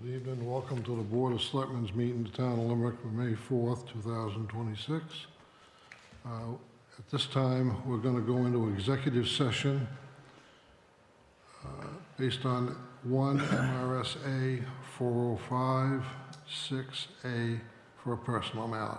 Good evening. Welcome to the Board of Selectmen's meeting in the town of Limerick for May 4th, 2026. At this time, we're going to go into executive session based on 1 MRSA 405 6A for a personal matter.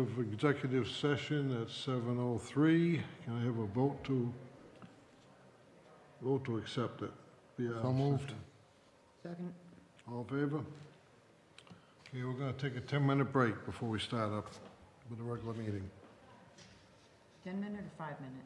have executive session at 7:03. Can I have a vote to accept it? So moved. Second. All in favor? Okay, we're gonna take a 10-minute break before we start up with the regular meeting. 10-minute or 5-minute?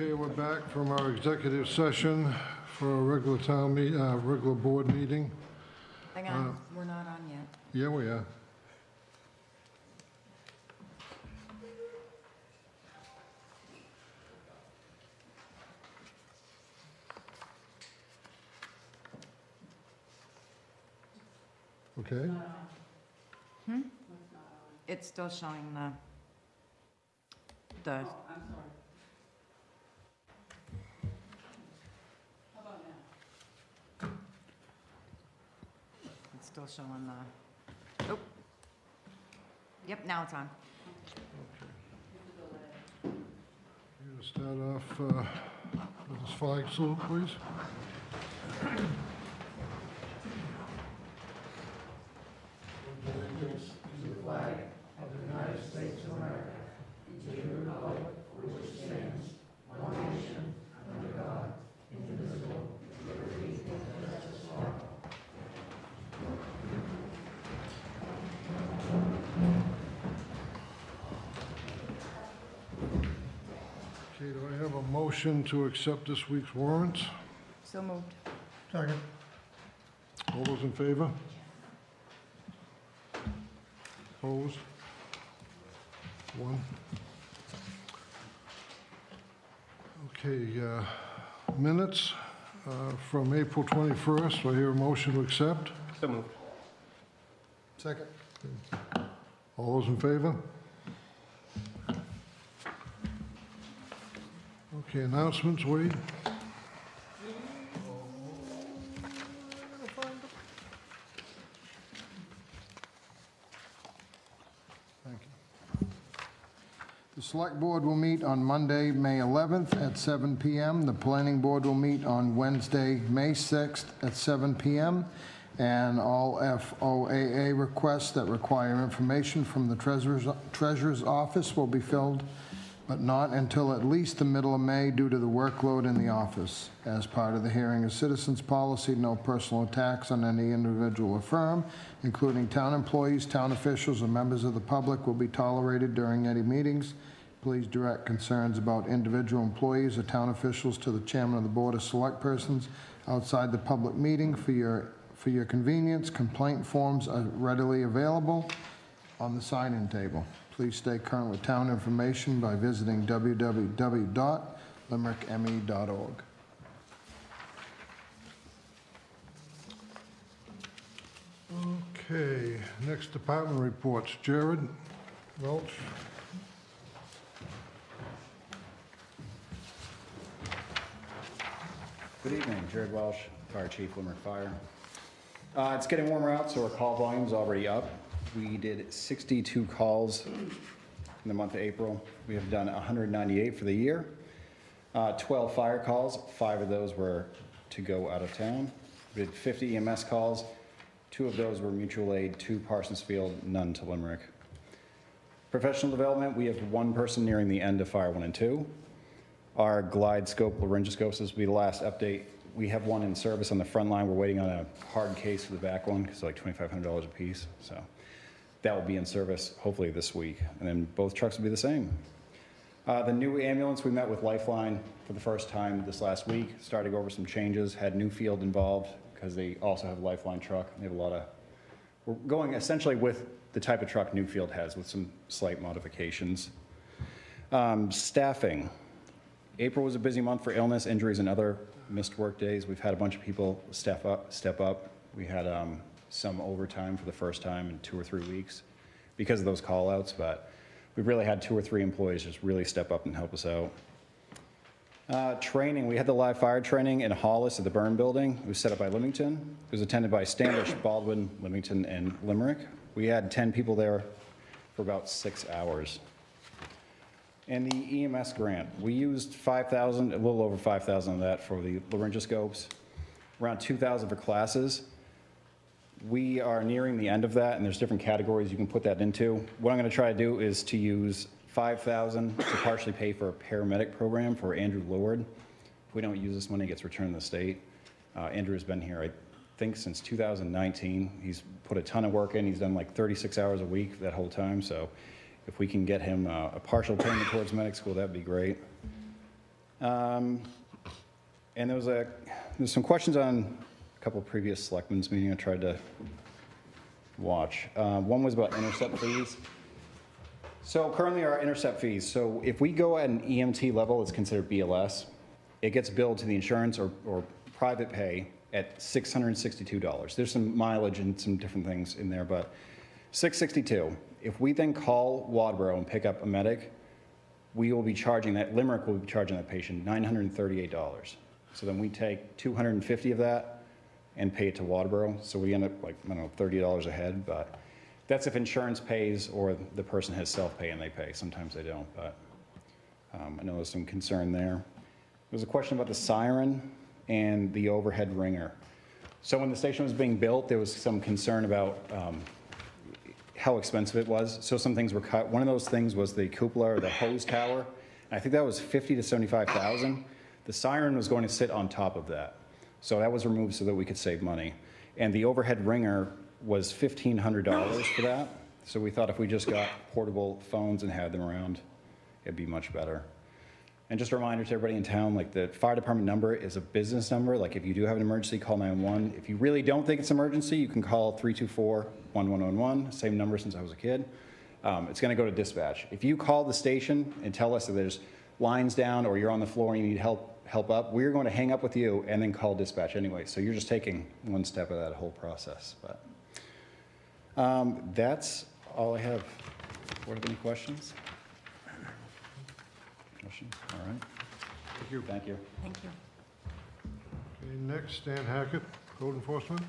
Okay, we're back from our executive session for a regular regular board meeting. Hang on, we're not on yet. Yeah, we are. Okay, It's still showing the, I'm sorry. How about now? it's still showing the, oh. Yep, now it's on. you gonna start off with this flag salute, please? Okay, do I have a motion to accept this week's warrants? So moved. Second. All those in favor? Opposed? One. Okay, minutes from April 21st. Do I hear a motion to accept? So moved. Second. All those in favor? Okay, announcements, Wade? Thank you. The Select Board will meet on Monday, May 11th at 7 p.m. The Planning Board will meet on Wednesday, May 6th at 7 p.m. And all FOAA requests that require information from the Treasurer's Office will be filled, but not until at least the middle of May due to the workload in the office. As part of the hearing of citizens policy, no personal attacks on any individual or firm, including town employees, town officials, or members of the public, will be tolerated during any meetings. Please direct concerns about individual employees or town officials to the chairman of the Board of Select Persons outside the public meeting. For your convenience, complaint forms are readily available on the sign-in table. Please stay current with town information by visiting www.limerickme.org. Okay, next department reports. Jared Welch. Good evening, Jared Welsh, Fire Chief, Limerick Fire. It's getting warmer out, so our call volume's already up. We did 62 calls in the month of April. We have done 198 for the year. 12 fire calls, 5 of those were to go out of town. We did 50 EMS calls, 2 of those were mutual aid, 2 Parsonsfield, none to Limerick. Professional development, we have 1 person nearing the end of Fire 1 and 2. Our glide scope laryngoscopes, this will be the last update. We have 1 in service on the front line. We're waiting on a hard case for the back one because it's like $2,500 a piece. So that will be in service hopefully this week. And then both trucks will be the same. The new ambulance, we met with Lifeline for the first time this last week, started to go over some changes, had Newfield involved because they also have a Lifeline truck. They have a lot of, we're going essentially with the type of truck Newfield has with some slight modifications. Staffing. April was a busy month for illness, injuries, and other missed work days. We've had a bunch of people step up. We had some overtime for the first time in 2 or 3 weeks because of those call-outs, but we've really had 2 or 3 employees just really step up and help us out. Training, we had the live fire training in Hollis at the Burnham building. It was set up by Leamington. It was attended by Standish, Baldwin, Leamington, and Limerick. We had 10 people there for about 6 hours. And the EMS grant, we used $5,000, a little over $5,000 of that for the laryngoscopes, around $2,000 for classes. We are nearing the end of that, and there's different categories you can put that into. What I'm going to try to do is to use $5,000 to partially pay for a paramedic program for Andrew Lord. If we don't use this money, it gets returned to the state. Andrew has been here, I think, since 2019. He's put a ton of work in. He's done like 36 hours a week that whole time, so if we can get him a partial payment towards medic school, that'd be great. And there's some questions on a couple of previous selectmen's meeting I tried to watch. One was about intercept fees. So currently our intercept fees, so if we go at an EMT level, it's considered BLS. It gets billed to the insurance or private pay at $662. There's some mileage and some different things in there, but $662. If we then call Wadborough and pick up a medic, we will be charging that, Limerick will be charging that patient $938. So then we take $250 of that and pay it to Wadborough. So we end up like, I don't know, $30 a head, but that's if insurance pays or the person has self-pay and they pay. Sometimes they don't, but I know there's some concern there. There's a question about the siren and the overhead ringer. So when the station was being built, there was some concern about how expensive it was. So some things were cut. One of those things was the cupola or the hose tower. And I think that was $50,000 to $75,000. The siren was going to sit on top of that. So that was removed so that we could save money. And the overhead ringer was $1,500 for that. So we thought if we just got portable phones and had them around, it'd be much better. And just a reminder to everybody in town, like the fire department number is a business number. Like if you do have an emergency, call 911. If you really don't think it's an emergency, you can call 324-1111, same number since I was a kid. It's gonna go to dispatch. If you call the station and tell us that there's lines down or you're on the floor and you need help up, we're going to hang up with you and then call dispatch anyway. So you're just taking one step of that whole process. But that's all I have. What are any questions? Questions? All right. Thank you. Thank you. Thank you. Okay, next, Stan Hackett, Code Enforcement.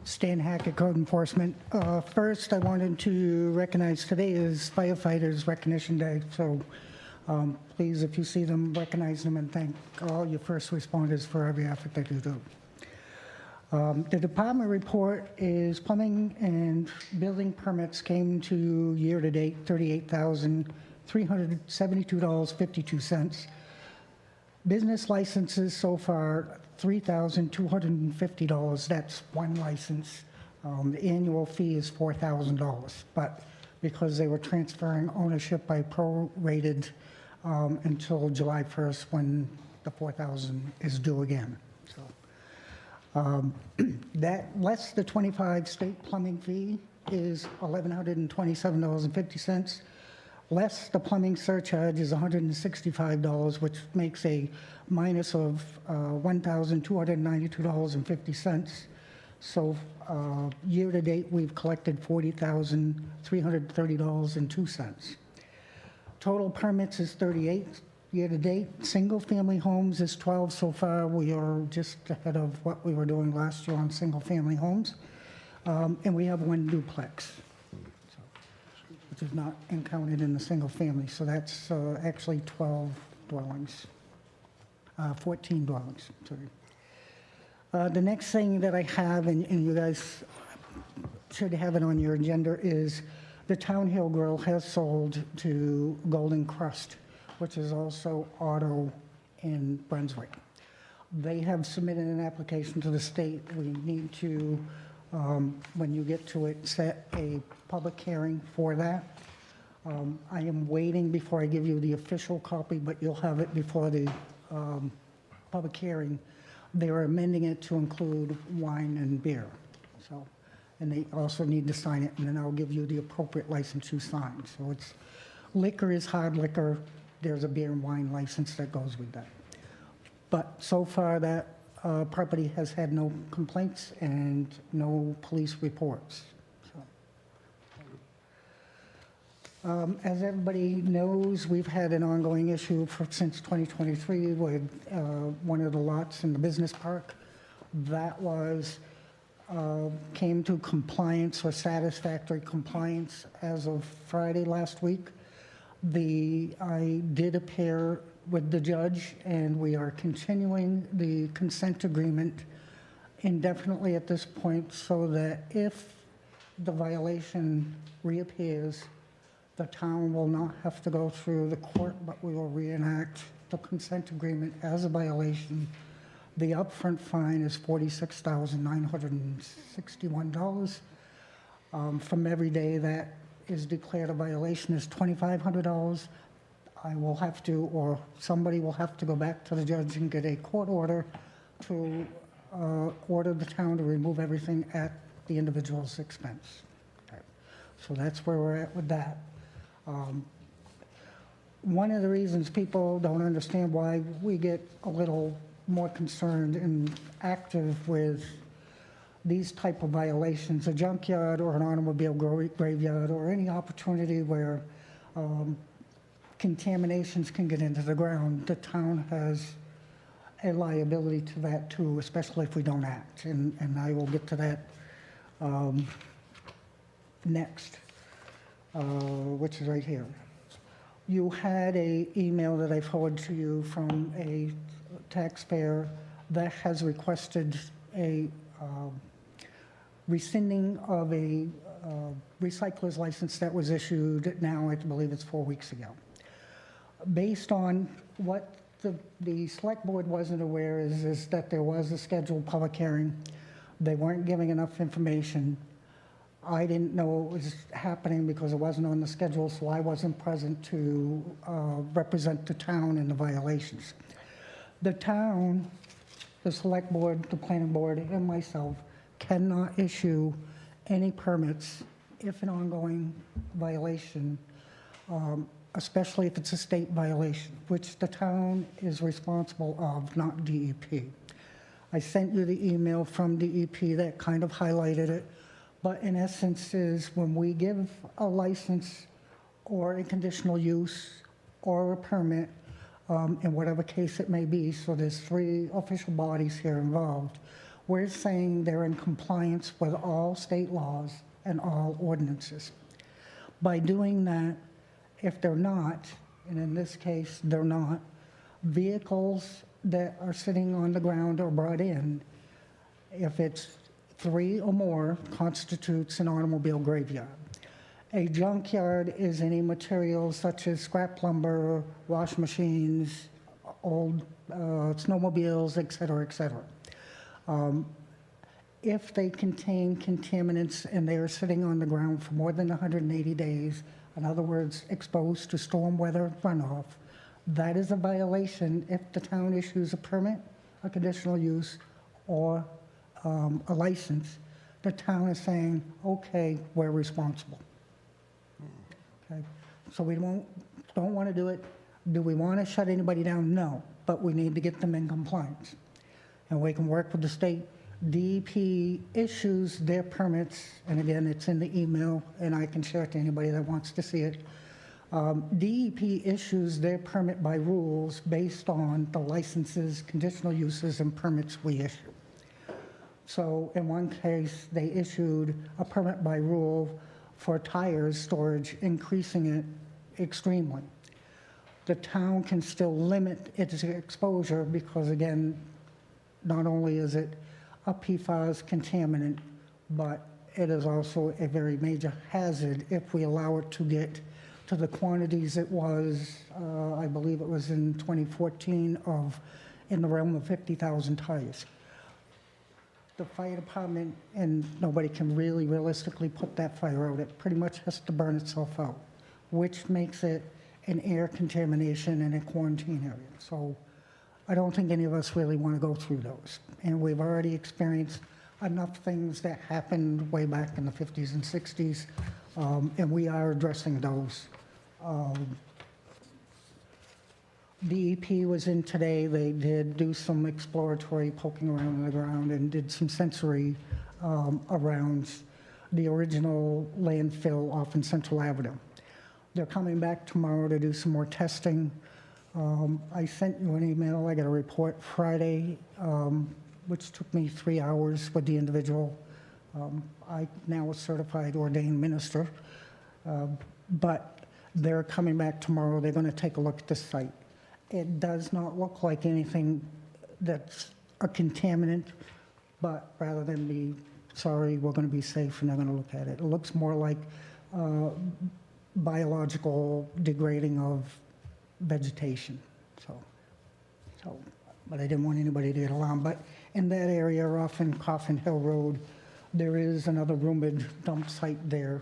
Stan Hackett, Code Enforcement. First, I wanted to recognize today is Firefighters Recognition Day, so please, if you see them, recognize them and thank all your first responders for every effort that you do. The department report is plumbing and building permits came to year-to-date $38,372.52. Business licenses so far, $3,250. That's one license. The annual fee is $4,000, but because they were transferring ownership by prorated until July 1st when the $4,000 is due again. So that less the 25 state plumbing fee is $1,127.50. Less the plumbing surcharge is $165, which makes a minus of $1,292.50. So year-to-date, we've collected $40,330.02. Total permits is 38 year-to-date. Single-family homes is 12 so far. We are just ahead of what we were doing last year on single-family homes. And we have one duplex, which is not counted in the single family. So that's actually 12 dwellings, 14 dwellings, sorry. The next thing that I have, and you guys should have it on your agenda, is the Town Hill Grill has sold to Golden Crust, which is also auto in Brunswick. They have submitted an application to the state. We need to, when you get to it, set a public hearing for that. I am waiting before I give you the official copy, but you'll have it before the public hearing. They are amending it to include wine and beer. So, and they also need to sign it, and then I'll give you the appropriate license to sign. So it's liquor is hard liquor. There's a beer and wine license that goes with that. But so far, that property has had no complaints and no police reports. As everybody knows, we've had an ongoing issue since 2023 with one of the lots in the business park. That was, came to compliance or satisfactory compliance as of Friday last week. I did appear with the judge, and we are continuing the consent agreement indefinitely at this point, so that if the violation reappears, The town will not have to go through the court, but we will reenact the consent agreement as a violation. The upfront fine is $46,961. From every day that is declared a violation is $2,500. I will have to, or somebody will have to go back to the judge and get a court order to order the town to remove everything at the individual's expense. So that's where we're at with that. One of the reasons people don't understand why we get a little more concerned and active with these type of violations, a junkyard or an automobile graveyard, or any opportunity where contaminations can get into the ground, the town has a liability to that too, especially if we don't act. And I will get to that next, which is right here. You had a email that I forwarded to you from a taxpayer that has requested a rescinding of a recycler's license that was issued now, I believe it's 4 weeks ago. Based on what the select board wasn't aware is that there was a scheduled public hearing. They weren't giving enough information. I didn't know it was happening because it wasn't on the schedule, so I wasn't present to represent the town in the violations. The town, the select board, the planning board, and myself cannot issue any permits if an ongoing violation, especially if it's a state violation, which the town is responsible of, not DEP. I sent you the email from DEP that kind of highlighted it. But in essence is when we give a license or a conditional use or a permit, in whatever case it may be, so there's 3 official bodies here involved, we're saying they're in compliance with all state laws and all ordinances. By doing that, if they're not, and in this case they're not, vehicles that are sitting on the ground or brought in, if it's 3 or more, constitutes an automobile graveyard. A junkyard is any materials such as scrap lumber, wash machines, old snowmobiles, et cetera, et cetera. If they contain contaminants and they are sitting on the ground for more than 180 days, in other words, exposed to storm weather runoff, that is a violation if the town issues a permit, a conditional use, or a license. The town is saying, okay, we're responsible. Okay, so we don't want to do it. Do we want to shut anybody down? No, but we need to get them in compliance. And we can work with the state. DEP issues their permits, and again, it's in the email, and I can share it to anybody that wants to see it. DEP issues their permit by rules based on the licenses, conditional uses, and permits we issue. So in one case, they issued a permit by rule for tires storage, increasing it extremely. The town can still limit its exposure because, again, not only is it a PFAS contaminant, but it is also a very major hazard if we allow it to get to the quantities it was, I believe it was in 2014, of in the realm of 50,000 tires. The fire department, and nobody can really realistically put that fire out. It pretty much has to burn itself out, which makes it an air contamination and a quarantine area. So I don't think any of us really want to go through those. And we've already experienced enough things that happened way back in the 50s and 60s, and we are addressing those. DEP was in today. They did do some exploratory poking around in the ground and did some sensory around the original landfill off in Central Avenue. They're coming back tomorrow to do some more testing. I sent you an email. I got a report Friday, which took me 3 hours with the individual. I now a certified ordained minister, but they're coming back tomorrow. They're going to take a look at the site. It does not look like anything that's a contaminant, but rather than be, sorry, we're going to be safe and they're going to look at it. It looks more like biological degrading of vegetation, so, but I didn't want anybody to get alarmed. But in that area off in Coffin Hill Road, there is another rumored dump site there.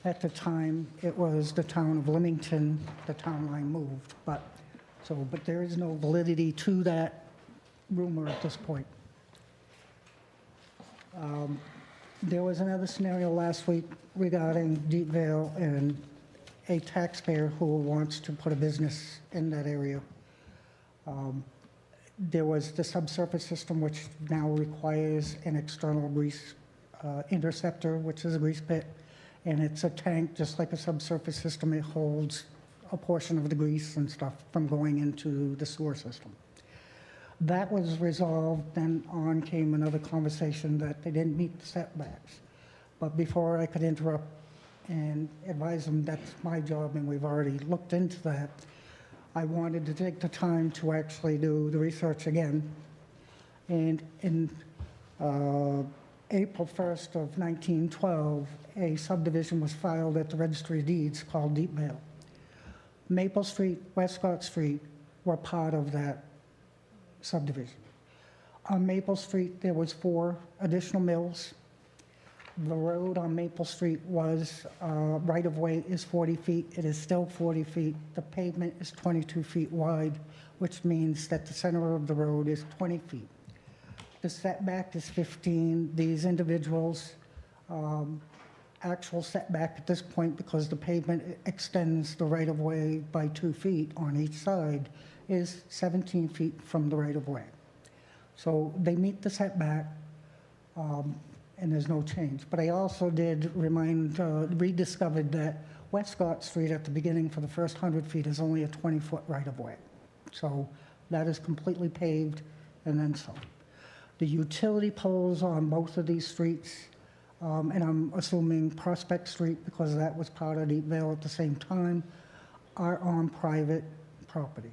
At the time, it was the town of Leamington, the town line moved, but there is no validity to that rumor at this point. There was another scenario last week regarding Deepvale and a taxpayer who wants to put a business in that area. There was the subsurface system, which now requires an external grease interceptor, which is a grease pit, and it's a tank, just like a subsurface system. It holds a portion of the grease and stuff from going into the sewer system. That was resolved, then on came another conversation that they didn't meet the setbacks. But before I could interrupt and advise them that's my job and we've already looked into that, I wanted to take the time to actually do the research again. And in April 1st of 1912, a subdivision was filed at the Registry of Deeds called Deepvale. Maple Street, Westcott Street were part of that subdivision. On Maple Street, there was 4 additional mills. The road on Maple Street was, right-of-way is 40 feet. It is still 40 feet. The pavement is 22 feet wide, which means that the center of the road is 20 feet. The setback is 15. These individuals, actual setback at this point, because the pavement extends the right-of-way by 2 feet on each side, is 17 feet from the right-of-way. So they meet the setback, and there's no change. But I also did rediscovered that Westcott Street at the beginning for the first 100 feet is only a 20-foot right-of-way. So that is completely paved and then some. The utility poles on both of these streets, and I'm assuming Prospect Street, because that was part of Deepvale at the same time, are on private property.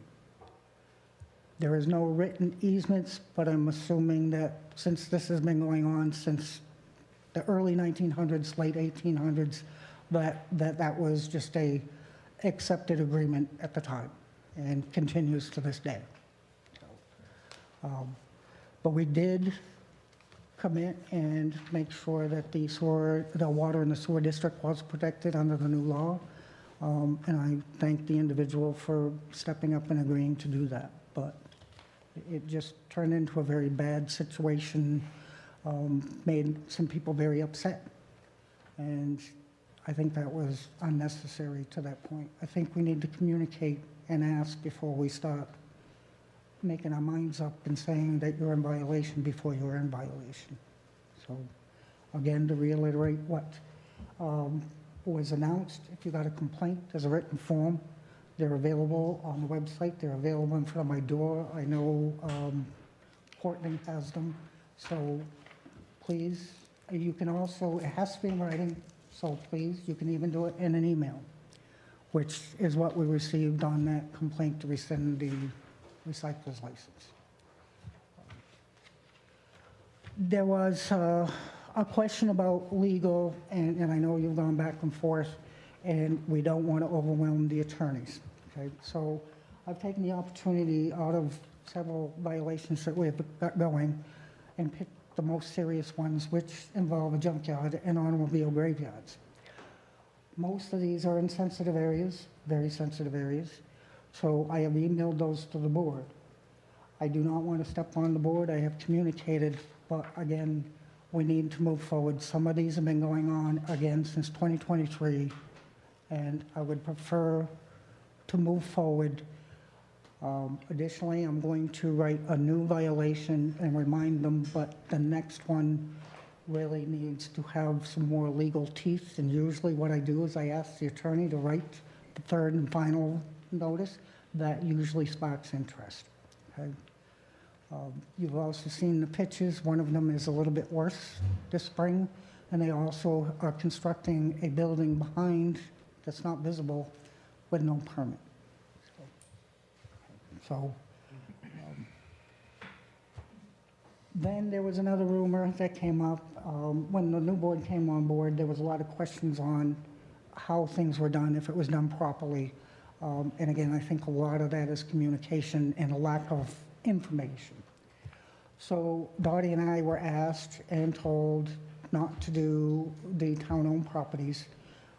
There is no written easements, but I'm assuming that since this has been going on since the early 1900s, late 1800s, that was just a accepted agreement at the time and continues to this day. But we did come in and make sure that the water in the sewer district was protected under the new law. And I thank the individual for stepping up and agreeing to do that. But it just turned into a very bad situation, made some people very upset. And I think that was unnecessary to that point. I think we need to communicate and ask before we start making our minds up and saying that you're in violation before you're in violation. So again, to reiterate what was announced, if you got a complaint, there's a written form. They're available on the website. They're available in front of my door. I know Portland has them. So please, you can also, it has to be in writing, so please, you can even do it in an email, which is what we received on that complaint to rescind the recycler's license. There was a question about legal, and I know you've gone back and forth, and we don't want to overwhelm the attorneys. Okay, so I've taken the opportunity out of several violations that we've got going and picked the most serious ones, which involve a junkyard and automobile graveyards. Most of these are in sensitive areas, very sensitive areas, so I have emailed those to the board. I do not want to step on the board. I have communicated, but again, we need to move forward. Some of these have been going on, again, since 2023, and I would prefer to move forward. Additionally, I'm going to write a new violation and remind them, but the next one really needs to have some more legal teeth, and usually what I do is I ask the attorney to write the third and final notice. That usually sparks interest. Okay? You've also seen the pictures. One of them is a little bit worse this spring, and they also are constructing a building behind that's not visible with no permit. Then there was another rumor that came up. When the new board came on board, there was a lot of questions on how things were done, if it was done properly. And again, I think a lot of that is communication and a lack of information. So Dottie and I were asked and told not to do the town-owned properties.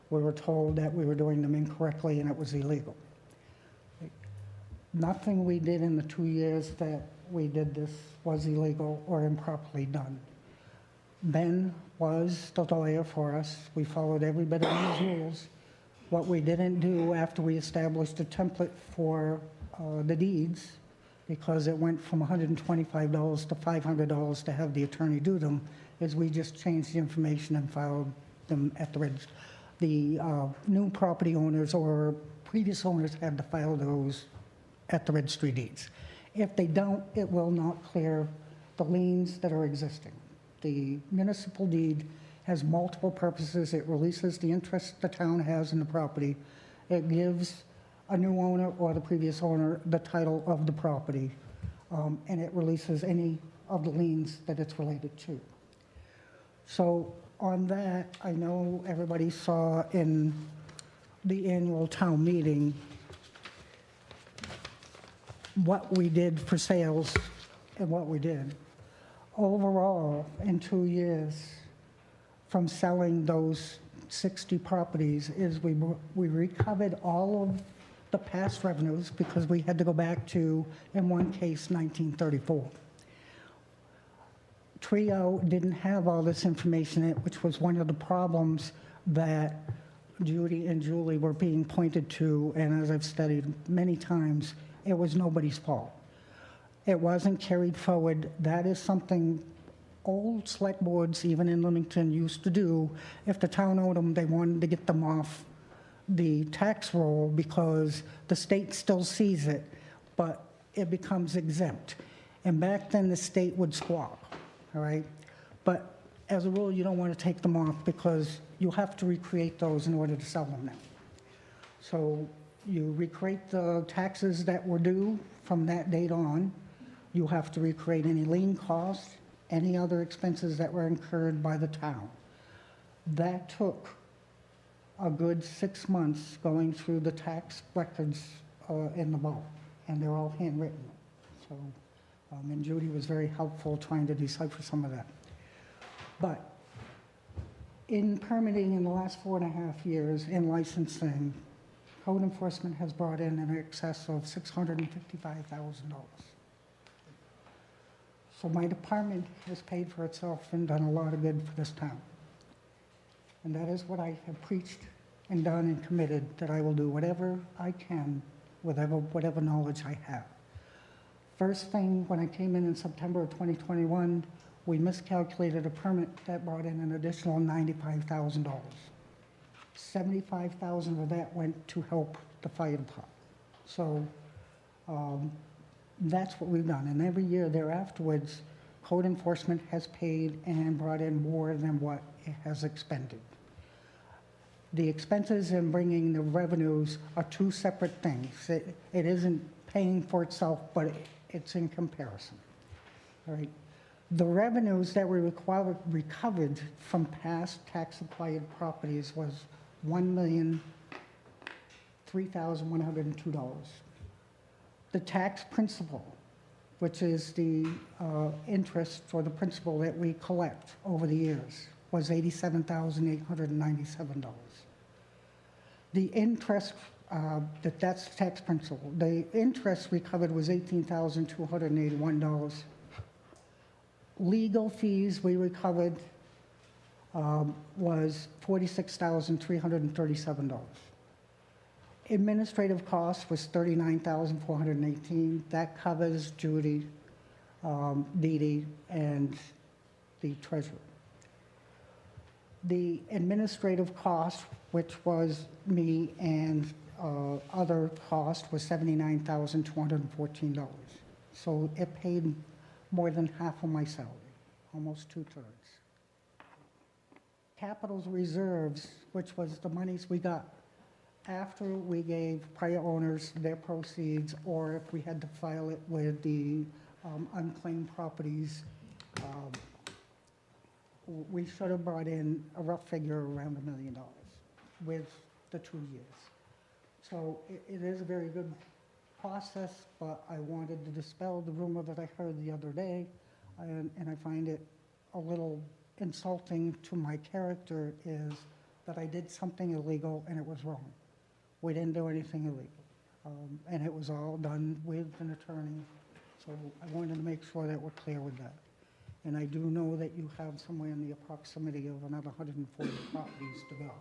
We were told that we were doing them incorrectly and it was illegal. Nothing we did in the 2 years that we did this was illegal or improperly done. Ben was the lawyer for us. We followed every bit of his rules. What we didn't do after we established a template for the deeds, because it went from $125 to $500 to have the attorney do them, is we just changed the information and filed them at the register. The new property owners or previous owners had to file those at the registry deeds. If they don't, it will not clear the liens that are existing. The municipal deed has multiple purposes. It releases the interest the town has in the property. It gives a new owner or the previous owner the title of the property, and it releases any of the liens that it's related to. So on that, I know everybody saw in the annual town meeting what we did for sales and what we did. Overall, in 2 years, from selling those 60 properties, is we recovered all of the past revenues because we had to go back to, in one case, 1934. Trio didn't have all this information in it, which was one of the problems that Judy and Julie were being pointed to, and as I've studied many times, it was nobody's fault. It wasn't carried forward. That is something old select boards, even in Leamington, used to do. If the town owed them, they wanted to get them off the tax roll because the state still sees it, but it becomes exempt. And back then, the state would swap, all right? But as a rule, you don't want to take them off because you have to recreate those in order to sell them now. So you recreate the taxes that were due from that date on. You have to recreate any lien costs, any other expenses that were incurred by the town. That took a good 6 months going through the tax records in the vault, and they're all handwritten. So, and Judy was very helpful trying to decipher some of that. But in permitting in the last 4.5 years, in licensing, code enforcement has brought in excess of $655,000. So my department has paid for itself and done a lot of good for this town. And that is what I have preached and done and committed, that I will do whatever I can with whatever knowledge I have. First thing, when I came in September of 2021, we miscalculated a permit that brought in an additional $95,000. $75,000 of that went to help the fire department. So that's what we've done. And every year thereafterwards, code enforcement has paid and brought in more than what it has expended. The expenses and bringing the revenues are two separate things. It isn't paying for itself, but it's in comparison. All right. The revenues that were recovered from past tax-acquired properties was $1,003,102. The tax principal, which is the interest for the principal that we collect over the years, was $87,897. The interest, that's the tax principal. The interest recovered was $18,281. Legal fees we recovered was $46,337. Administrative costs was $39,418. That covers Judy, Dee Dee, and the treasurer. The administrative cost, which was me and other cost, was $79,214. So it paid more than half of my salary, almost 2/3. Capital's reserves, which was the monies we got after we gave prior owners their proceeds, or if we had to file it with the unclaimed properties, we should have brought in a rough figure around $1 million with the 2 years. So it is a very good process, but I wanted to dispel the rumor that I heard the other day, and I find it a little insulting to my character is that I did something illegal and it was wrong. We didn't do anything illegal, and it was all done with an attorney, so I wanted to make sure that we're clear with that. And I do know that you have somewhere in the proximity of another 140 properties to go.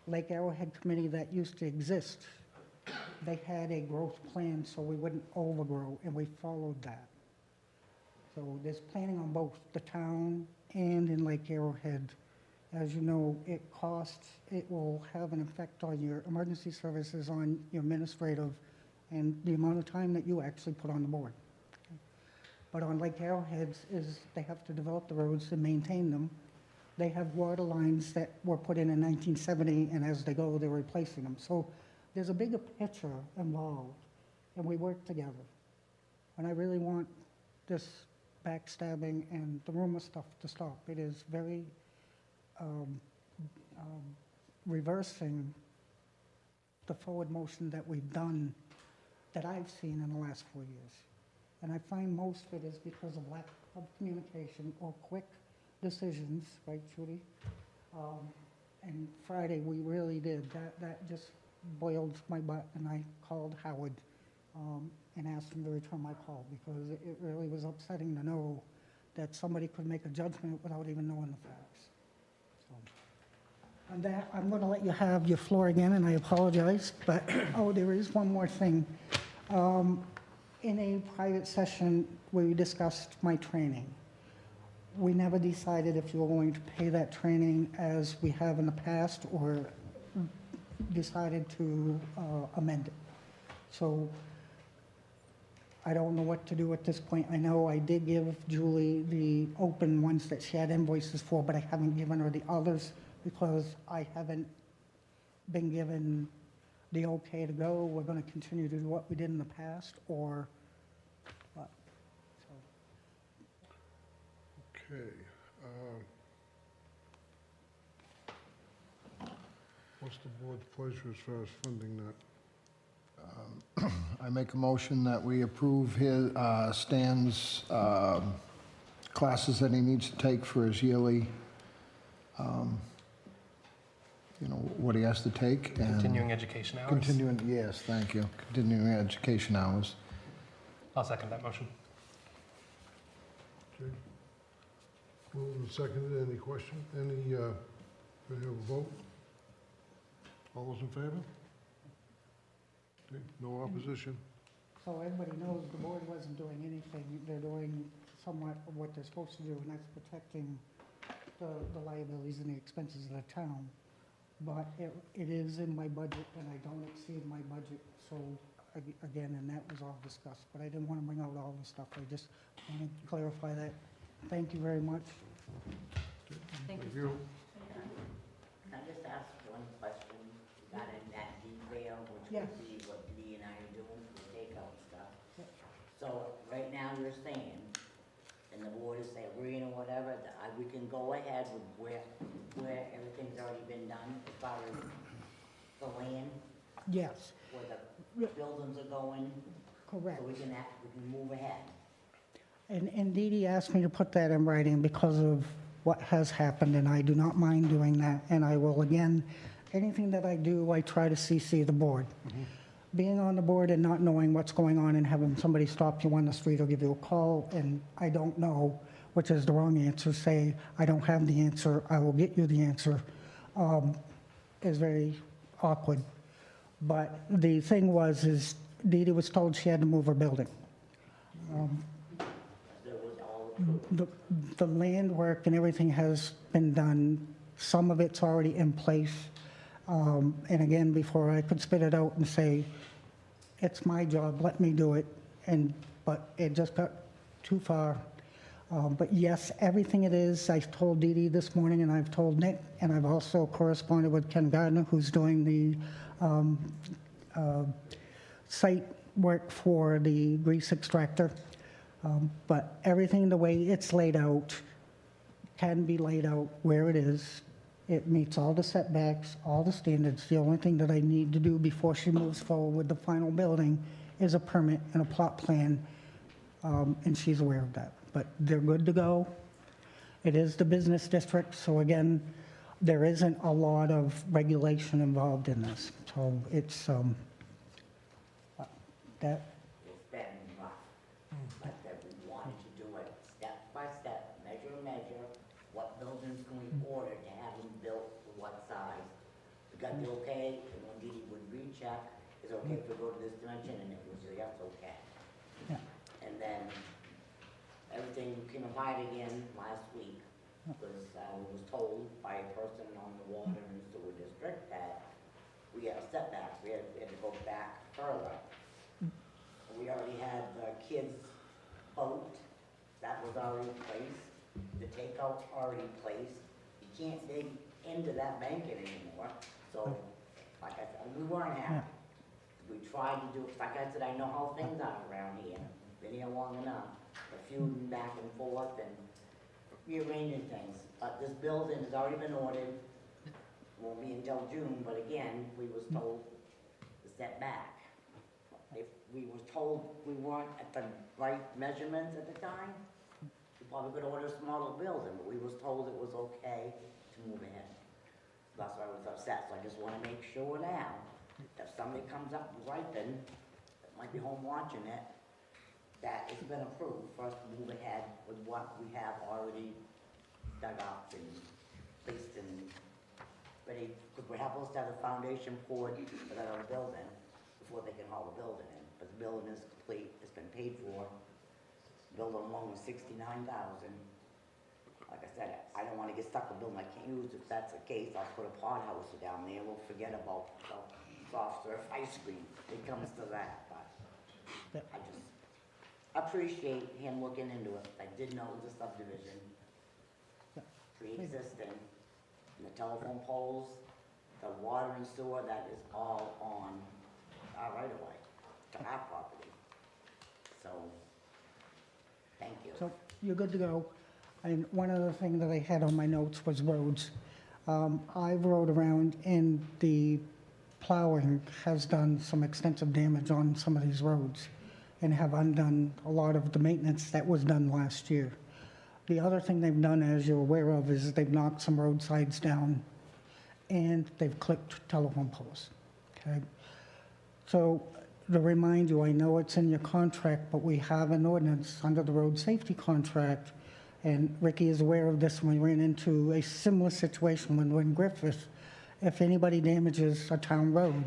Lake Arrowhead Committee that used to exist, they had a growth plan so we wouldn't overgrow, and we followed that. So there's planning on both the town and in Lake Arrowhead. As you know, it will have an effect on your emergency services, on your administrative, and the amount of time that you actually put on the board. But on Lake Arrowhead's is they have to develop the roads and maintain them. They have water lines that were put in 1970, and as they go, they're replacing them. So there's a bigger picture involved, and we work together. And I really want this backstabbing and the rumor stuff to stop. It is very reversing the forward motion that we've done, that I've seen in the last 4 years. And I find most of it is because of lack of communication or quick decisions, right, Judy? And Friday, we really did. That just boiled my butt, and I called Howard and asked him to return my call, because it really was upsetting to know that somebody could make a judgment without even knowing the facts. So, on that, I'm going to let you have your floor again, and I apologize, but, oh, there is one more thing. In a private session, we discussed my training. We never decided if you were going to pay that training as we have in the past, or decided to amend it. So I don't know what to do at this point. I know I did give Julie the open ones that she had invoices for, but I haven't given her the others because I haven't been given the okay to go. We're going to continue to do what we did in the past, or what? So. Okay. What's the board's pleasure as far as funding that? I make a motion that we approve his, Stan's classes that he needs to take for his yearly, what he has to take. And Continuing education hours. Continuing, yes, thank you. Continuing education hours. I'll second that motion. Okay. Moved and seconded. Any question? Any, have a vote? All those in favor? Okay, no opposition? So everybody knows the board wasn't doing anything. They're doing somewhat of what they're supposed to do, and that's protecting the liabilities and the expenses of the town. But it is in my budget, and I don't exceed my budget, so again, and that was all discussed. But I didn't want to bring out all the stuff. I just wanted to clarify that. Thank you very much. Thank Thank you. you. Can I just ask one question regarding that detail, which Yes. would be what Dee and I are doing for takeout stuff? Yep. So right now you're saying, and the board is saying, agreeing or whatever, that we can go ahead with where everything's already been done as far as the land, Yes, where the buildings are going, correct. so we can move ahead. And Dee Dee asked me to put that in writing because of what has happened, and I do not mind doing that. And I will, again, anything that I do, I try to CC the board. Being on the board and not knowing what's going on and having somebody stop you on the street or give you a call, and I don't know, which is the wrong answer, say, I don't have the answer, I will get you the answer, is very awkward. But the thing is Dee Dee was told she had to move her building. There was all approved. The land work and everything has been done. Some of it's already in place. And again, before I could spit it out and say, it's my job, let me do it, but it just got too far. But yes, everything it is, I told Dee Dee this morning, and I've told Nick, and I've also corresponded with Ken Gardner, who's doing the site work for the grease extractor. But everything, the way it's laid out, can be laid out where it is, It meets all the setbacks, all the standards. The only thing that I need to do before she moves forward with the final building is a permit and a plot plan, and she's aware of that. But they're good to go. It is the business district, so again, there isn't a lot of regulation involved in this. So it's, that, It's been rough, but that we wanted to do it step by step, measure, what buildings can we order to have them built for what size. We got the okay, and when Dee Dee would recheck, is it okay if we go to this dimension, and it was, yes, okay. yeah, And then everything came apart again last week, because I was told by a person on the water and sewer district that we had a setback, we had to go back further. We already had the kids' boat, that was already placed, the takeout's already placed. You can't dig into that banking anymore, so, like I said, we weren't happy. We tried to do, like I said, I know how things are around here, been here long enough, a few back and forth and rearranging things. But this building has already been ordered, won't be until June, but again, we was told to step back. If we was told we weren't at the right measurements at the time, we probably could order a smaller building, but we was told it was okay to move ahead. That's why I was upset, so I just wanna make sure now, if somebody comes up right then, that might be home watching it, that it's been approved for us to move ahead with what we have already dug up and placed in, ready, because we're supposed to have the foundation poured for that other building before they can haul the building in. But the building is complete, it's been paid for. Building alone was $69,000. Like I said, I don't wanna get stuck with a building I can't use. If that's the case, I'll put a pot house down there, we'll forget about soft serve ice cream. It comes to that, but I just appreciate him looking into it. I did know it was a subdivision, pre-existing, and the telephone poles, the water and sewer, that is all on our right of way, to our property. So, thank you. so you're good to go. And one other thing that I had on my notes was roads. I rode around and the plowing has done some extensive damage on some of these roads and have undone a lot of the maintenance that was done last year. The other thing they've done, as you're aware of, is they've knocked some roadsides down and they've clipped telephone poles, okay? So to remind you, I know it's in your contract, but we have an ordinance under the road safety contract, and Ricky is aware of this, and we ran into a similar situation when we're in Griffith. If anybody damages a town road,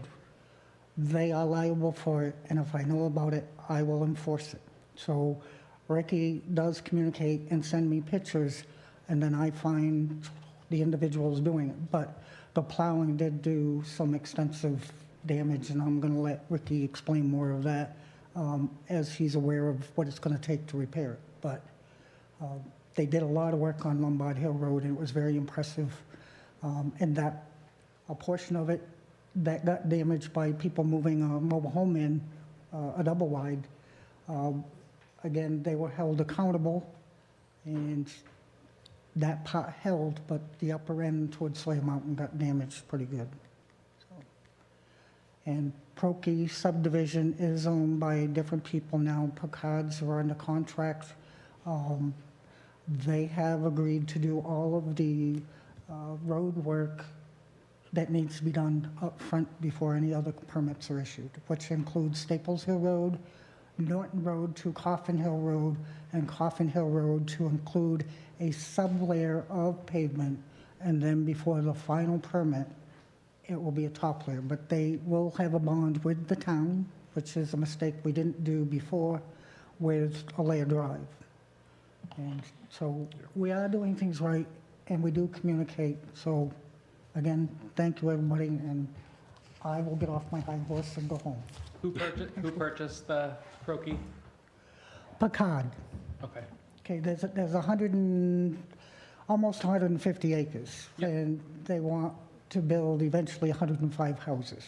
they are liable for it, and if I know about it, I will enforce it. So Ricky does communicate and send me pictures, and then I find the individuals doing it. But the plowing did do some extensive damage, and I'm gonna let Ricky explain more of that as he's aware of what it's gonna take to repair it. But they did a lot of work on Lombard Hill Road, and it was very impressive. And that, a portion of it that got damaged by people moving a mobile home in, a double wide, again, they were held accountable, and that part held, but the upper end towards Slayer Mountain got damaged pretty good. So, and Prokey subdivision is owned by different people now. Picards are under contract. They have agreed to do all of the road work that needs to be done up front before any other permits are issued, which includes Staples Hill Road, Norton Road to Coffin Hill Road, and Coffin Hill Road to include a sublayer of pavement, and then before the final permit, it will be a top layer. But they will have a bond with the town, which is a mistake we didn't do before with a layer drive. And so we are doing things right, and we do communicate. So again, thank you, everybody, and I will get off my high horse and go home. Who purchased the Prokey? Picard. Okay. Okay, there's almost 150 acres, Yep. and they want to build eventually 105 houses.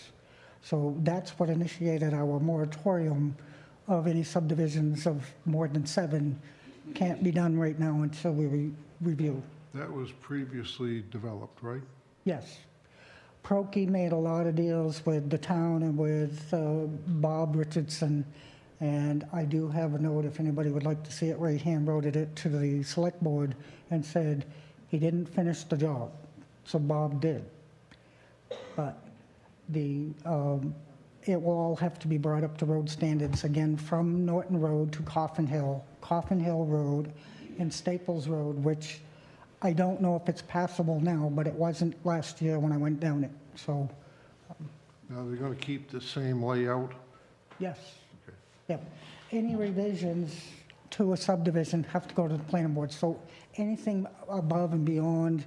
So that's what initiated our moratorium of any subdivisions of more than 7 can't be done right now until we review. That was previously developed, right? Yes. Prokey made a lot of deals with the town and with Bob Richardson, and I do have a note, if anybody would like to see it, Ray handwrote it to the select board and said he didn't finish the job, so Bob did. But it will all have to be brought up to road standards again from Norton Road to Coffin Hill Road, and Staples Road, which I don't know if it's passable now, but it wasn't last year when I went down it, so, Now, they're gonna keep the same layout? yes. Yep. Any revisions to a subdivision have to go to the planning board, so anything above and beyond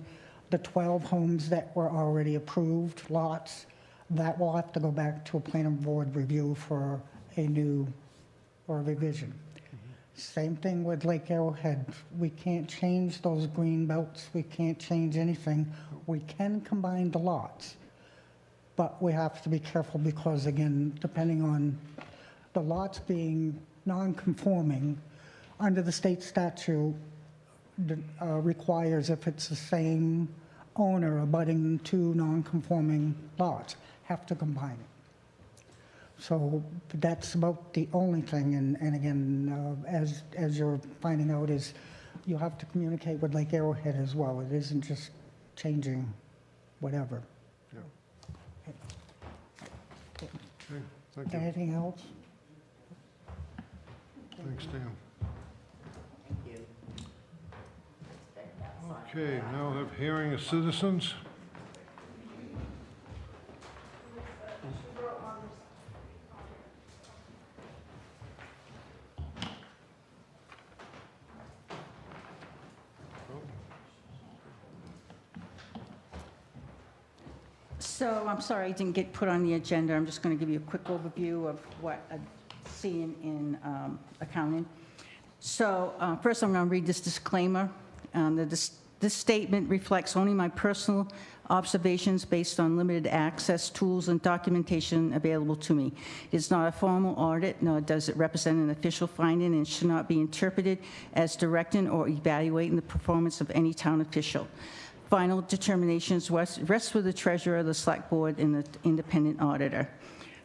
the 12 homes that were already approved lots, that will have to go back to a planning board review for a new, or a revision. Same thing with Lake Arrowhead. We can't change those green belts. We can't change anything. We can combine the lots, but we have to be careful because, again, depending on the lots being non-conforming, under the state statute, requires if it's the same owner abutting two non-conforming lots, have to combine it. So that's about the only thing, and again, as you're finding out, is you have to communicate with Lake Arrowhead as well. It isn't just changing whatever. Yeah. Okay, thank you. Anything else? Thanks, Dan. Thank you. Okay, now we have hearing of citizens. So I'm sorry I didn't get put on the agenda. I'm just going to give you a quick overview of what I'm seeing in accounting. So first I'm going to read this disclaimer. This statement reflects only my personal observations based on limited access tools and documentation available to me. It's not a formal audit, nor does it represent an official finding, and should not be interpreted as directing or evaluating the performance of any town official. Final determinations rest with the treasurer, the select board, and the independent auditor.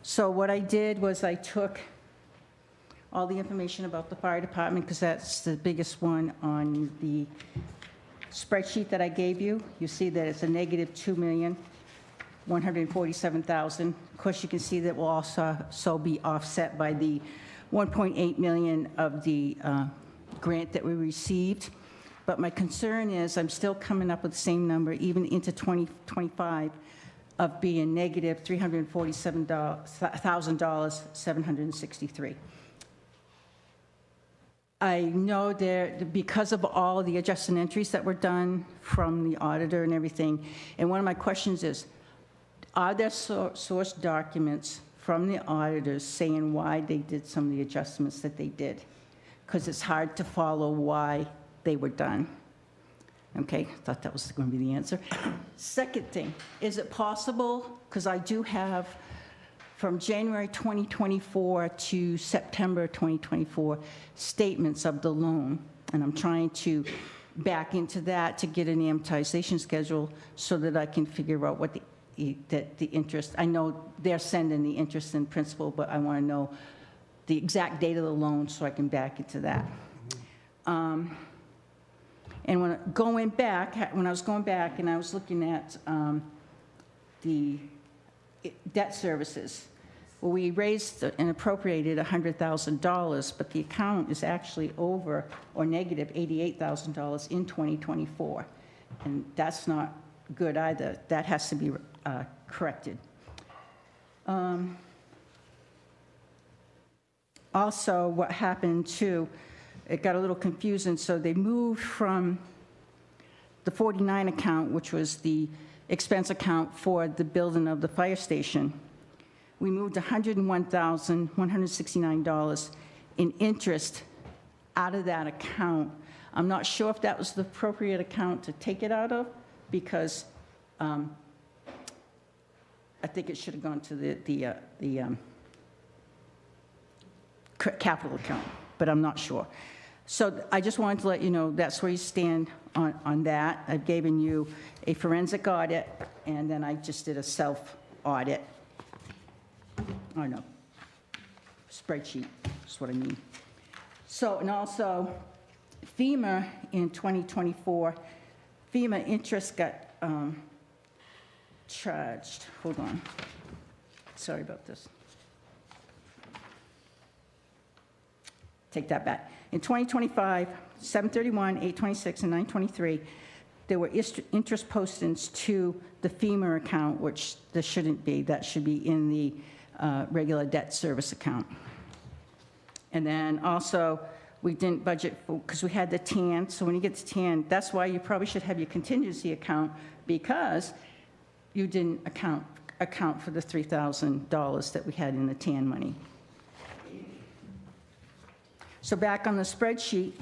So what I did was I took all the information about the fire department, because that's the biggest one on the spreadsheet that I gave you. You see that it's a negative $2,147,000. Of course, you can see that will also be offset by the $1.8 million of the grant that we received. But my concern is I'm still coming up with the same number, even into 2025, of being negative $347,763. I know because of all the adjusted entries that were done from the auditor and everything, and one of my questions is, are there source documents from the auditors saying why they did some of the adjustments that they did? Because it's hard to follow why they were done. Okay, thought that was going to be the answer. Second thing, is it possible, because I do have from January 2024 to September 2024 statements of the loan, and I'm trying to back into that to get an amortization schedule so that I can figure out what the interest, I know they're sending the interest and principal, but I want to know the exact date of the loan so I can back into that. And when I was going back and I was looking at the debt services, well, we raised and appropriated $100,000, but the account is actually over or negative $88,000 in 2024. And that's not good either. That has to be corrected. Also, what happened too, it got a little confusing. So they moved from the 49 account, which was the expense account for the building of the fire station. We moved $101,169 in interest out of that account. I'm not sure if that was the appropriate account to take it out of, because I think it should have gone to the capital account, but I'm not sure. So I just wanted to let you know that's where you stand on that. I've given you a forensic audit, and then I just did a self-audit. Oh, no, spreadsheet, is what I mean. So, and also FEMA in 2024, FEMA interest got charged. Hold on. Sorry about this. Take that back. In 2025, 731, 826, and 923, there were interest postings to the FEMA account, which there shouldn't be. That should be in the regular debt service account. And then also, we didn't budget for, because we had the TAN, so when you get to TAN, that's why you probably should have your contingency account, because you didn't account for the $3,000 that we had in the TAN money. So back on the spreadsheet,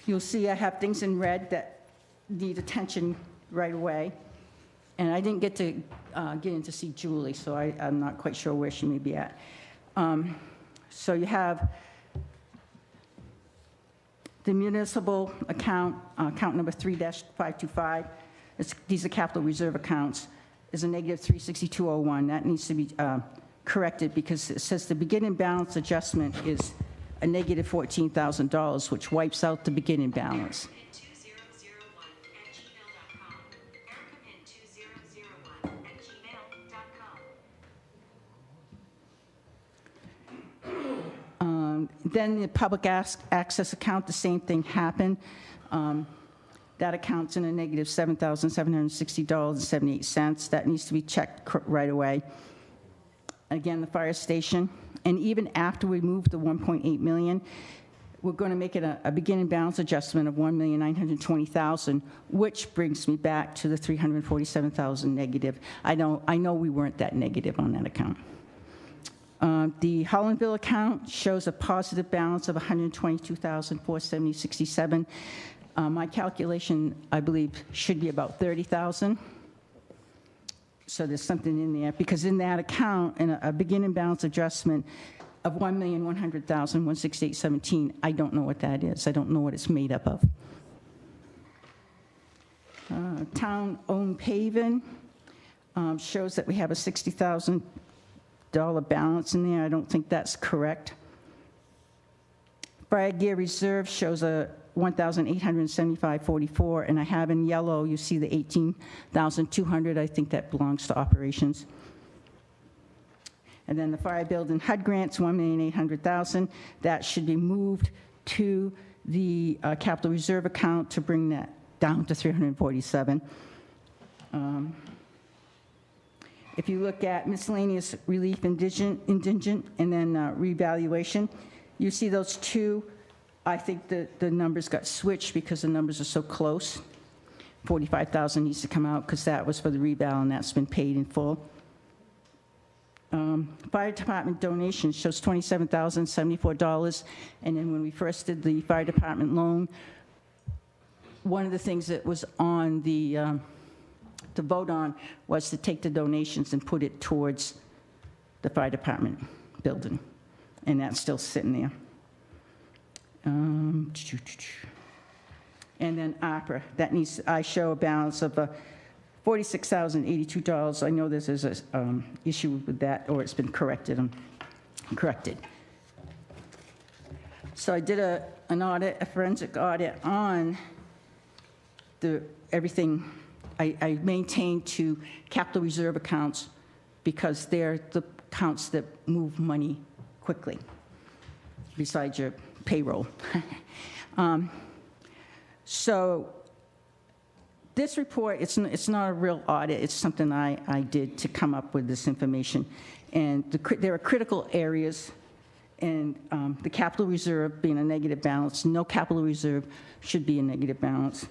you'll see I have things in red that need attention right away. And I didn't get to get in to see Julie, so I'm not quite sure where she may be at. So you have the municipal account, account number 3-525. These are capital reserve accounts, is a negative 36201. That needs to be corrected because it says the beginning balance adjustment is a negative $14,000, which wipes out the beginning balance. Then the public access account, the same thing happened. That account's in a negative $7,760.78. That needs to be checked right away. Again, the fire station, and even after we move the 1.8 million, we're going to make it a beginning balance adjustment of $1,920,000, which brings me back to the $347,000 negative. I know we weren't that negative on that account. The Hollandville account shows a positive balance of $122,470.67. My calculation, I believe, should be about $30,000. So there's something in there, because in that account, in a beginning balance adjustment of $1,100,168.17, I don't know what that is. I don't know what it's made up of. Town-owned paving shows that we have a $60,000 balance in there. I don't think that's correct. Fire gear reserve shows a $1,875.44, and I have in yellow, you see the $18,200. I think that belongs to operations. And then the fire building HUD grants, $1,800,000. That should be moved to the capital reserve account to bring that down to $347,000. If you look at miscellaneous relief indigent, and then revaluation, you see those two. I think the numbers got switched because the numbers are so close. $45,000 needs to come out because that was for the reval, and that's been paid in full. Fire department donation shows $27,074, and then when we first did the fire department loan, one of the things that was on the to vote on was to take the donations and put it towards the fire department building, and that's still sitting there. And then opera, that needs, I show a balance of $46,082. I know there's an issue with that, or it's been corrected. Corrected. So I did an audit, a forensic audit on everything. I maintained to capital reserve accounts because they're the accounts that move money quickly, besides your payroll. So this report, it's not a real audit. It's something I did to come up with this information. And there are critical areas, and the capital reserve being a negative balance. No capital reserve should be a negative balance.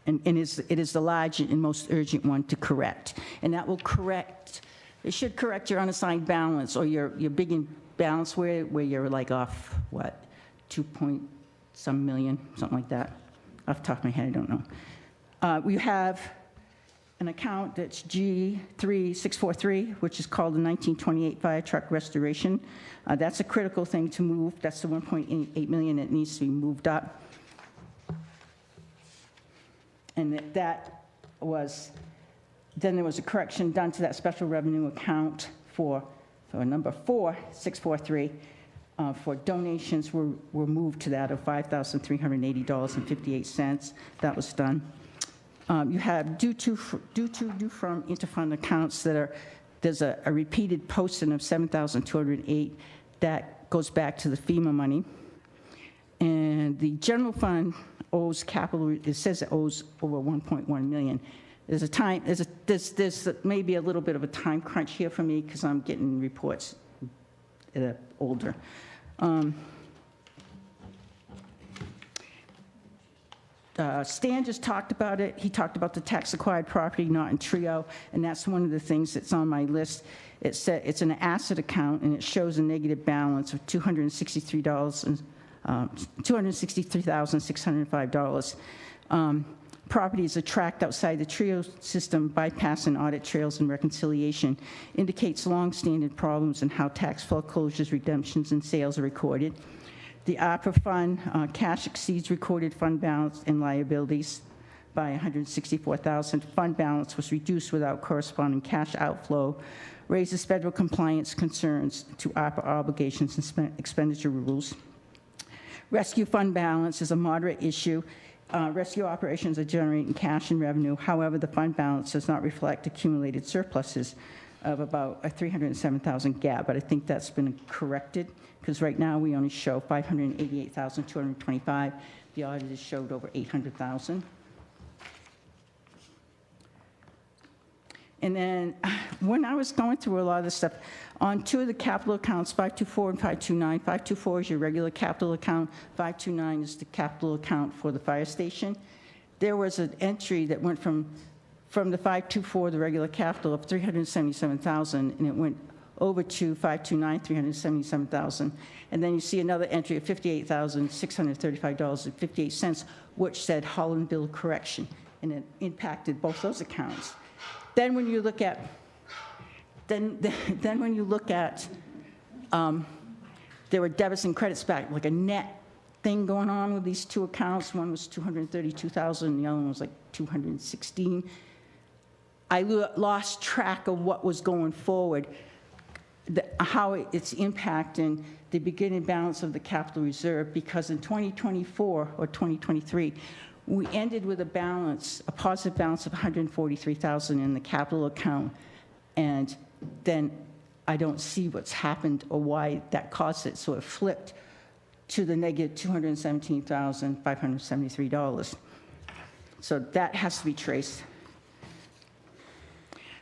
And it is the large and most urgent one to correct. And that will correct, it should correct your unassigned balance or your big balance where you're like off, what, 2-point-some million, something like that. Off the top of my head, I don't know. We have an account that's G3643, which is called the 1928 fire truck restoration. That's a critical thing to move. That's the 1.8 million that needs to be moved up. And that was, then there was a correction done to that special revenue account for number 4643, for donations were moved to that of $5,380.58. That was done. You have due from interfund accounts that are, there's a repeated posting of $7,208. That goes back to the FEMA money. And the general fund owes capital, it says it owes over 1.1 million. There's maybe a little bit of a time crunch here for me because I'm getting reports that are older. Stan just talked about it. He talked about the tax-acquired property not in Trio, and that's one of the things that's on my list. It's an asset account, and it shows a negative balance of $263,605. Properties are tracked outside the Trio system, bypassing audit trails and reconciliation, indicates long-standing problems in how tax foreclosures, redemptions, and sales are recorded. The ARPA fund, cash exceeds recorded fund balance and liabilities by $164,000. Fund balance was reduced without corresponding cash outflow, raises federal compliance concerns to ARPA obligations and expenditure rules. Rescue fund balance is a moderate issue. Rescue operations are generating cash and revenue. However, the fund balance does not reflect accumulated surpluses of about a $307,000 gap, but I think that's been corrected because right now we only show $588,225. The auditors showed over $800,000. And then when I was going through a lot of this stuff, on two of the capital accounts, 524 and 529, 524 is your regular capital account, 529 is the capital account for the fire station. There was an entry that went from the 524, the regular capital, of $377,000, and it went over to 529, $377,000. And then you see another entry of $58,635.58, which said Holland bill correction, and it impacted both those accounts. Then when you look at, there were debits and credits back, like a net thing going on with these two accounts. One was $232,000, and the other one was like $216,000. I lost track of what was going forward, how it's impacting the beginning balance of the capital reserve, because in 2024 or 2023, we ended with a positive balance of $143,000 in the capital account, and then I don't see what's happened or why that caused it. So it flipped to the negative $217,573. So that has to be traced.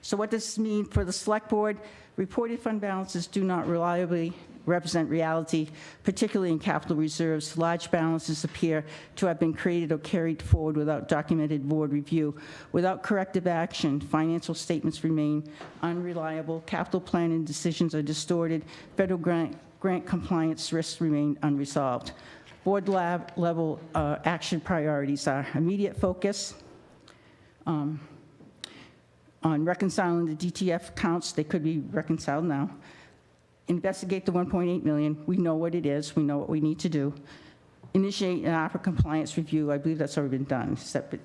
So what does this mean for the select board? Reported fund balances do not reliably represent reality, particularly in capital reserves. Large balances appear to have been created or carried forward without documented board review. Without corrective action, financial statements remain unreliable, capital planning decisions are distorted, federal grant compliance risks remain unresolved. Board level action priorities are immediate focus on reconciling the DTF accounts. They could be reconciled now. Investigate the 1.8 million. We know what it is. We know what we need to do. Initiate an ARPA compliance review. I believe that's already been done.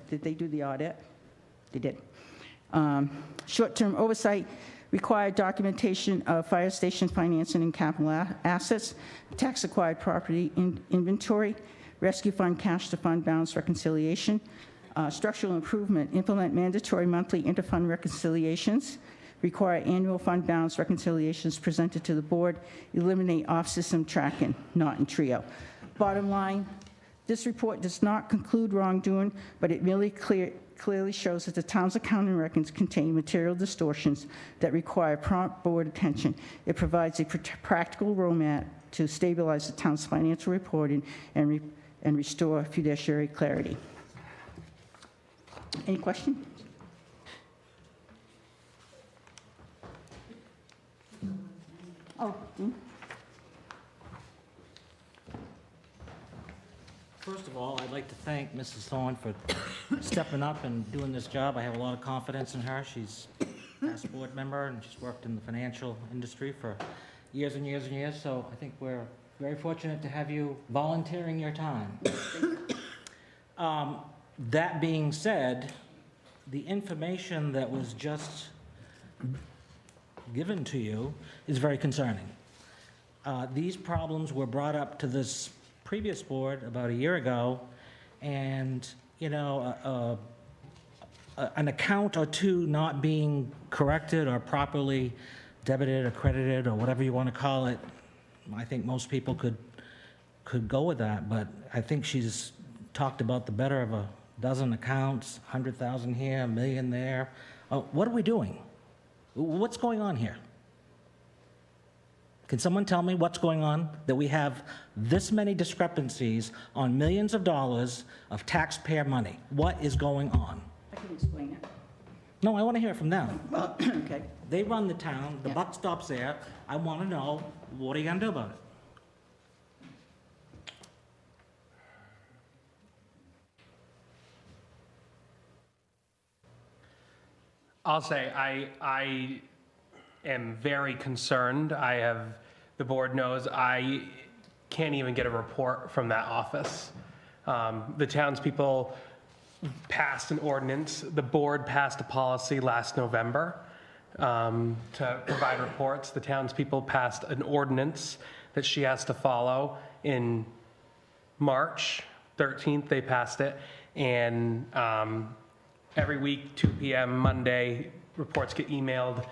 Did they do the audit? They did. Short-term oversight. Required documentation of fire station financing and capital assets. Tax-acquired property inventory. Rescue fund cash to fund balance reconciliation. Structural improvement. Implement mandatory monthly interfund reconciliations. Require annual fund balance reconciliations presented to the board. Eliminate off-system tracking, not in Trio. Bottom line, this report does not conclude wrongdoing, but it merely clearly shows that the town's accounting records contain material distortions that require prompt board attention. It provides a practical roadmap to stabilize the town's financial reporting and restore fiduciary clarity. Any questions? Oh. First of all, I'd like to thank Mrs. Thorne for stepping up and doing this job. I have a lot of confidence in her. She's a past board member, and she's worked in the financial industry for years and years and years, so I think we're very fortunate to have you volunteering your time. That being said, the information that was just given to you is very concerning. These problems were brought up to this previous board about a year ago, and, you know, an account or two not being corrected or properly debited or credited or whatever you want to call it, I think most people could go with that, but I think she's talked about the better of a dozen accounts, 100,000 here, $1 million there. What are we doing? What's going on here? Can someone tell me what's going on, that we have this many discrepancies on millions of dollars of taxpayer money? What is going on? I can explain it. No, I want to hear it from them. Well, okay. They run the town, the Yeah. buck stops there. I want to know, what are you going to do about it? I'll say, I am very concerned. The board knows, I can't even get a report from that office. The townspeople passed an ordinance, the board passed a policy last November to provide reports. The townspeople passed an ordinance that she has to follow in March 13th, they passed it, and every week, 2 p.m. Monday, reports get emailed.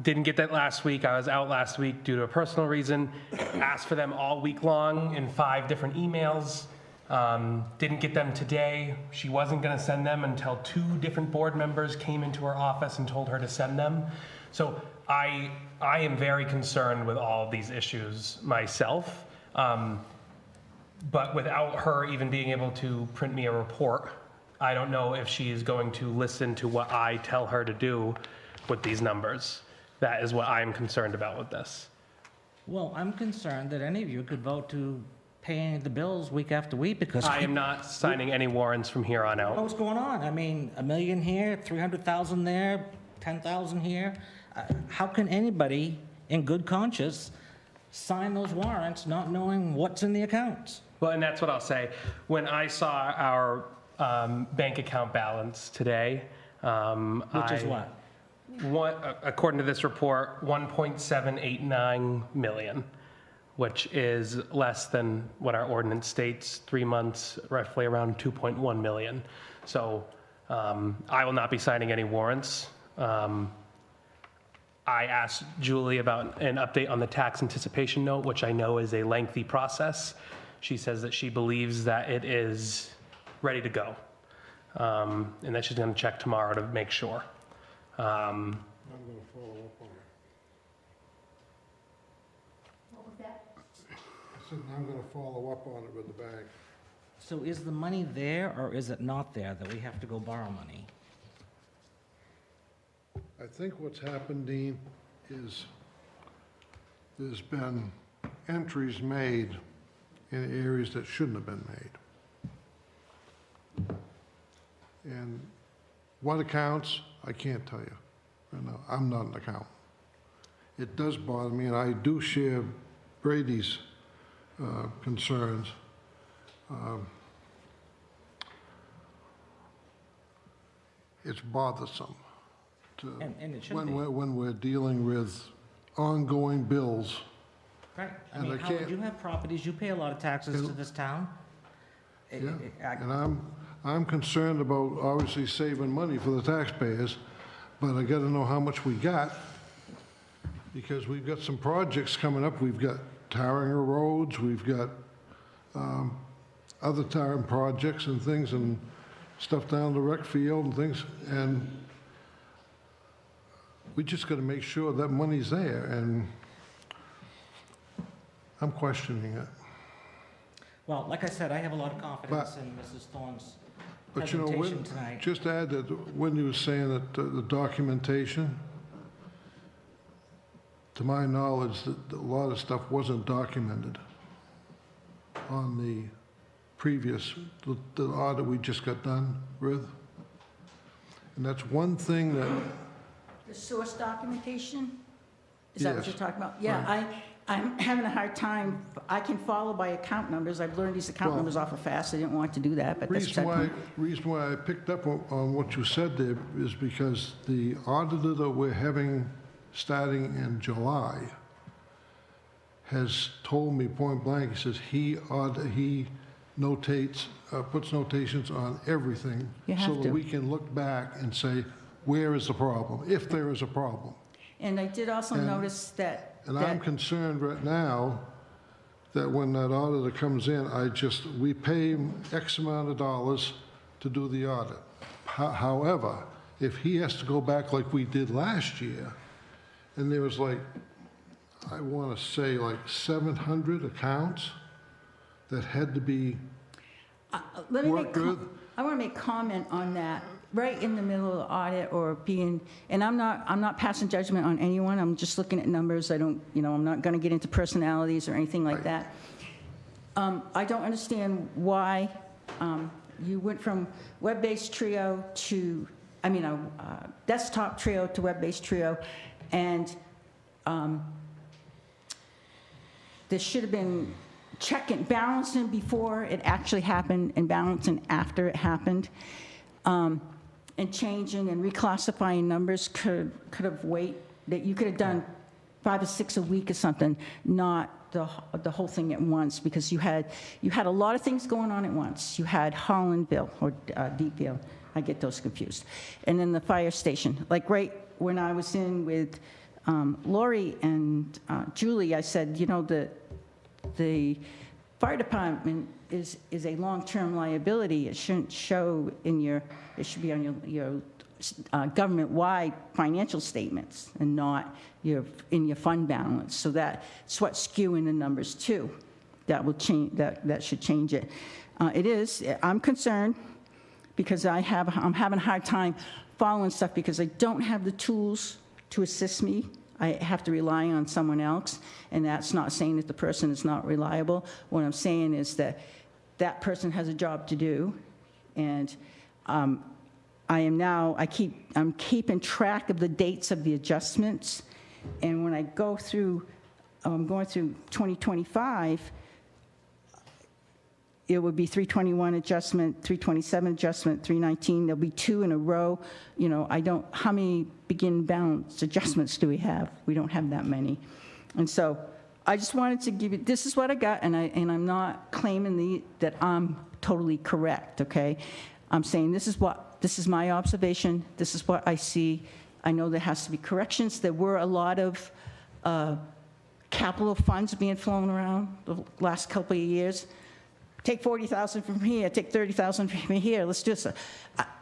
Didn't get that last week. I was out last week due to a personal reason. Asked for them all week long in 5 different emails. Didn't get them today. She wasn't going to send them until 2 different board members came into her office and told her to send them. So I am very concerned with all of these issues myself. But without her even being able to print me a report, I don't know if she is going to listen to what I tell her to do with these numbers. That is what I'm concerned about with this. Well, I'm concerned that any of you could vote to pay the bills week after week because... I am not signing any warrants from here on out. What's going on? I mean, $1 million here, 300,000 there, 10,000 here. How can anybody in good conscience sign those warrants not knowing what's in the accounts? Well, and that's what I'll say. When I saw our bank account balance today, Which is what? According to this report, 1.789 million, which is less than what our ordinance states, 3 months, roughly around 2.1 million. So I will not be signing any warrants. I asked Julie about an update on the tax anticipation note, which I know is a lengthy process. She says that she believes that it is ready to go, and that she's going to check tomorrow to make sure. I'm going to follow up on it. What was that? I said, I'm going to follow up on it with the bank. So is the money there or is it not there that we have to go borrow money? I think what's happened, Dean, is there's been entries made in areas that shouldn't have been made. And what accounts, I can't tell you. No, I'm not an accountant. It does bother me, and I do share Brady's concerns. It's bothersome to, And it shouldn't be. when we're dealing with ongoing bills. Right. I And mean, I Howard, can't- you have properties, you pay a lot of taxes to this town. Yeah, and I'm concerned about obviously saving money for the taxpayers, but I gotta know how much we got, because we've got some projects coming up. We've got tarring of roads, we've got other tarring projects and things, and stuff down the rec field and things, and we just gotta make sure that money's there, and I'm questioning it. Well, like I said, I have a lot of confidence in Mrs. Thorne's But you know, presentation tonight. just add that when you were saying that the documentation, to my knowledge, that a lot of stuff wasn't documented. on the previous, the audit we just got done with. And that's one thing that, The source documentation? Is that what Yes. you're talking about? Yeah, I'm having a hard time, I can follow by account numbers, I've learned these account Well, numbers awful fast, I didn't want to do that, but that's reason why I picked up on what you said there is because the auditor that we're having starting in July has told me point blank, he says he notates, puts notations on everything. You have So to. that we can look back and say, where is the problem, if there is a problem. And I did also And- notice that, And I'm concerned right now that when that auditor comes in, we pay him X amount of dollars to do the audit. However, if he has to go back like we did last year, and there was like, I want to say like 700 accounts that had to be let me worked with. I want to make comment on that, right in the middle of the audit or being, and I'm not passing judgment on anyone, I'm just looking at numbers, I'm not going to get into personalities or anything like that. I don't understand why you went from web-based Trio to, desktop Trio to web-based Trio, and there should have been balancing before it actually happened and balancing after it happened. And changing and reclassifying numbers could have that you could have done 5 or 6 a week or something, not the whole thing at once, because you had a lot of things going on at once. You had Hollandville or Deepville, I get those confused, and then the fire station. Like right when I was in with Lori and Julie, I said, the fire department is a long-term liability. It shouldn't show it should be on your government-wide financial statements and not in your fund balance. So that's what's skewing the numbers too. That will change, that should change it. I'm concerned because I'm having a hard time following stuff because I don't have the tools to assist me. I have to rely on someone else, and that's not saying that the person is not reliable. What I'm saying is that that person has a job to do, and I'm keeping track of the dates of the adjustments, and when I go through, going through 2025, it would be 321 adjustment, 327 adjustment, 319. There'll be 2 in a row. How many begin balance adjustments do we have? We don't have that many. And so I just wanted to give you, this is what I got, and I'm not claiming that I'm totally correct, okay? I'm saying this is my observation, this is what I see. I know there has to be corrections. There were a lot of capital funds being flown around the last couple of years. Take 40,000 from here, take 30,000 from here, let's do this.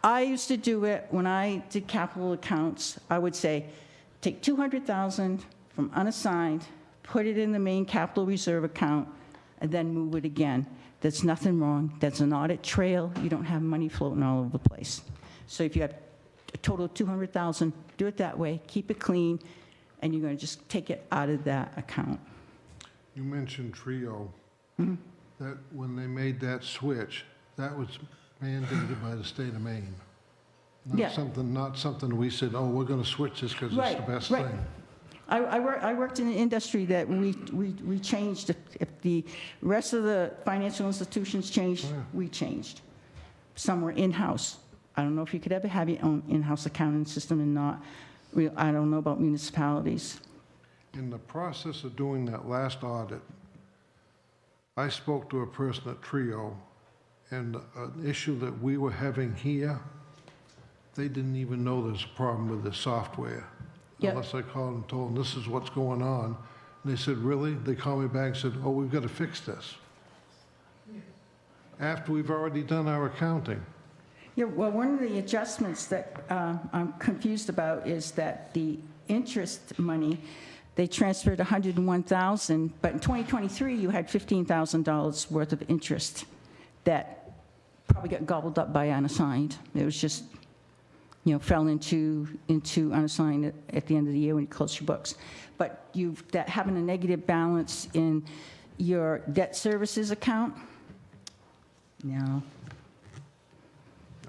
I used to do it when I did capital accounts. I would say, take 200,000 from unassigned, put it in the main capital reserve account, and then move it again. There's nothing wrong. That's an audit trail. You don't have money floating all over the place. So if you have a total of 200,000, do it that way, keep it clean, and you're going to just take it out of that account. You mentioned Trio. That when they made that switch, that was mandated by the state of Maine. Yeah. Not something we said, oh, we're going to switch this because it's the best Right. thing. I worked in an industry that we changed. If the rest of the financial institutions changed, we changed. Some were in-house. I don't know if you could ever have your own in-house accounting system and not. I don't know about municipalities. In the process of doing that last audit, I spoke to a person at Trio, and an issue that we were having here, they didn't even know there's a problem with the software. Yep. Unless I called and told them, this is what's going on. And they said, really? They called me back and said, oh, we've got to fix this. After we've already done our accounting. Yeah, well, one of the adjustments that I'm confused about is that the interest money, they transferred $101,000, but in 2023, you had $15,000 worth of interest that probably got gobbled up by unassigned. It was just, fell into unassigned at the end of the year when you close your books. But having a negative balance in your debt services account. No.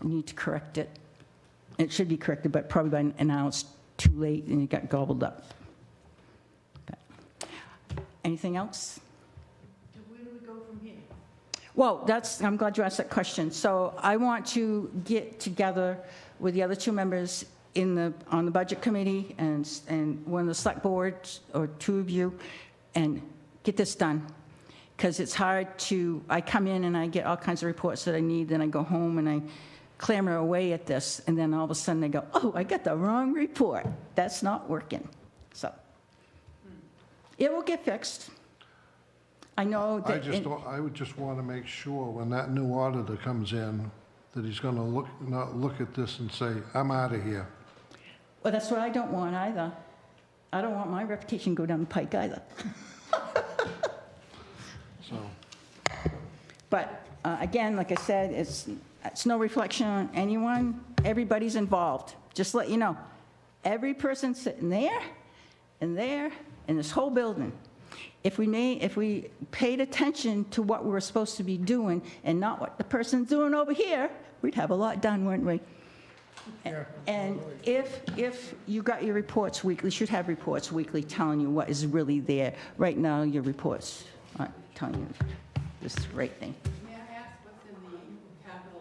You need to correct it. It should be corrected, but probably by now it's too late and it got gobbled up. Okay. Anything else? Where do we go from here? Well, I'm glad you asked that question. So I want to get together with the other two members on the budget committee and one of the select boards, or two of you, and get this done. Because it's hard I come in and I get all kinds of reports that I need, then I go home and I clamor away at this, and then all of a sudden I go, oh, I got the wrong report. That's not working. So it will get fixed. I know that. I would just want to make sure when that new auditor comes in, that he's going to not look at this and say, I'm out of here. Well, that's what I don't want either. I don't want my reputation to go down the pike either. So, But again, like I said, it's no reflection on anyone. Everybody's involved. Just let you know, every person sitting there and there in this whole building, if we paid attention to what we were supposed to be doing and not what the person's doing over here, we'd have a lot done, wouldn't we? And if you got your reports weekly, you should have reports weekly telling you what is really there. Right now, your reports aren't telling you this right thing. May I ask what's in the capital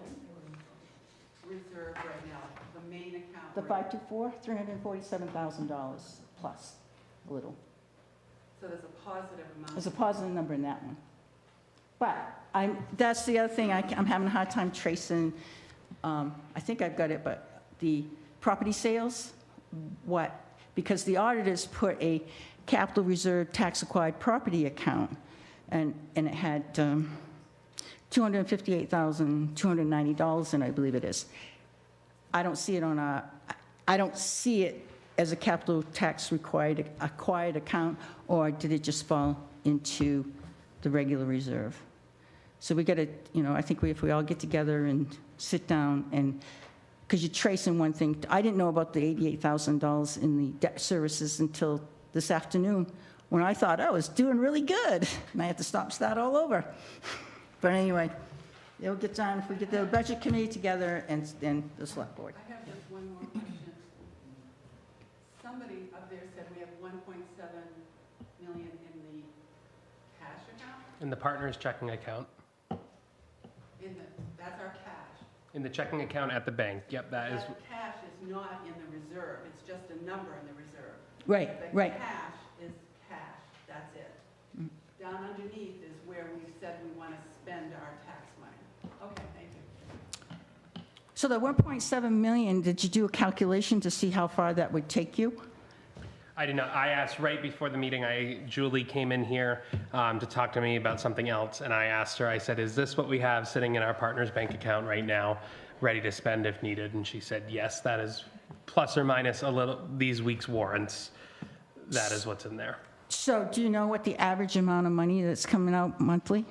reserve right now, the main account? The 524, $347,000 plus a little. So there's a positive amount. There's a positive number in that one. But that's the other thing I'm having a hard time tracing. I think I've got it, but the property sales, because the auditors put a capital reserve tax acquired property account, and it had $258,290 in it, I believe it is. I don't see it as a capital tax acquired account, or did it just fall into the regular reserve? So we got to, I think if we all get together and sit down, and because you're tracing one thing. I didn't know about the $88,000 in the debt services until this afternoon, when I thought I was doing really good, and I had to start all over. But anyway, it'll get done if we get the budget committee together and the select board. I have just one more question. Somebody up there said we have 1.7 million in the cash account? In the partner's checking account. That's our cash. In the checking account at the bank, yep, that is. That cash is not in the reserve, it's just a number in the reserve. Right, right. The cash is cash, that's it. Down underneath is where we've said we want to spend our tax money. Okay, thank you. So the 1.7 million, did you do a calculation to see how far that would take you? I did not. I asked right before the meeting. Julie came in here to talk to me about something else, and I asked her. I said, "Is this what we have sitting in our partner's bank account right now, ready to spend if needed?" And she said, "Yes, that is plus or minus a little these week's warrants. That is what's in there." So do you know what the average amount of money that's coming out monthly?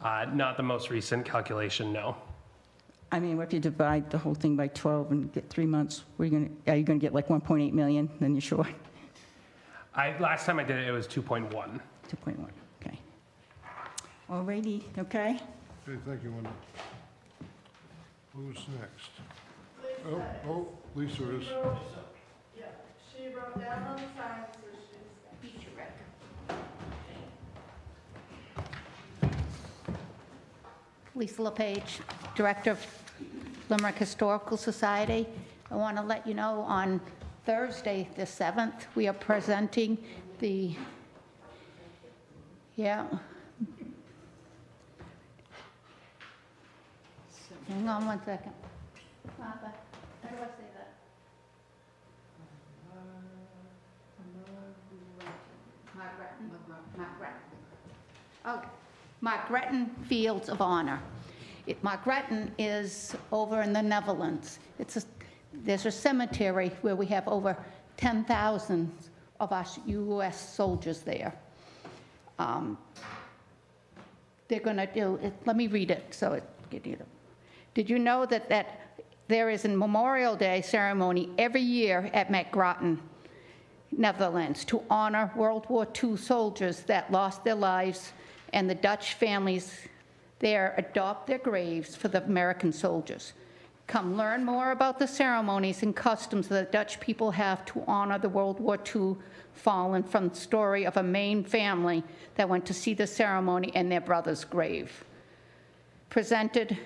Not the most recent calculation, no. I mean, if you divide the whole thing by 12 and get 3 months, are you going to get like 1.8 million? Then you're sure. Last time I did it, it was 2.1. 2.1, okay. All righty, okay? okay, thank you, Wendy. Who's next? Lisa is. Yeah, she wrote down on the sign, so she's Lisa LePage, Director of Limerick Historical Society. I want to let you know on Thursday, the 7th, we are presenting the, hang on one second. Martha, how do I say that? Margrethen Fields of Honor. Margrethen is over in the Netherlands. There's a cemetery where we have over 10,000 of our U.S. soldiers there. They're going to do it. Let me read it so it get you. Did you know that there is a Memorial Day ceremony every year at Margrethen, Netherlands, to honor World War II soldiers that lost their lives and the Dutch families there adopt their graves for the American soldiers. Come learn more about the ceremonies and customs that the Dutch people have to honor the World War II fallen from the story of a Maine family that went to see the ceremony in their brother's grave. Presented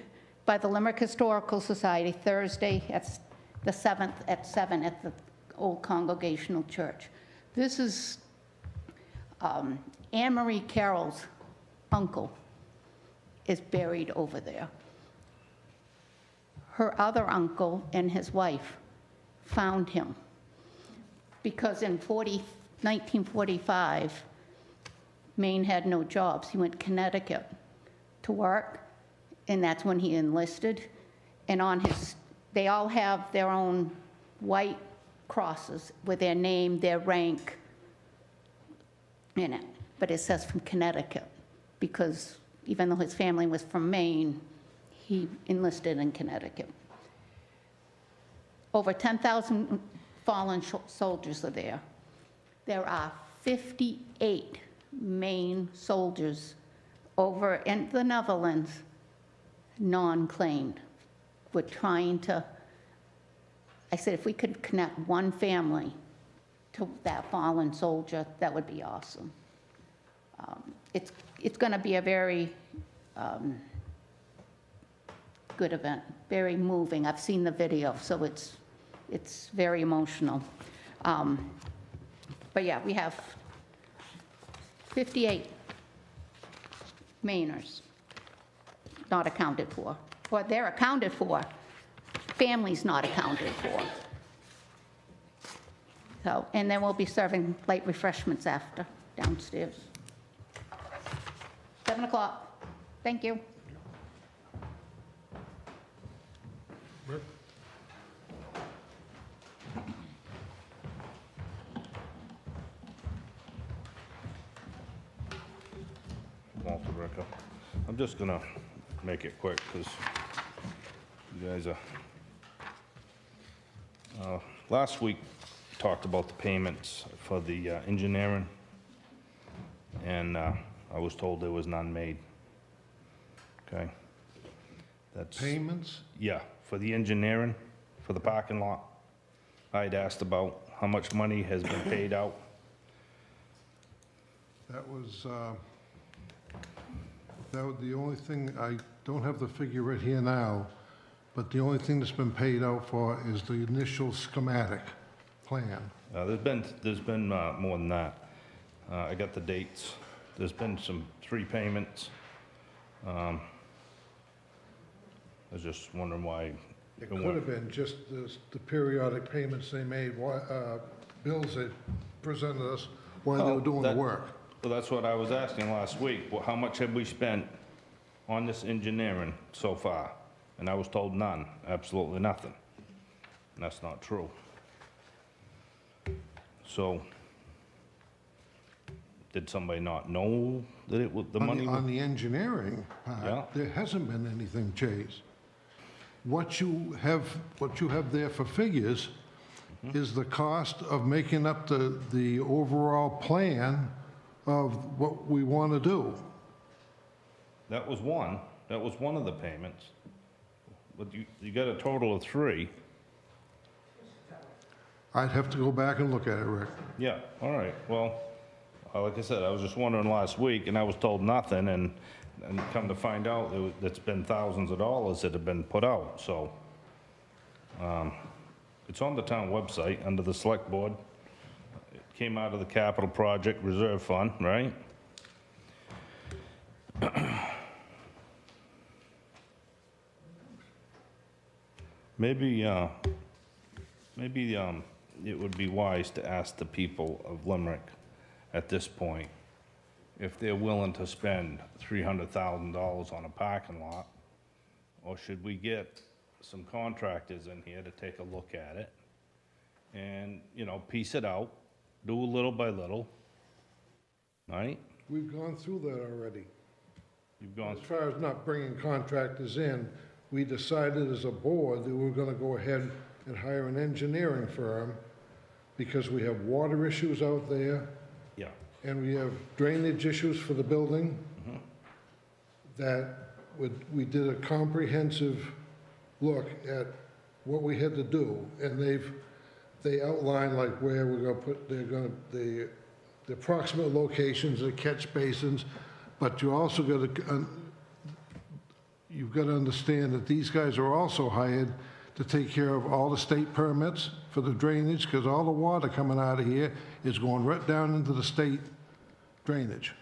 by the Limerick Historical Society Thursday at the 7th at 7 at the Old Congregational Church. This is Anne Marie Carroll's uncle is buried over there. Her other uncle and his wife found him because in 1945, Maine had no jobs. He went to Connecticut to work, and that's when he enlisted. And on his, they all have their own white crosses with their name, their rank in it. But it says from Connecticut because even though his family was from Maine, he enlisted in Connecticut. Over 10,000 fallen soldiers are there. There are 58 Maine soldiers over in the Netherlands, non-claimed. We're trying to, I said, if we could connect one family to that fallen soldier, that would be awesome. It's going to be a very good event, very moving. I've seen the video, so it's very emotional. But yeah, we have 58 Mainers not accounted for. Or they're accounted for, families not accounted for. So, and then we'll be serving light refreshments after, downstairs. 7 o'clock. Thank you. Rick? Walter Ricker. I'm just gonna make it quick because you guys are. Last week talked about the payments for the engineering, and I was told there was none made. Okay, that's Payments? yeah for the engineering for the parking lot. I'd asked about how much money has been paid out. That was the only thing, I don't have the figure right here now, but the only thing that's been paid out for is the initial schematic plan. There's been more than that. I got the dates. There's been 3 payments. I was just wondering why. It could have been just the periodic payments they made, bills they presented us while they were doing the work. Well, that's what I was asking last week. Well, how much have we spent on this engineering so far? And I was told none, absolutely nothing. And that's not true. So, did somebody not know that it was the money? On the engineering Yeah. part, there hasn't been anything changed. What you have there for figures is the cost of making up the overall plan of what we want to do. That was one. That was one of the payments. But you got a total of 3. I'd have to go back and look at it, Rick. Yeah, all right. Well, like I said, I was just wondering last week, and I was told nothing, and come to find out, it's been thousands of dollars that have been put out, so. It's on the town website, under the select board. It came out of the capital project reserve fund, right? Maybe it would be wise to ask the people of Limerick at this point if they're willing to spend $300,000 on a parking lot, or should we get some contractors in here to take a look at it and, piece it out, do a little by little, right? We've gone through that already. You've gone As far as not bringing contractors in, we decided as a board that we were going to go ahead and hire an engineering firm because we have water issues out there. Yeah. and we have drainage issues for the building, that we did a comprehensive look at what we had to do, and they outlined like where we're gonna put, the approximate locations, the catch basins, but you also gotta, you've gotta understand that these guys are also hired to take care of all the state permits for the drainage, because all the water coming out of here is going right down into the state drainage.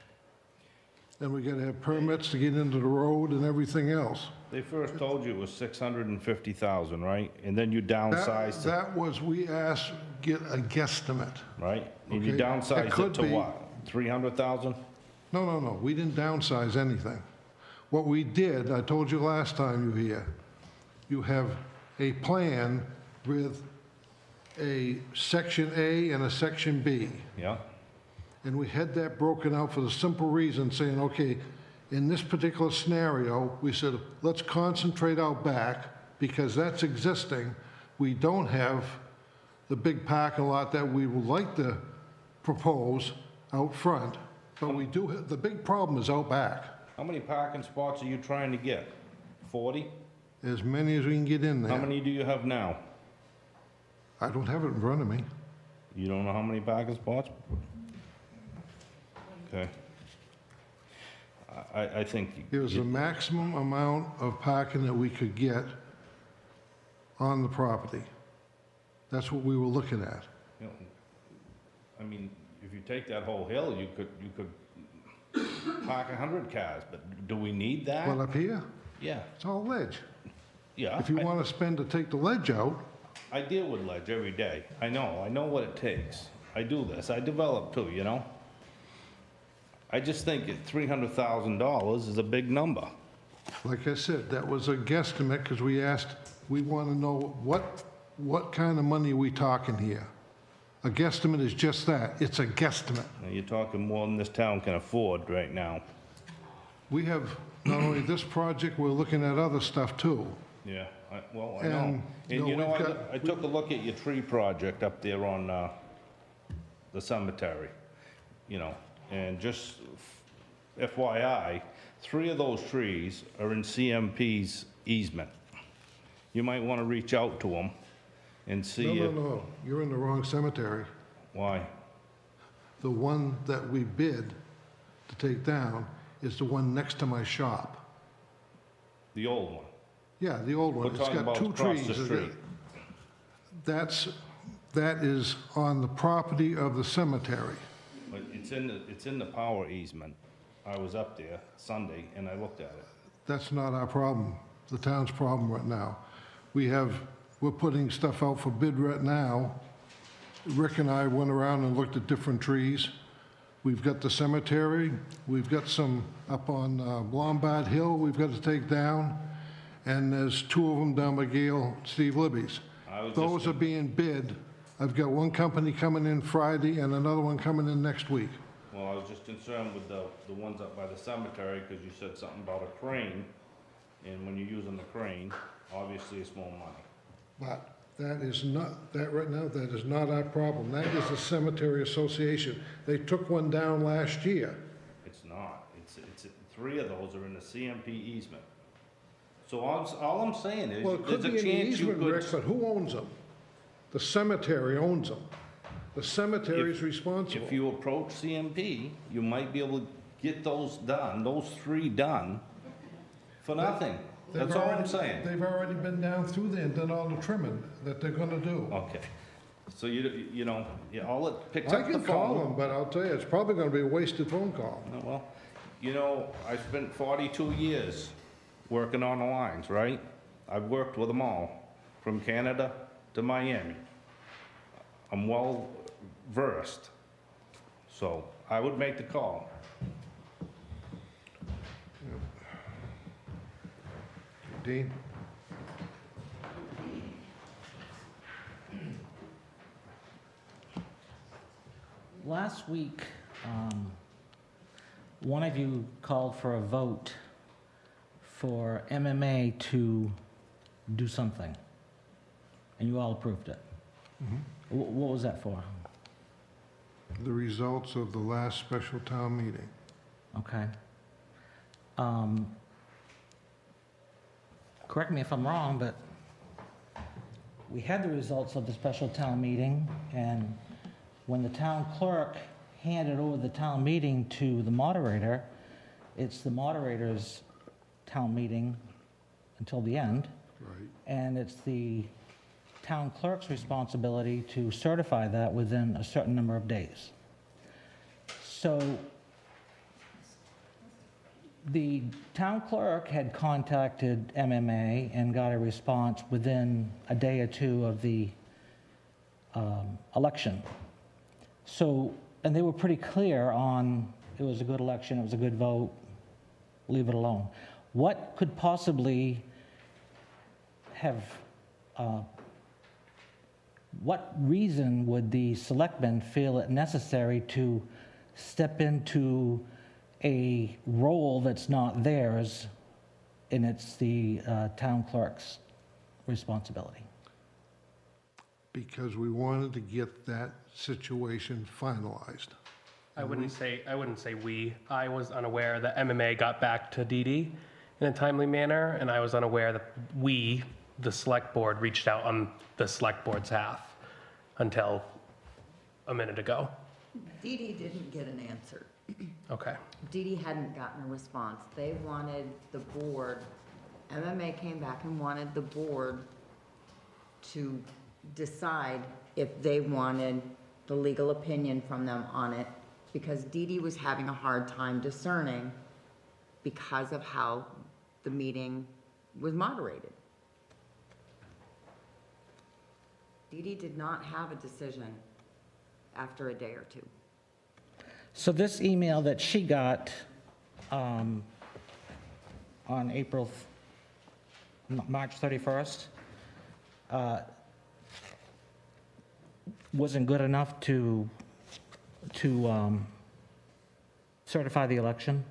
Then we gotta have permits to get into the road and everything else. They first told you it was 650,000, right? And then you downsized it, That was, we asked, get a guesstimate. right? And you Okay, it downsized could it to be- what? 300,000? No, we didn't downsize anything. What we did, I told you last time you were here, you have a plan with a section A and a section B. Yeah? And we had that broken out for the simple reason, saying, okay, in this particular scenario, we said, let's concentrate out back, because that's existing. We don't have the big parking lot that we would like to propose out front, but we do, the big problem is out back. How many parking spots are you trying to get? 40? As many as we can get in there. How many do you have now? I don't have it in front of me. You don't know how many parking spots? Okay. I think. It was the maximum amount of parking that we could get on the property. That's what we were looking at. You know, I mean, if you take that whole hill, you could park 100 cars, but do we need that? Well, up here, Yeah, it's all ledge. yeah. If you want to spend to take the ledge out, I deal with ledge every day. I know what it takes. I do this, I develop too, you know? I just think that $300,000 is a big number. like I said, that was a guesstimate, because we asked, we want to know what kind of money are we talking here? A guesstimate is just that, it's a guesstimate. Now, you're talking more than this town can afford right now. We have not only this project, we're looking at other stuff too. Yeah, I know. And, And you know, we've got- I took a look at your tree project up there on the cemetery, you know, and just FYI, 3 of those trees are in CMP's easement. You might want to reach out to them and see if... No, you're in the wrong cemetery. Why? The one that we bid to take down is the one next to my shop. The old one. Yeah, the old one. We're It's talking got about 2 across trees. the street. That is on the property of the cemetery. But it's in the power easement. I was up there Sunday and I looked at it. That's not our problem, the town's problem right now. We're putting stuff out for bid right now. Rick and I went around and looked at different trees. We've got the cemetery, we've got some up on Lombard Hill we've got to take down, and there's 2 of them down by Steve Libby's. Those are being bid. I've got one company coming in Friday and another one coming in next week. Well, I was just concerned with the ones up by the cemetery, because you said something about a crane, and when you're using the crane, obviously it's more money. But that is not, that right now, that is not our problem. That is the Cemetery Association. They took one down last year. It's not. It's 3 of those are in the CMP easement. So all I'm saying is, Well, it could there's a be an chance you easement, Rick, could... but who owns them? The cemetery owns them. The cemetery is If responsible. you approach CMP, you might be able to get those done, those 3 done, for nothing. That's all I'm saying. They've already been down through there and done all the trimming that they're gonna do. Okay. So you know, all it picks I up the can call them, phone. but I'll tell you, it's probably gonna be a wasted phone call. Oh, well, you know, I spent 42 years working on the lines, right? I've worked with them all, from Canada to Miami. I'm well versed, so I would make the call. Dean? Last week, one of you called for a vote for MMA to do something, and you all approved it. What was that for? the results of the last special town meeting. Okay. Correct me if I'm wrong, but we had the results of the special town meeting, and when the town clerk handed over the town meeting to the moderator, it's the moderator's town meeting until the end, Right. and it's the town clerk's responsibility to certify that within a certain number of days. So the town clerk had contacted MMA and got a response within a day or two of the election. So, and they were pretty clear on, it was a good election, it was a good vote, leave it alone. What could possibly have, what reason would the selectmen feel it necessary to step into a role that's not theirs, and it's the town clerk's responsibility? Because we wanted to get that situation finalized. I wouldn't say we. I was unaware that MMA got back to Dee Dee in a timely manner, and I was unaware that we, the select board, reached out on the select board's behalf until a minute ago. Dee Dee didn't get an answer. Okay. Dee Dee hadn't gotten a response. They wanted the board, MMA came back and wanted the board to decide if they wanted the legal opinion from them on it, because Dee Dee was having a hard time discerning because of how the meeting was moderated. Dee Dee did not have a decision after a day or two. So this email that she got on March 31st, wasn't good enough to certify the election?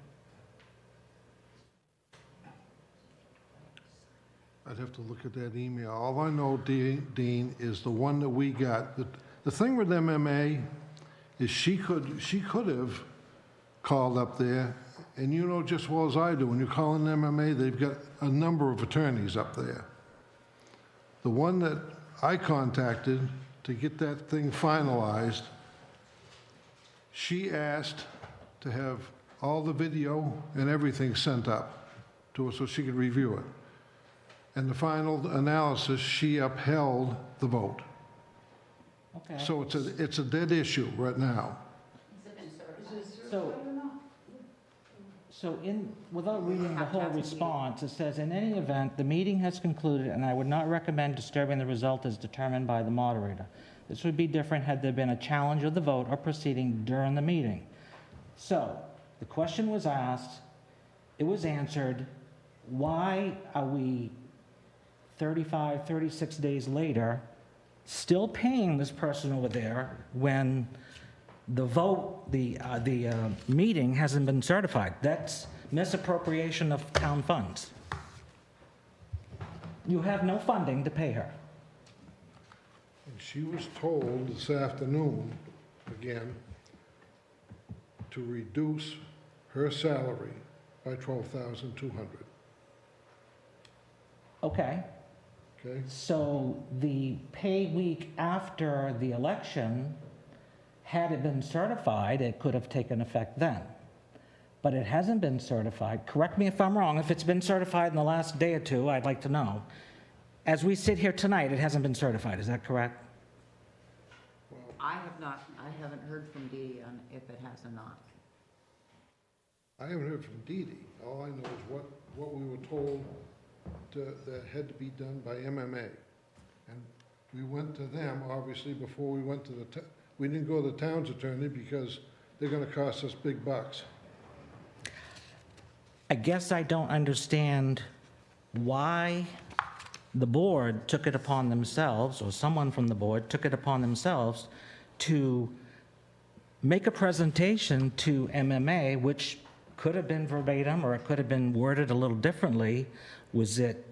I'd have to look at that email. All I know, Dean, is the one that we got. The thing with MMA is she could have called up there, and you know just as well as I do, when you call in MMA, they've got a number of attorneys up there. The one that I contacted to get that thing finalized, she asked to have all the video and everything sent up to her so she could review it. And the final analysis, she upheld the vote. Okay. So it's a dead issue right now. So without reading the whole response, it says, "In any event, the meeting has concluded, and I would not recommend disturbing the result as determined by the moderator. This would be different had there been a challenge of the vote or proceeding during the meeting." So the question was asked, it was answered. Why are we 35, 36 days later still paying this person over there when the vote, the meeting hasn't been certified? That's misappropriation of town funds. You have no funding to pay her. And she was told this afternoon, again, to reduce her salary by $12,200. Okay. Okay? So the pay week after the election, had it been certified, it could have taken effect then. But it hasn't been certified. Correct me if I'm wrong. If it's been certified in the last day or two, I'd like to know. As we sit here tonight, it hasn't been certified. Is that correct? I haven't heard from Dee Dee on if it has or not. I haven't heard from Dee Dee. All I know is what we were told that had to be done by MMA. And we went to them, obviously, before we went to we didn't go to the town's attorney because they're gonna cost us big bucks. I guess I don't understand why the board took it upon themselves, or someone from the board took it upon themselves to make a presentation to MMA, which could have been verbatim, or it could have been worded a little differently. Was it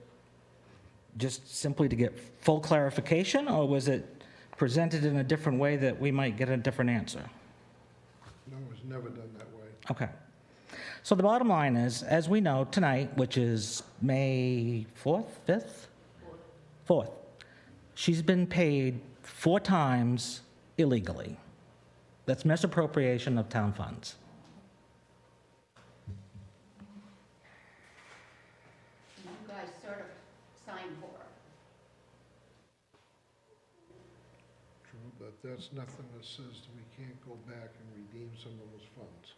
just simply to get full clarification, or was it presented in a different way that we might get a different answer? never done that way. Okay. So the bottom line is, as we know tonight, which is May 4th, 5th? 4th. She's been paid 4 times illegally. That's misappropriation of town funds. You guys sort of signed for her. True, but that's nothing that says that we can't go back and redeem some of those funds.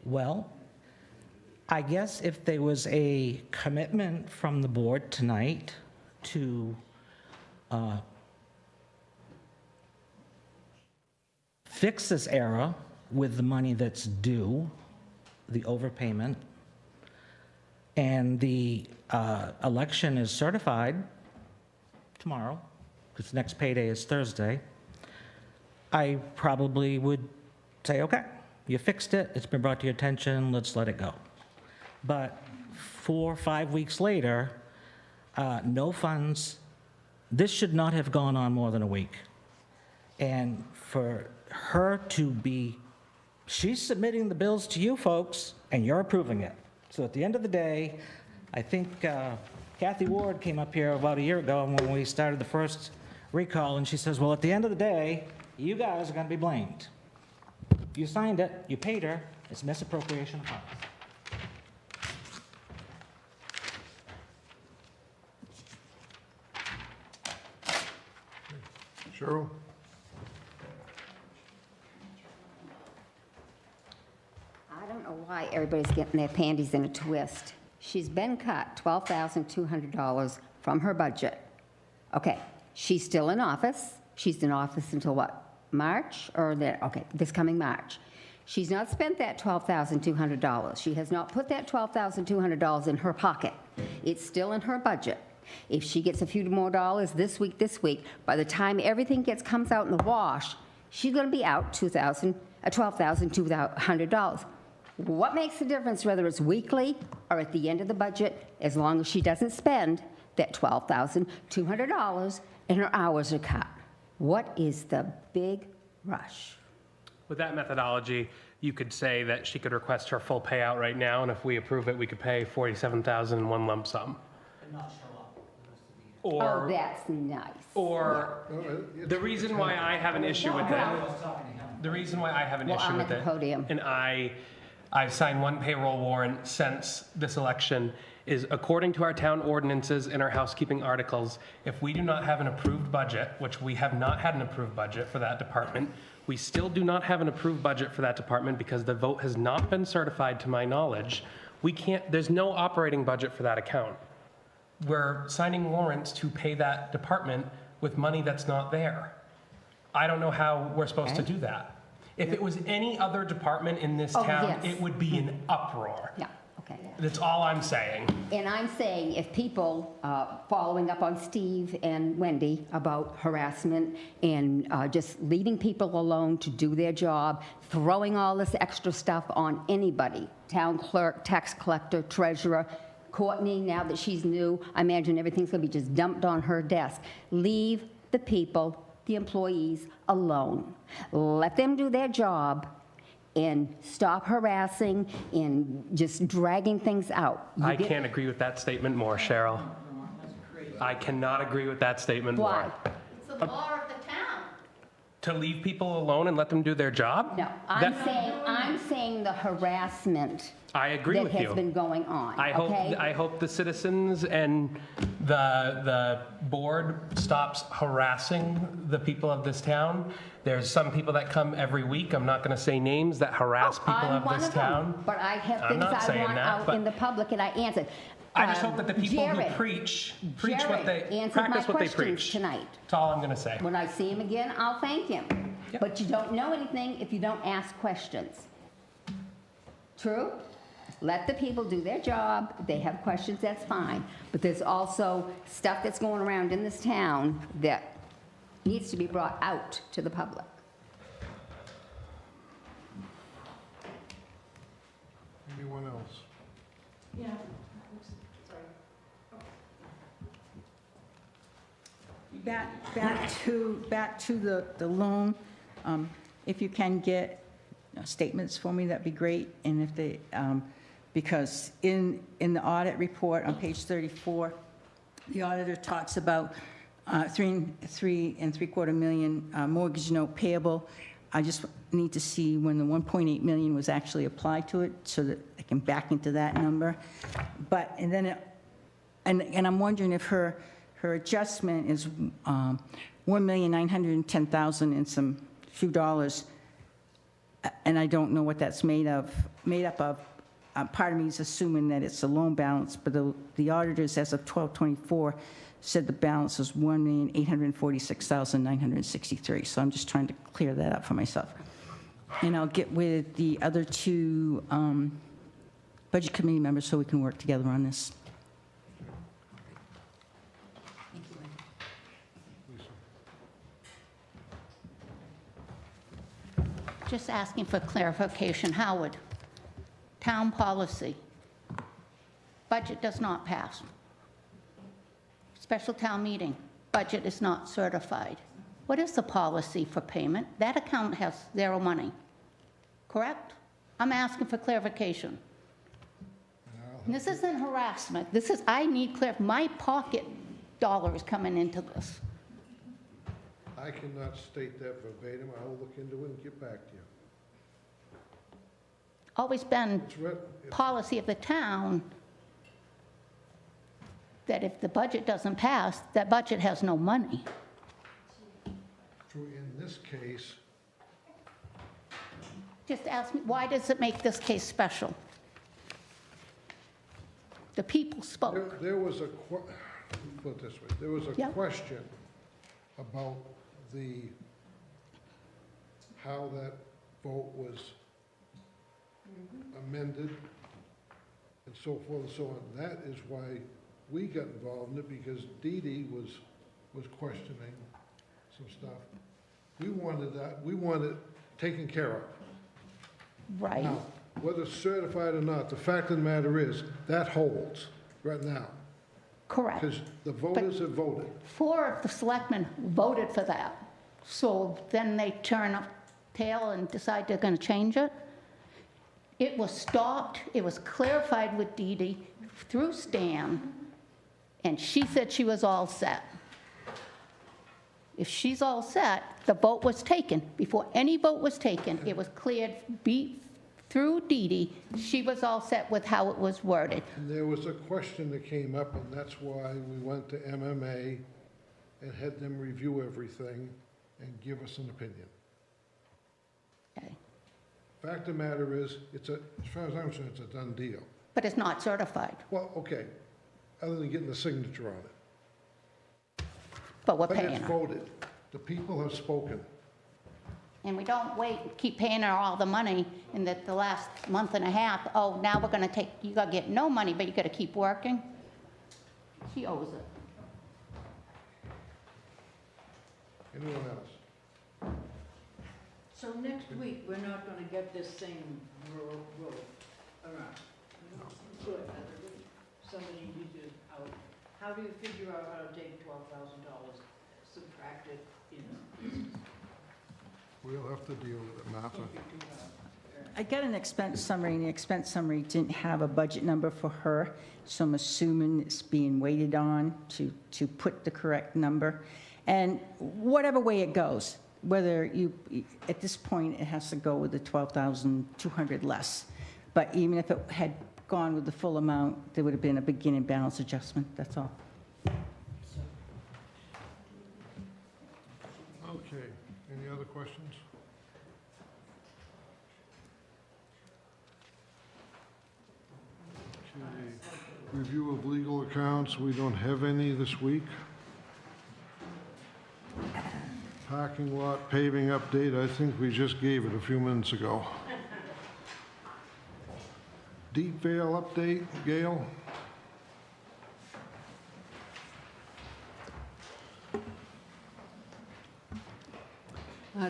Well, I guess if there was a commitment from the board tonight to fix this error with the money that's due, the overpayment, and the election is certified tomorrow, because next payday is Thursday, I probably would say, okay, you fixed it, it's been brought to your attention, let's let it go. But 4 or 5 weeks later, no funds, this should not have gone on more than a week. And for her to be, she's submitting the bills to you folks, and you're approving it. So at the end of the day, I think Kathy Ward came up here about a year ago when we started the first recall, and she says, well, at the end of the day, you guys are gonna be blamed. You signed it, you paid her, it's misappropriation of funds. Cheryl? I don't know why everybody's getting their panties in a twist. She's been cut $12,200 from her budget. Okay, she's still in office. She's in office until what, March? Okay, this coming March. She's not spent that $12,200. She has not put that $12,200 in her pocket. It's still in her budget. If she gets a few more dollars this week, by the time everything comes out in the wash, she's going to be out $12,200. What makes the difference whether it's weekly or at the end of the budget, as long as she doesn't spend that $12,200 and her hours are cut? What is the big rush? With that methodology, you could say that she could request her full payout right now, and if we approve it, we could pay $47,000 in one lump sum. And not show up the rest of the year. Or, Oh, that's nice. or the reason why I have an issue with I it, was talking to him. the reason why I have an Well, issue I'm with at the it, podium. and I've signed one payroll warrant since this election, is according to our town ordinances and our housekeeping articles, if we do not have an approved budget, which we have not had an approved budget for that department, we still do not have an approved budget for that department because the vote has not been certified to my knowledge. We can't, there's no operating budget for that account. We're signing warrants to pay that department with money that's not there. I don't know how we're supposed to do that. If it was any other department in this Oh, town, yes. it would be an uproar. Yeah, okay. That's all I'm saying. And I'm saying if people, following up on Steve and Wendy about harassment and just leaving people alone to do their job, throwing all this extra stuff on anybody, town clerk, tax collector, treasurer, Courtney, now that she's new, I imagine everything's going to be just dumped on her desk. Leave the people, the employees, alone. Let them do their job and stop harassing and just dragging things out. I can't agree with that statement more, Cheryl. I cannot agree with that statement more. Why? It's the law of the town. To leave people alone and let them do their job? No, I'm saying the harassment I agree that with has you. been going on, okay? I hope the citizens and the board stops harassing the people of this town. There's some people that come every week, I'm not gonna say names, that harass people I'm of one this of them, town. but I have I'm things not I saying want that, out but in the public, and I answered. I just hope that the people who Jared, preach what Jared they, answered practice my what they questions preach. tonight. That's all I'm gonna say. When I see him again, I'll thank him. Yep. But you don't know anything if you don't ask questions. True? Let the people do their job. If they have questions, that's fine. But there's also stuff that's going around in this town that needs to be brought out to the public. Anyone else? Yeah. Sorry. Back to the loan, if you can get statements for me, that'd be great. And if they, because in the audit report on page 34, the auditor talks about 3.75 million mortgage note payable. I just need to see when the 1.8 million was actually applied to it so that I can back into that number. But, and then, and I'm wondering if her adjustment is 1,910,000 and some few dollars, and I don't know what that's made up of. Part of me is assuming that it's a loan balance, but the auditors, as of 12/24, said the balance was 1,846,963. So I'm just trying to clear that up for myself. And I'll get with the other two budget committee members so we can work together on this. Just asking for clarification, Howard. Town policy. Budget does not pass. Special town meeting, budget is not certified. What is the policy for payment? That account has zero money, correct? I'm asking for clarification. And this isn't harassment. This is, I need my pocket dollar is coming into this. I cannot state that verbatim. I will look into it and get back to you. Always been It's written. policy of the town that if the budget doesn't pass, that budget has no money. True, in this case, Just ask me, why does it make this case special? The people spoke. there was a, put it this way, there was a Yeah. question about how that vote was amended and so forth and so on. That is why we got involved in it, because Dee Dee was questioning some stuff. We wanted that, we wanted it taken care of. Right. Now, whether certified or not, the fact of the matter is, that holds right now, Correct. because the voters have voted. 4 of the selectmen voted for that. So then they turn up tail and decide they're going to change it. It was stopped, it was clarified with Dee Dee through Stan, and she said she was all set. If she's all set, the vote was taken. Before any vote was taken, it was cleared through Dee Dee. She was all set with how it was worded. And there was a question that came up, and that's why we went to MMA and had them review everything and give us an opinion. Okay. Fact of the matter is, as far as I'm concerned, it's a done deal. But it's not certified. Well, okay, other than getting the signature on it. But we're But paying it's her. voted. The people have spoken. And we don't keep paying her all the money in the last month and a half. Oh, now we're going to you got to get no money, but you got to keep working. She owes it. Anyone else? So next week, we're not gonna get this same road around. Good. Somebody needed out. How do you figure out how to take $12,000, subtract it, We'll have to deal with it, Martha. I got an expense summary, and the expense summary didn't have a budget number for her, so I'm assuming it's being waited on to put the correct number. And whatever way it goes, whether at this point, it has to go with the 12,200 less. But even if it had gone with the full amount, there would have been a beginning balance adjustment, that's all. Okay, any other questions? Okay, review of legal accounts, we don't have any this week. Parking lot paving update, I think we just gave it a few minutes ago. Deep Vale update, Gail?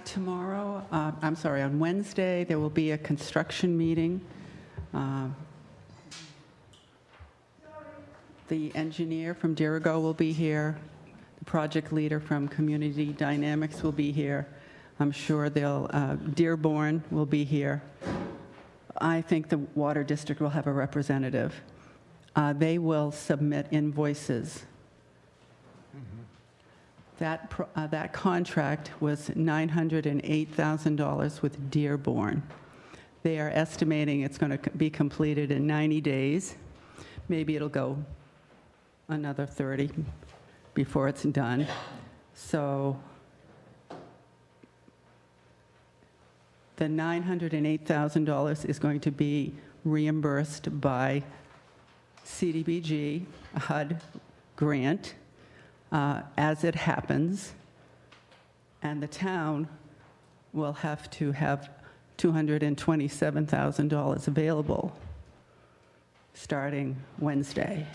Tomorrow, on Wednesday, there will be a construction meeting. The engineer from Dirigo will be here. project leader from Community Dynamics will be here. I'm sure Dearborn will be here. I think the Water District will have a representative. They will submit invoices. That contract was $908,000 with Dearborn. They are estimating it's going to be completed in 90 days. Maybe it'll go another 30 before it's done. So the $908,000 is going to be reimbursed by CDBG, a HUD grant, as it happens, and the town will have to have $227,000 available starting Wednesday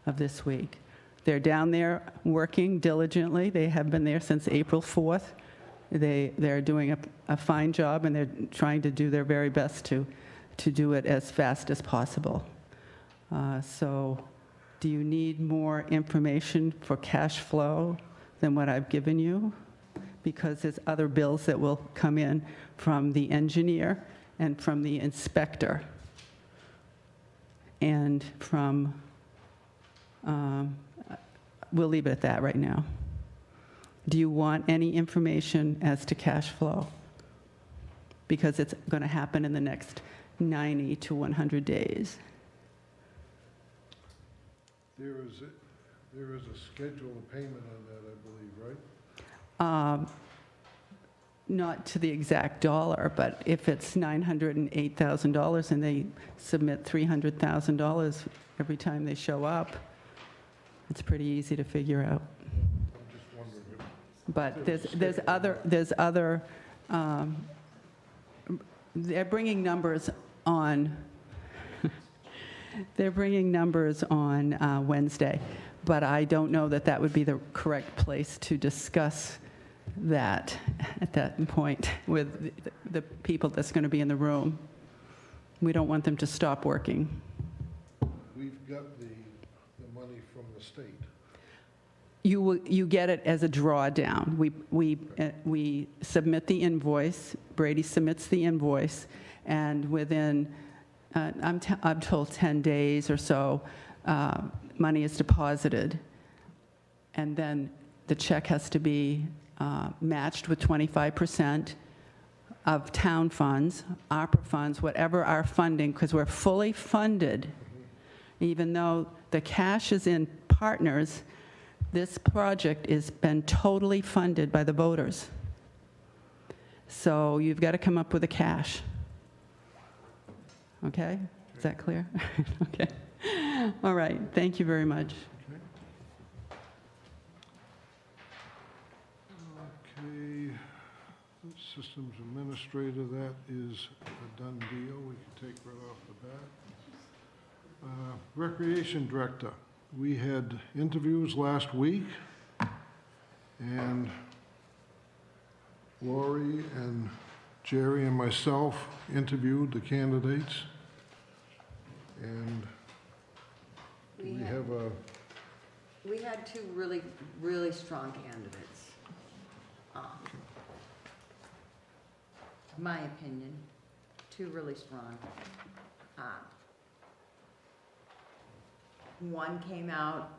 of this week. They're down there working diligently. They have been there since April 4th. They're doing a fine job, and they're trying to do their very best to do it as fast as possible. So do you need more information for cash flow than what I've given you? Because there's other bills that will come in from the engineer and from the inspector and from, we'll leave it at that right now. Do you want any information as to cash flow? Because it's going to happen in the next 90 to 100 days. There is a schedule of payment on that, I believe, right? Not to the exact dollar, but if it's $908,000 and they submit $300,000 every time they show up, it's pretty easy to figure out. I'm just wondering. But there's other, they're bringing numbers on, Wednesday, but I don't know that that would be the correct place to discuss that at that point with the people that's going to be in the room. We don't want them to stop working. We've got the money from the state. You get it as a drawdown. We submit the invoice, Brady submits the invoice, and within, I'm told 10 days or so, money is deposited, and then the check has to be matched with 25% of town funds, ARPA funds, whatever our funding, because we're fully funded. Even though the cash is in partners, this project has been totally funded by the voters. So you've got to come up with the cash. Okay? Is that clear? Okay. All right. Thank you very much. Okay, systems administrator, that is a done deal. We can take right off the bat. Recreation director, we had interviews last week, and Lori and Jerry and myself interviewed the candidates, and we had two really, really strong candidates. My opinion, two really strong. One came out,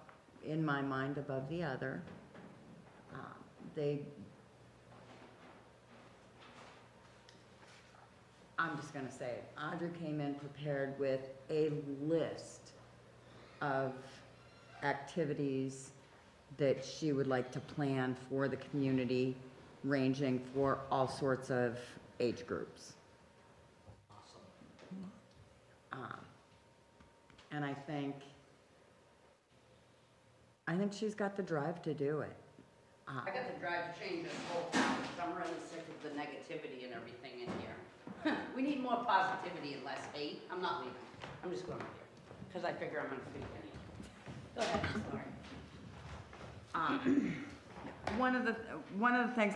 in my mind, above the other. I'm just gonna say it. Audrey came in prepared with a list of activities that she would like to plan for the community, ranging for all sorts of age groups. And I think she's got the drive to do it. I got the drive to change this whole town, because I'm really sick of the negativity and everything in here. We need more positivity and less hate. I'm not leaving. I'm just going up here, because I figure I'm going to speak anyway. Go ahead, sorry. One of the things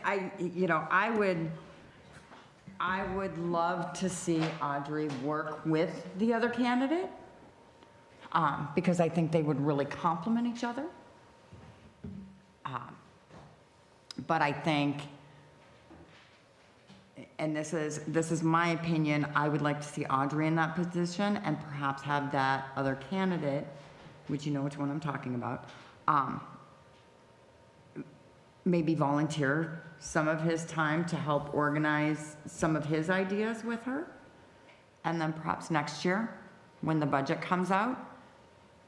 I would love to see Audrey work with the other candidate, because I think they would really complement each other. But I think, and this is my opinion, I would like to see Audrey in that position and perhaps have that other candidate, which you know which one I'm talking about, maybe volunteer some of his time to help organize some of his ideas with her. And then perhaps next year, when the budget comes out,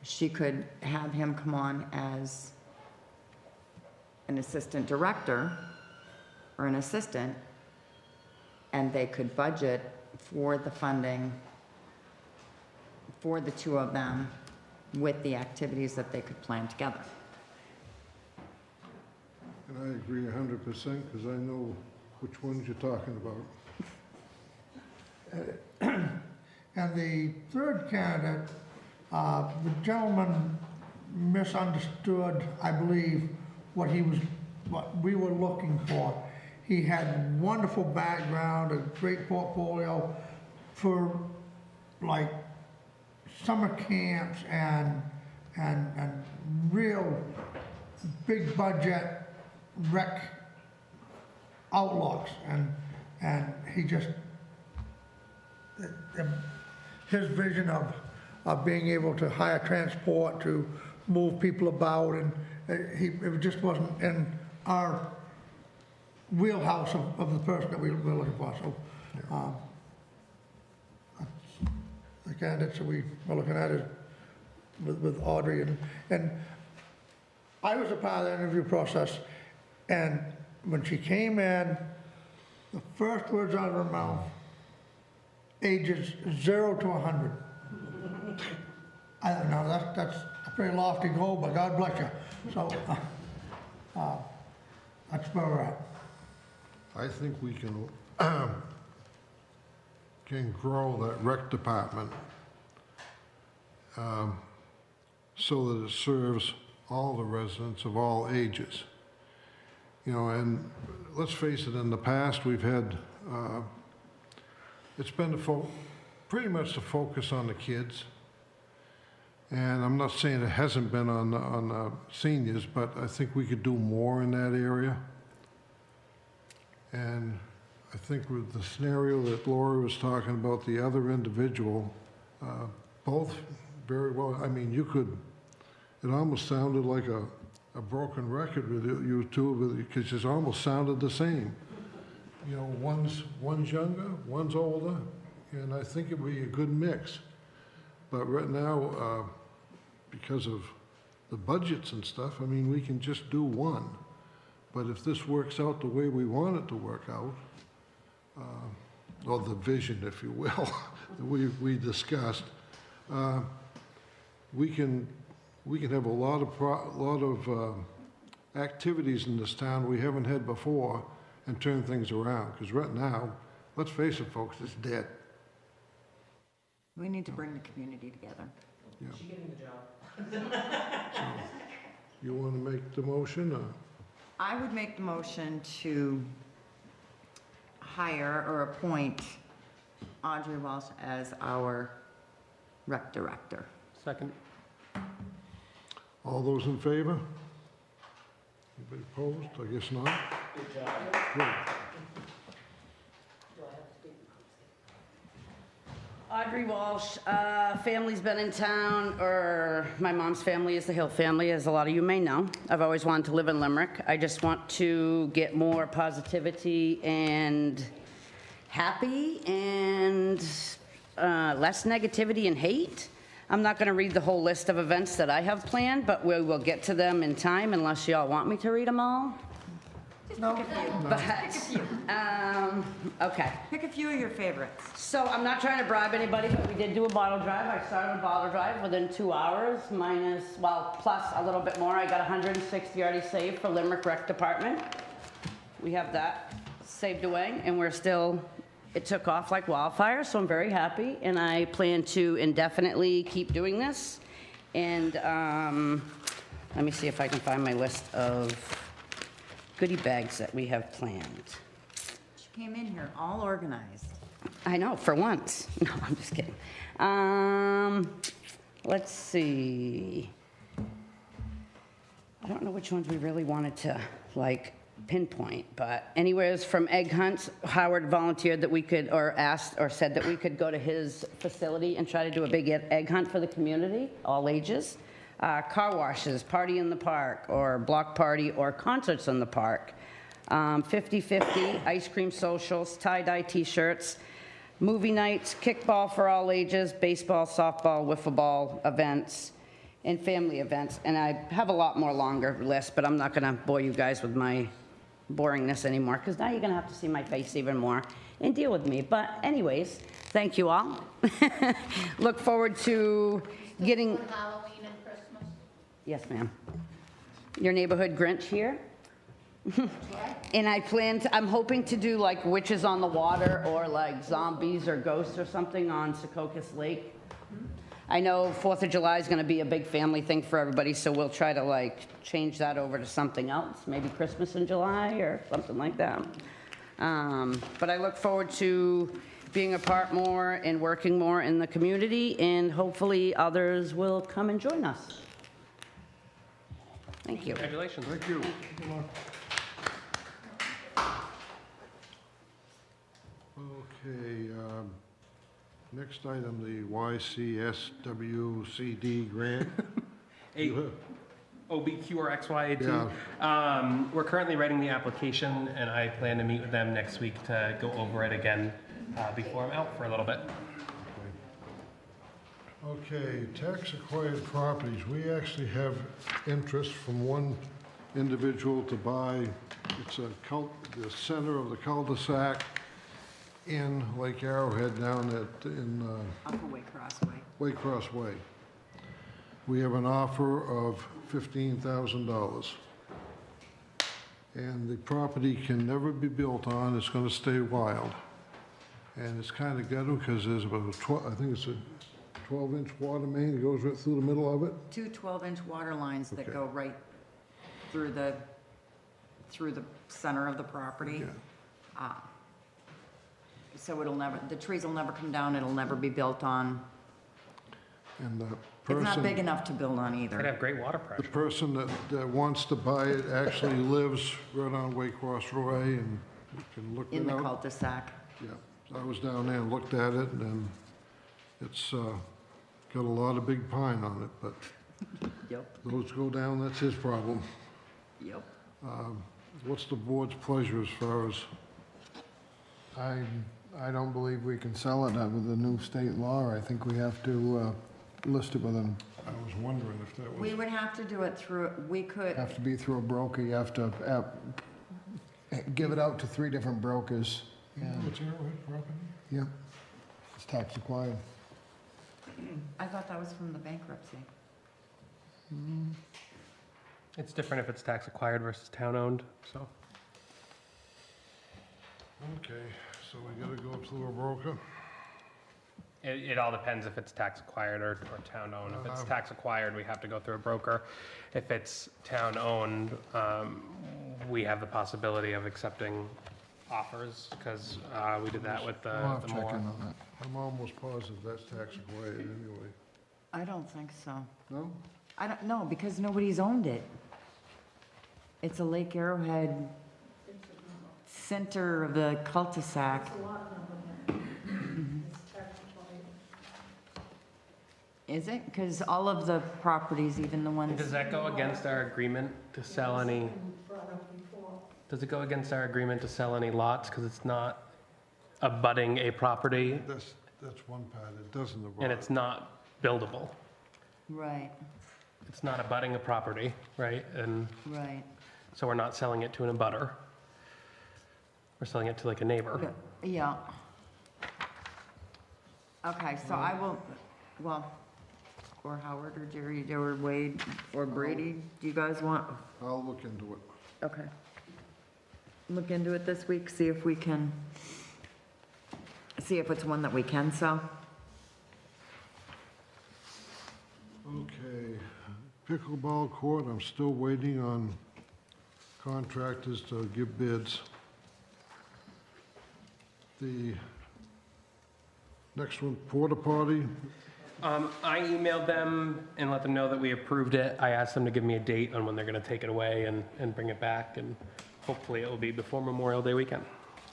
she could have him come on as an assistant director or an assistant, and they could budget for the funding for the two of them with the activities that they could plan together. And I agree 100% because I know which ones you're talking about. And the third candidate, the gentleman misunderstood, I believe, what we were looking for. He had wonderful background, a great portfolio for like summer camps and real big budget rec outlooks, and he just his vision of being able to hire transport to move people about, and it just wasn't in our wheelhouse of the person that we were looking for. So the candidates that we were looking at is with Audrey, and I was a part of the interview process, and when she came in, the first words out of her mouth, ages 0 to 100. I don't know, that's a pretty lofty goal, but God bless you. So that's where we're at. I think we can grow that rec department so that it serves all the residents of all ages. You know, and let's face it, in the past, we've had, it's been pretty much the focus on the kids. And I'm not saying it hasn't been on the seniors, but I think we could do more in that area. And I think with the scenario that Lori was talking about, the other individual, both very well, I mean, it almost sounded like a broken record with you two, because it almost sounded the same. You know, one's younger, one's older, and I think it would be a good mix. But right now, because of the budgets and stuff, I mean, we can just do one. But if this works out the way we want it to work out, or the vision, if you will, that we discussed, we can have a lot of activities in this town we haven't had before and turn things around. Because right now, let's face it, folks, it's dead. We need to bring the community together. Yeah. She's getting the job. So, you want to make the motion? Or? I would make the motion to hire or appoint Audrey Walsh as our rec director. Second. All those in favor? Anybody opposed? I guess not. Good job. Good. Audrey Walsh, family's been in town, or my mom's family is the Hill family, as a lot of you may know. I've always wanted to live in Limerick. I just want to get more positivity and happy and less negativity and hate. I'm not going to read the whole list of events that I have planned, but we will get to them in time unless y'all want me to read them all. No. Pick a few. But, Pick a few. okay. Pick a few of your favorites. So I'm not trying to bribe anybody, but we did do a bottle drive. I started a bottle drive within 2 hours, plus a little bit more. I got 160 already saved for Limerick Rec Department. We have that saved away, and it took off like wildfire, so I'm very happy, and I plan to indefinitely keep doing this. And let me see if I can find my list of goodie bags that we have planned. She came in here all organized. I know, for once. No, I'm just kidding. Let's see. I don't know which ones we really wanted to, like, pinpoint, but anywheres from egg hunts, Howard volunteered that we could, or asked, or said that we could go to his facility and try to do a big egg hunt for the community, all ages. Car washes, party in the park, or block party, or concerts in the park. 50/50, ice cream socials, tie-dye t-shirts, movie nights, kickball for all ages, baseball, softball, wiffle ball events, and family events. And I have a lot more longer list, but I'm not going to bore you guys with my boringness anymore, because now you're going to have to see my face even more and deal with me. But anyways, thank you all. Look forward to getting... For Halloween and Christmas. Yes, ma'am. Your neighborhood Grinch here. And I'm hoping to do like witches on the water or like zombies or ghosts or something on Secocas Lake. I know 4th of July is going to be a big family thing for everybody, so we'll try to like change that over to something else, maybe Christmas in July or something like that. But I look forward to being a part more and working more in the community, and hopefully others will come and join us. Thank you. Congratulations. Thank you. Okay, next item, the YCSWCD grant. OBQRXY2. We're currently writing the application, and I plan to meet with them next week to go over it again before I'm out for a little bit. Okay, tax acquired properties. We actually have interest from one individual to buy, it's the center of the cul-de-sac in Lake Arrowhead down in Upper Waycross Way. Waycross Way. We have an offer of $15,000. And the property can never be built on, it's gonna stay wild. And it's kind of ghetto because there's about I think it's a 12-inch water main that goes right through the middle of it. Two 12-inch water lines that go right through the center of the property. So the trees will never come down, it'll never be built on. And the It's not person, big enough to build on It'd either. have great water pressure. the person that wants to buy it actually lives right on Waycross Way, and you can look In it the out. cul-de-sac. Yeah, I was down there and looked at it, and it's got a lot of big pine on it, but Yep, those go down, that's his problem. yep. What's the board's pleasure as far as, I don't believe we can sell it with the new state law. I think we have to list it with an, I was wondering if that We was, would have to do it through, we could, have to be through a broker. You have to give it out to 3 different brokers. And, what's Arrowhead property? yeah, it's tax acquired. I thought that was from the bankruptcy. It's different if it's tax acquired versus town-owned, so. Okay, so we gotta go through a broker? It all depends if it's tax acquired or town-owned. If it's tax acquired, we have to go through a broker. If it's town-owned, we have the possibility of accepting offers, because we did that with I'll have the to check in more. on that. I'm almost positive that's tax acquired anyway. I don't think so. No? I don't, no, because nobody's owned it. It's a Lake Arrowhead center of the cul-de-sac. Is it? Because all of the properties, even the ones, Does that go against our agreement to sell any? Does it go against our agreement to sell any lots, because it's not abutting a property That's one part, it doesn't abut. and it's not buildable? right, It's not abutting a property, right? And right. so we're not selling it to an abutter. We're selling it to like a neighbor. Yeah. Okay, so I will, well, or Howard or Jerry or Wade or Brady, do you guys want? I'll look into it. Okay. Look into it this week, see if we can, see if it's one that we can sell. Okay, pickleball court, I'm still waiting on contractors to give bids. The next one, porta potty, I emailed them and let them know that we approved it. I asked them to give me a date on when they're gonna take it away and bring it back, and hopefully it will be before Memorial Day weekend.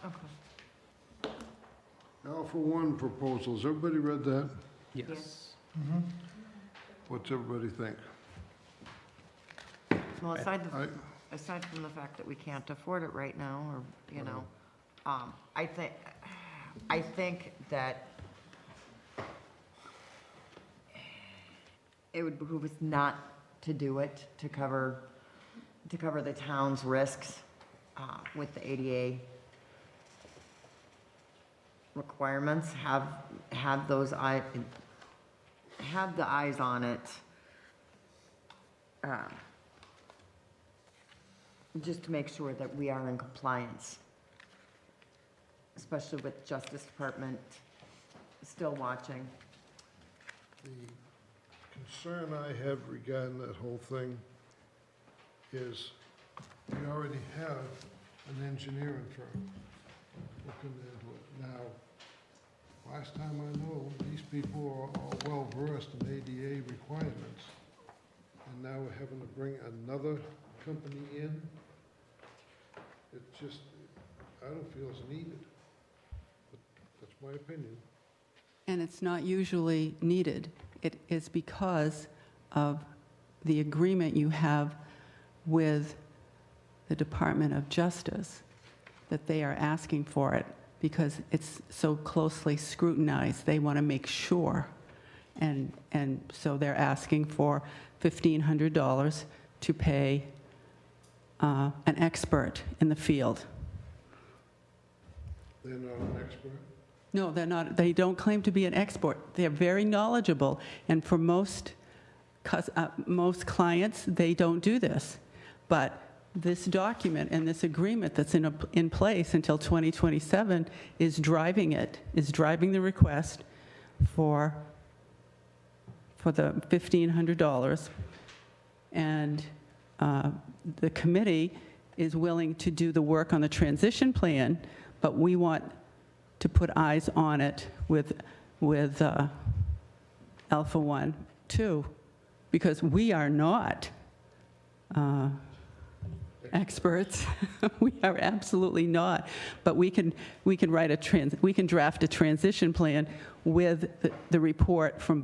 Okay. Alpha 1 proposals, everybody read that? Yes. What's everybody think? Well, aside I- aside from the fact that we can't afford it right now, or, you know, I think that it would behoove us not to do it, to cover the town's risks with the ADA requirements, have the eyes on it. Just to make sure that we are in compliance, especially with Justice Department still watching. The concern I have regarding that whole thing is we already have an engineering firm looking into it. Now, last time I know, these people are all well-versed in ADA requirements, and now we're having to bring another company in. It just, I don't feel it's needed, but that's my opinion. And it's not usually needed. It is because of the agreement you have with the Department of Justice that they are asking for it, because it's so closely scrutinized. They want to make sure. And so they're asking for $1,500 to pay an expert in the field. They're not an expert? No, they're not. They don't claim to be an expert. They're very knowledgeable, and for most clients, they don't do this. But this document and this agreement that's in place until 2027 is driving it, is driving the request for the $1,500. And the committee is willing to do the work on the transition plan, but we want to put eyes on it with Alpha 1 too, because we are not experts. We are absolutely not. But we can draft a transition plan with the report from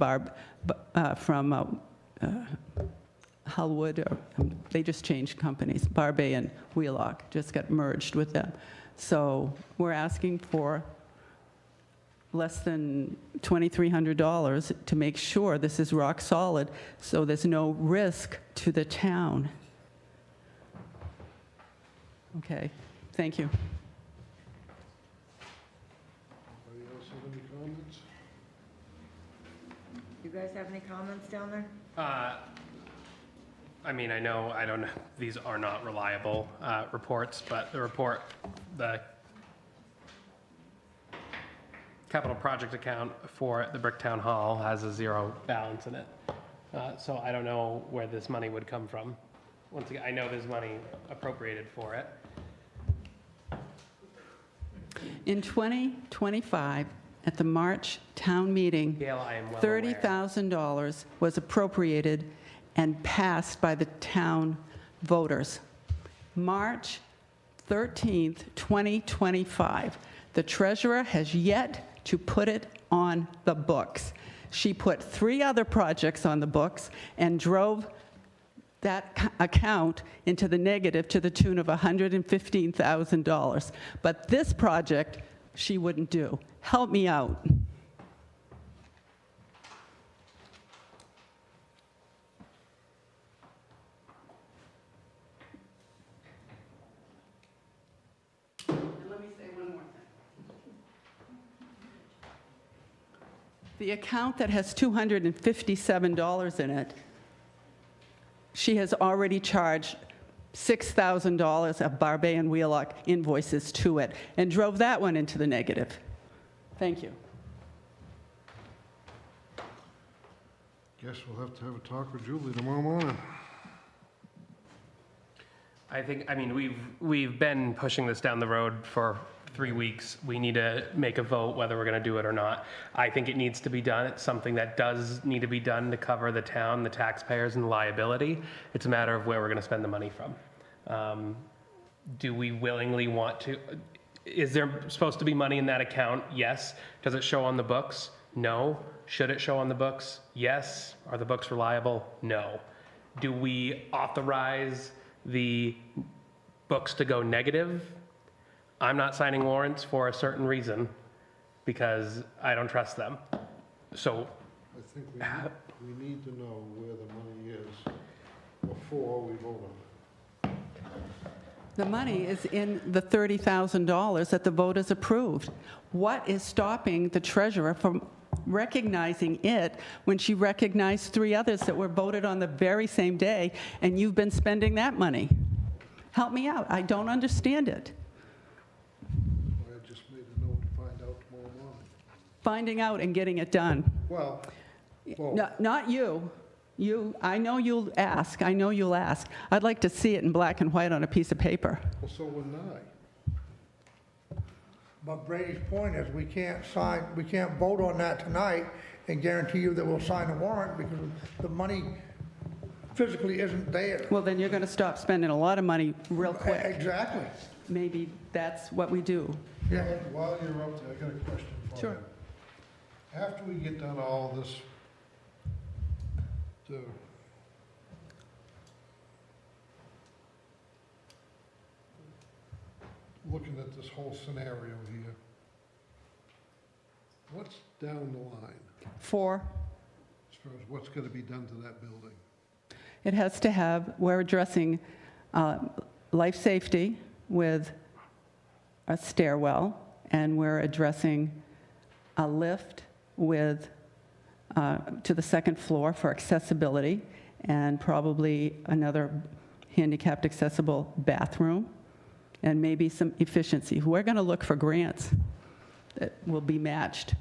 Hullwood, or they just changed companies. Barbet and Wheelock just got merged with them. So we're asking for less than $2,300 to make sure this is rock solid, so there's no risk to the town. Okay, thank you. Anybody else have any comments? You guys have any comments down there? I mean, I don't know, these are not reliable reports, but the capital project account for the Bricktown Hall has a zero balance in it. So I don't know where this money would come from. Once again, I know there's money appropriated for it. In 2025, at the March town meeting, Gail, I am well aware. $30,000 was appropriated and passed by the town voters. March 13th, 2025. The treasurer has yet to put it on the books. She put 3 other projects on the books and drove that account into the negative to the tune of $115,000. But this project, she wouldn't do. Help me out. Let me say one more thing. The account that has $257 in it, she has already charged $6,000 of Barbet and Wheelock invoices to it and drove that one into the negative. Thank you. Guess we'll have to have a talk with Julie tomorrow morning. I mean, we've been pushing this down the road for 3 weeks, we need to make a vote whether we're going to do it or not. I think it needs to be done. It's something that does need to be done to cover the town, the taxpayers, and the liability. It's a matter of where we're going to spend the money from. Do we willingly want to? Is there supposed to be money in that account? Yes. Does it show on the books? No. Should it show on the books? Yes. Are the books reliable? No. Do we authorize the books to go negative? I'm not signing warrants for a certain reason because I don't trust them. So I think we need to know where the money is before we vote on it. The money is in the $30,000 that the voters approved. What is stopping the treasurer from recognizing it when she recognized 3 others that were voted on the very same day, and you've been spending that money? Help me out. I don't understand it. I just made a note to find out tomorrow morning. Finding out and getting it done. Well, Not you. I know you'll ask. I know you'll ask. I'd like to see it in black and white on a piece of paper. well, so wouldn't I. But Brady's point is, we can't vote on that tonight and guarantee you that we'll sign the warrant because the money physically isn't there. Well, then you're going to stop spending a lot of money real quick. Exactly. Maybe that's what we do. Yeah. While you're up there, I got a question for you. Sure. After we get done all this, looking at this whole scenario here, what's down the line 4, as far as what's going to be done to that building? it has to have, we're addressing life safety with a stairwell, and we're addressing a lift with, to the second floor for accessibility, and probably another handicapped accessible bathroom, and maybe some efficiency. We're going to look for grants that will be matched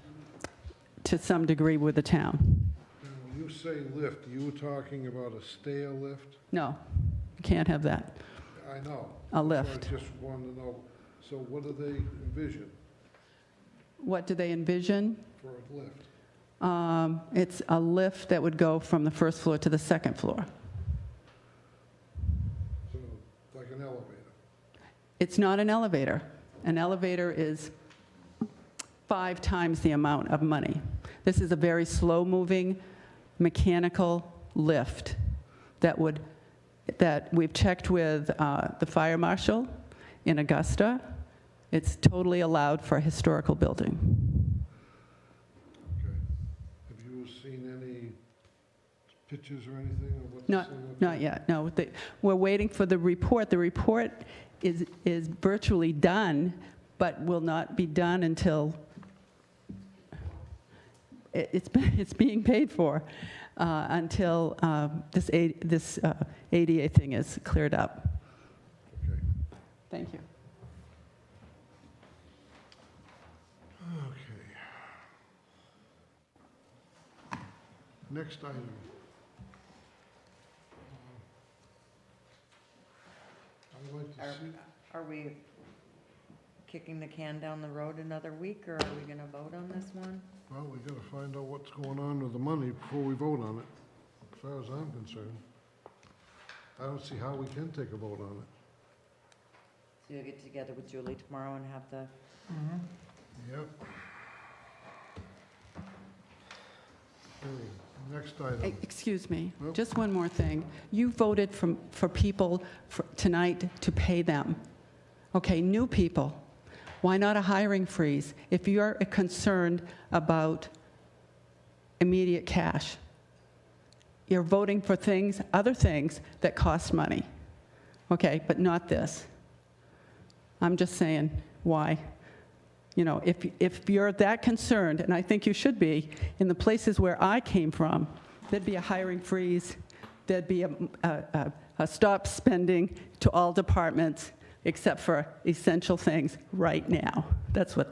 to some degree with the town. Now, when you say lift, you were talking about a stair lift? No, you can't have that. I know. A That's why lift. I just wanted to know, so what do they envision What do they envision? for a lift? It's a lift that would go from the first floor to the second floor. So, like an elevator? It's not an elevator. An elevator is 5 times the amount of money. This is a very slow-moving mechanical lift that we've checked with the fire marshal in Augusta. It's totally allowed for a historical building. Okay. Have you seen any pictures or anything of what's Not yet, no. We're waiting for the report. The report is virtually done, but will not be done until it's being paid for, until this ADA thing is cleared up. Okay. Thank you. Okay. Next item. I'd like to see, Are we kicking the can down the road another week, or are we gonna vote on this one? well, we gotta find out what's going on with the money before we vote on it, as far as I'm concerned. I don't see how we can take a vote on it. So you'll get together with Julie tomorrow and have the, Yep. Okay, next item. Excuse me, Nope. just one more thing. You voted for people tonight to pay them. Okay, new people. Why not a hiring freeze? If you're concerned about immediate cash, you're voting for other things that cost money. Okay, but not this. I'm just saying, why? You know, if you're that concerned, and I think you should be, in the places where I came from, there'd be a hiring freeze, there'd be a stop spending to all departments except for essential things right now. That's been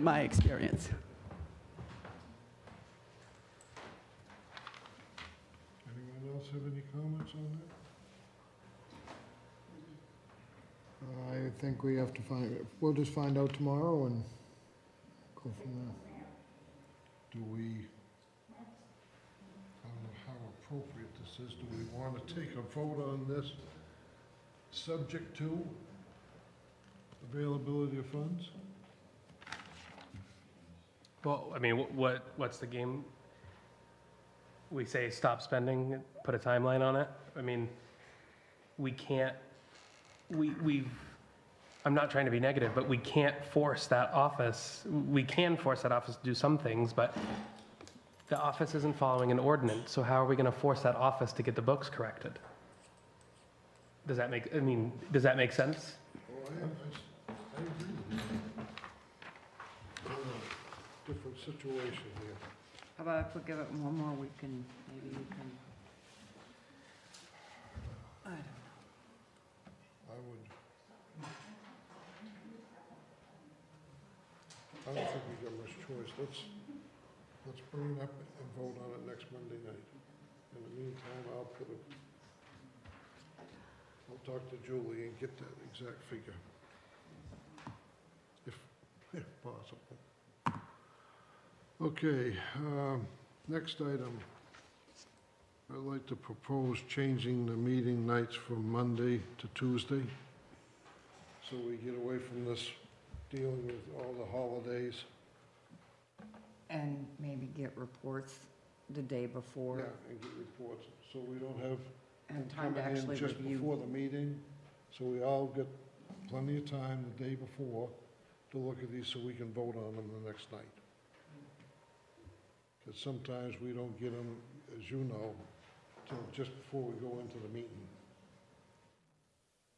my experience. Anyone else have any comments on I think we have to we'll just find out tomorrow and go from there. Do we, I don't know how appropriate this is, do we want to take a vote on this subject to availability of funds? Well, I mean, what's the game? We say stop spending, put a timeline on it. I mean, we can't, I'm not trying to be negative, but we can't force that office. We can force that office to do some things, but the office isn't following an ordinance, so how are we going to force that office to get the books corrected? Does that make, I mean, does that make sense? Oh, I agree with you. Different situation here. How about if we give it one more week and maybe you can, I don't know. I don't think we got much choice. Let's bring it up and vote on it next Monday night. In the meantime, I'll talk to Julie and get that exact figure, if possible. Okay, next item. I'd like to propose changing the meeting nights from Monday to Tuesday, so we get away from this dealing with all the holidays. And maybe get reports the day before. Yeah, and get reports, so we don't have And time to coming in actually just review. before the meeting, so we all get plenty of time the day before to look at these so we can vote on them the next night. Because sometimes we don't get them, as you know, till just before we go into the meeting.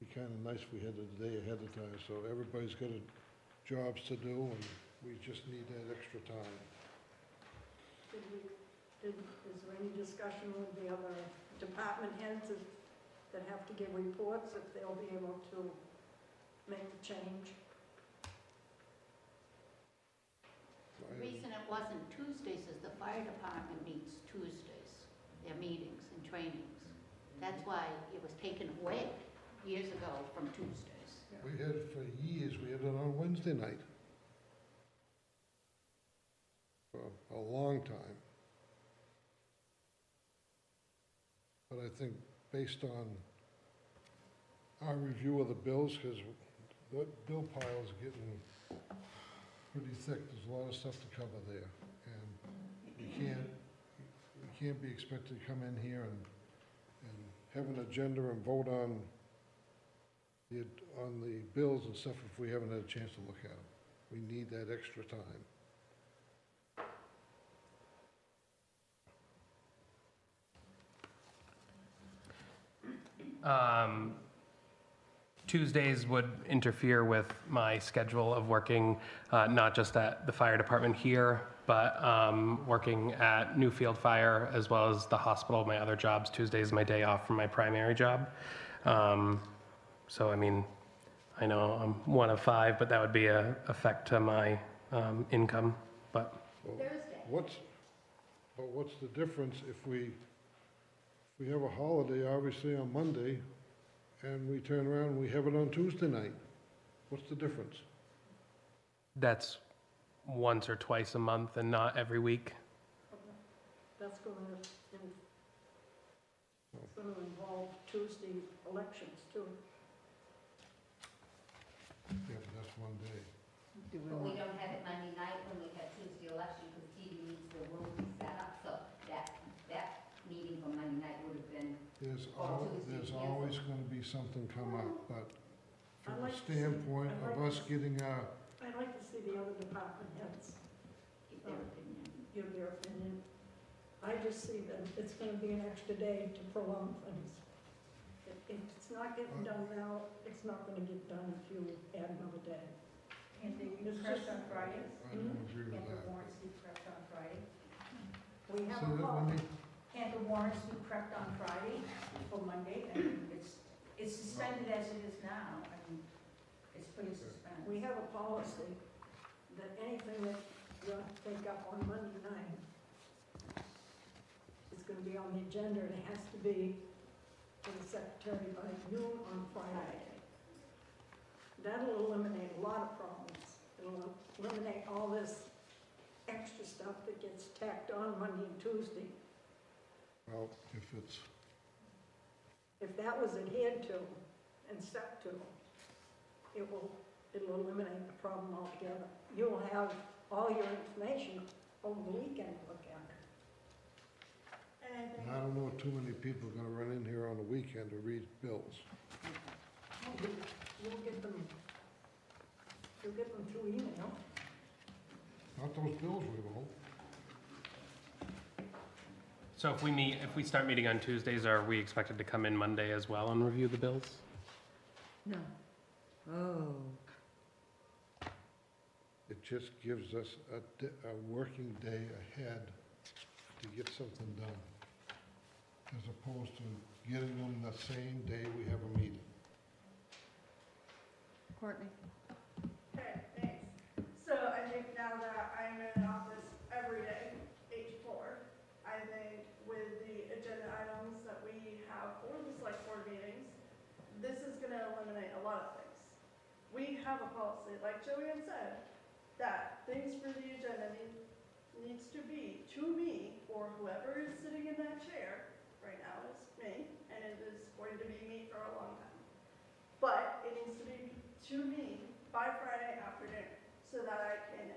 Be kind of nice if we had it a day ahead of time, so everybody's got jobs to do, and we just need that extra time. Is there any discussion with the other department heads that have to give reports, if they'll be able to make the change? The reason it wasn't Tuesdays is the fire department meets Tuesdays, their meetings and trainings. That's why it was taken away years ago from Tuesdays. We had it for years, we had it on Wednesday night. For a long time. But I think based on our review of the bills, because the bill pile is getting pretty thick, there's a lot of stuff to cover there. And we can't be expected to come in here and have an agenda and vote on the bills and stuff if we haven't had a chance to look at them. We need that extra time. Tuesdays would interfere with my schedule of working, not just at the fire department here, but working at Newfield Fire as well as the hospital, my other jobs. Tuesday is my day off from my primary job. So, I mean, I know I'm one of five, but that would be a effect to my income, but. What's the difference if we have a holiday, obviously on Monday, and we turn around and we have it on Tuesday night? What's the difference? That's once or twice a month and not every week. That's going to involve Tuesday elections too. Yeah, but that's one day. But we don't have it Monday night when we have Tuesday election, because TV needs the room set up, so that meeting for Monday night would have been. There's always going to be something come up, but from I'd a like to see- standpoint I'd of like us to- getting our, I'd like to see the other department heads give their opinion. I just see that it's going to be an extra day to prolong things. If it's not getting done now, it's not going to get done if you add another day. Can't they be It's prepped just- on Fridays? I don't agree with Can't the that. warrants be prepped on Friday? We have So a that call. when they- Can't the warrants be prepped on Friday for Monday? I mean, it's suspended as it is now. I mean, it's pretty suspended. We have a policy that anything that you take up on Monday night is going to be on the agenda, and it has to be to the secretary by noon on Friday. that'll eliminate a lot of problems. It'll eliminate all this extra stuff that gets tacked on Monday and Tuesday. Well, If that was adhered to and stuck to, it'll eliminate the problem altogether. You'll have all your information over the weekend to look at. I don't know too many people are gonna run in here on the weekend to read bills. You'll get them through email. Not those bills we won't. So if we start meeting on Tuesdays, are we expected to come in Monday as well and review the bills? No. Oh. It just gives us a working day ahead to get something done, as opposed to getting them the same day we have a meeting. Courtney? Okay, thanks. So I think now that I'm in office every day, 8 to 4, I think with the agenda items that we have for the select board meetings, this is gonna eliminate a lot of things. We have a policy, like Joanne said, that things for the agenda needs to be to me, or whoever is sitting in that chair. Right now it's me, and it is going to be me for a long time. But it needs to be to me by Friday afternoon, so that I can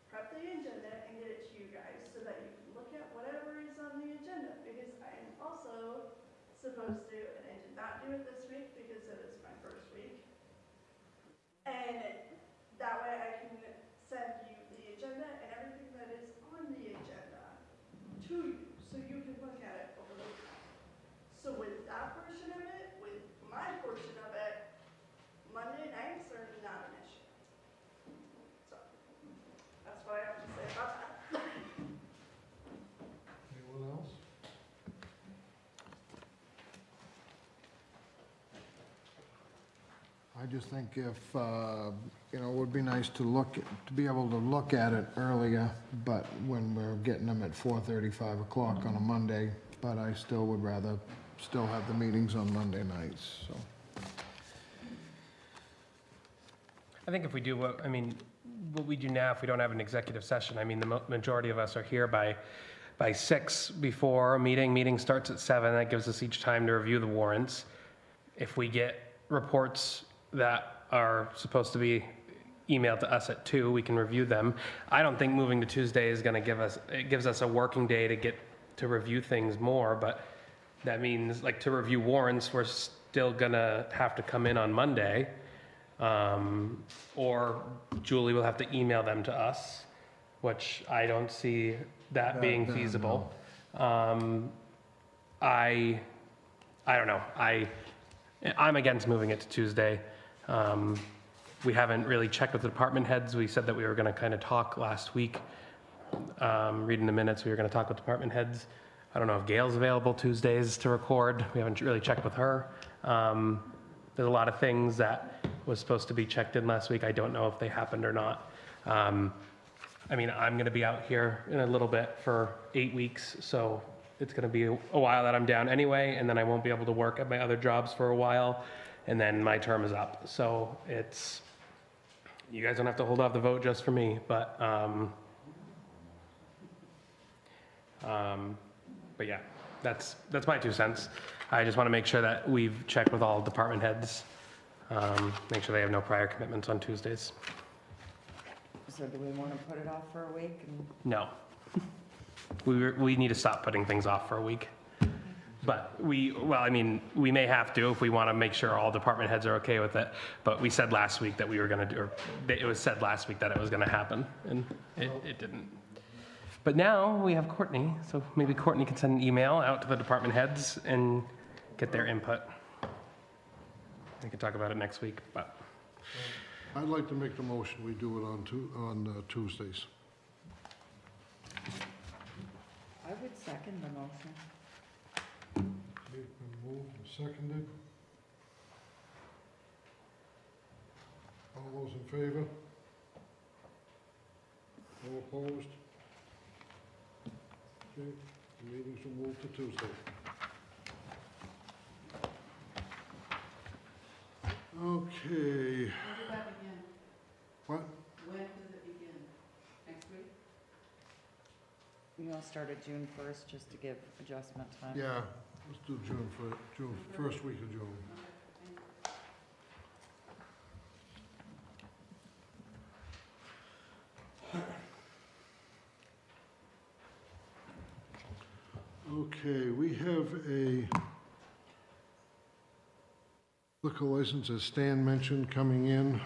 prep the agenda and get it to you guys, so that you can look at whatever is on the agenda, because I am also supposed to, and I did not do it this week because it is my first week. And that way I can send you the agenda and everything that is on the agenda to you, so you can look at it over the weekend. So with that portion of it, with my portion of it, Monday nights are not an issue. So, that's what I have to say about that. Anyone else? I just think if, it would be nice to be able to look at it earlier, but when we're getting them at 4:30, 5 o'clock on a Monday, but I still would rather still have the meetings on Monday nights, so. I think if we do what we do now, if we don't have an executive session, the majority of us are here by 6 before a meeting. Meeting starts at 7. That gives us each time to review the warrants. If we get reports that are supposed to be emailed to us at 2, we can review them. I don't think moving to Tuesday is going to it gives us a working day to review things more, but that means, like, to review warrants, we're still going to have to come in on Monday. Or Julie will have to email them to us, which I don't see that being feasible. I don't know. I'm against moving it to Tuesday. We haven't really checked with the department heads. We said that we were going to kind of talk last week. Reading the minutes, we were going to talk with department heads. I don't know if Gail's available Tuesdays to record. We haven't really checked with her. There's a lot of things that was supposed to be checked in last week. I don't know if they happened or not. I'm going to be out here in a little bit for 8 weeks, so it's going to be a while that I'm down anyway, and then I won't be able to work at my other jobs for a while, and then my term is up. So you guys don't have to hold off the vote just for me, but yeah, that's my 2 cents. I just want to make sure that we've checked with all department heads, make sure they have no prior commitments on Tuesdays. So do we want to put it off for a week? No. We need to stop putting things off for a week. But we may have to if we want to make sure all department heads are okay with it. But we said last week that we were going to do, or it was said last week that it was going to happen, and it didn't. But now we have Courtney, so maybe Courtney can send an email out to the department heads and get their input. We can talk about it next week, but. I'd like to make the motion, we do it on Tuesdays. I would second the motion. It's been moved and seconded. All those in favor? All opposed? Okay, the meetings will move to Tuesday. Okay. We'll be back You want to start at June 1st, just to give adjustment time? Yeah, let's do June, first week of June. Okay, we have a liquor license, as Stan mentioned, coming in.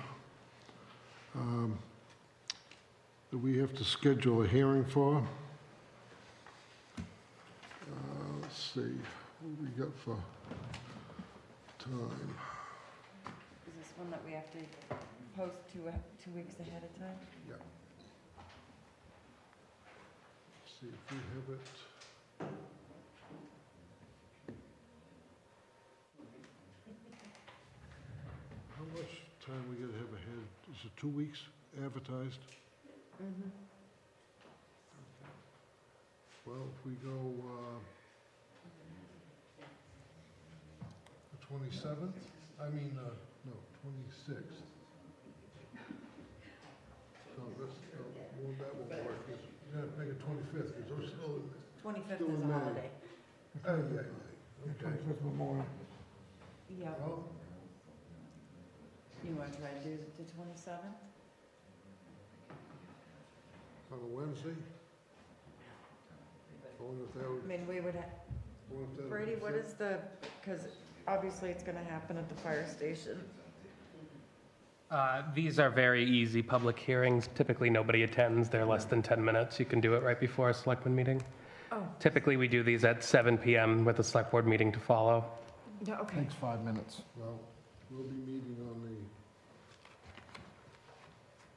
That we have to schedule a hearing for. Let's see, what we got for time? Is this one that we have to post 2 weeks ahead of time? Yeah. Let's see if we have it. How much time we gotta have ahead? Is it 2 weeks advertised? Mm-hmm. Well, if we go, the 27th, no, 26th. No, that won't work, you gotta make it 25th, because we're still in. 25th Still is in a May. holiday. Yeah, okay. 25th Memorial. Yeah. Well, You want to try to do the 27th? on a Wednesday? I wonder if that would, I mean, we would, I wonder if that would Brady, what fit. is the, because obviously it's going to happen at the fire station. These are very easy public hearings. Typically, nobody attends. They're less than 10 minutes. You can do it right before a selectman meeting. Oh. Typically, we do these at 7 PM with a select board meeting to follow. Yeah, okay. Takes 5 minutes. Well, we'll be meeting on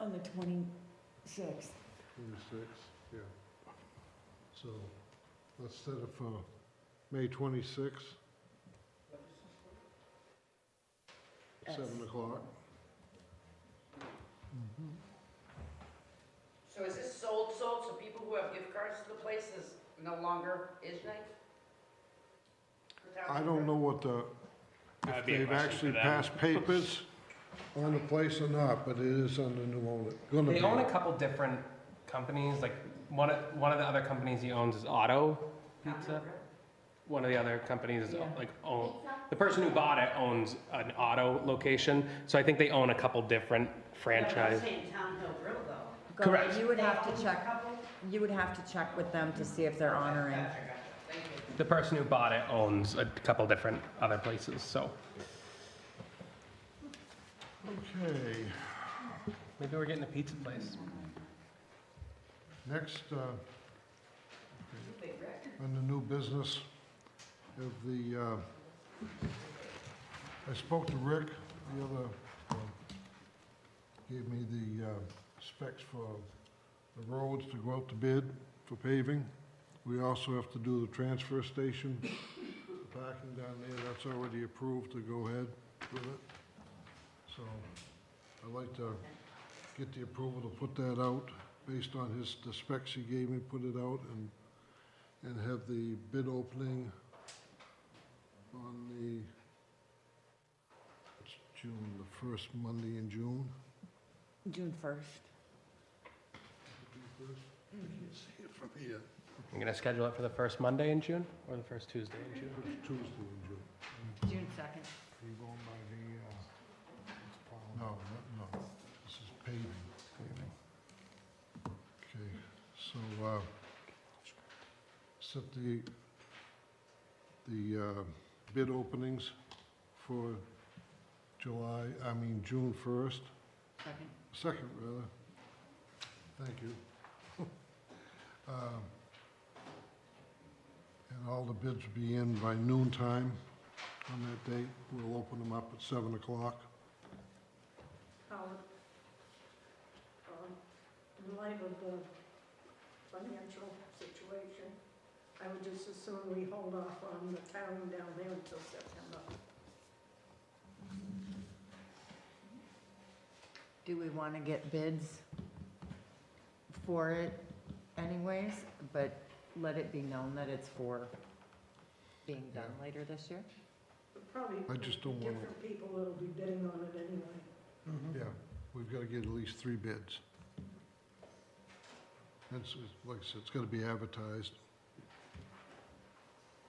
the On the 26th. 26th, yeah. So, let's set it for May 26th. 7 o'clock. So is this sold, so people who have gift cards to the place is no longer Isnay? I don't know what the, That'd if be a they've question actually for them. passed papers on the place or not, but it is under new owner, gonna be. They own a couple different companies, like one of the other companies he owns is Auto Pizza. One of the other companies is the person who bought it owns an auto location, so I think they own a couple different franchise. saying Town Hill Grill though. Correct. You would have to check, with them to see if they're honoring. The person who bought it owns a couple different other places, so Okay, maybe we're getting a pizza place. next, on the new business of the, I spoke to Rick, the other, gave me the specs for the roads to go out to bid for paving. We also have to do the transfer station, the parking down there, that's already approved to go ahead with it. So I'd like to get the approval to put that out based on the specs he gave me, put it out and have the bid opening on it's June, the first Monday in June. June 1st. I can't see it from here. You're gonna schedule it for the first Monday in June or the first Tuesday in June? It's Tuesday in June. June 2nd. Are you going by the, no, this is paving. Okay, so, set the bid openings for June 1st. Second, rather. Thank you. And all the bids will be in by noon time on that date. We'll open them up at 7 o'clock. Howard, in light of the financial situation, I would just as soon we hold off on the town down there until September. Do we want to get bids for it anyways, but let it be known that it's for being done later this year? But probably I just don't wanna- different people that'll be bidding on it anyway. Yeah, we've got to get at least 3 bids. like I said, it's gotta be advertised.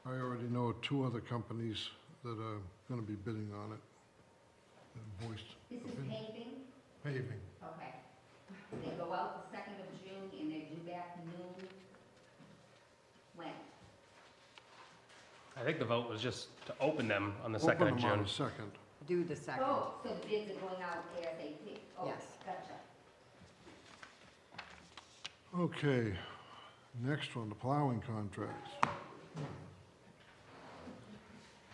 I already know 2 other companies that are gonna be bidding on it. And voiced This is opinion. paving? Paving. Okay. They go out the 2nd of June and they're due back noon. When? I think the vote was just to open them on the 2nd Open of them on June. the 2nd. Do the second. Oh, so the bids are going out ASAP? Oh, Yes. Gotcha. Okay, next one, the plowing contracts.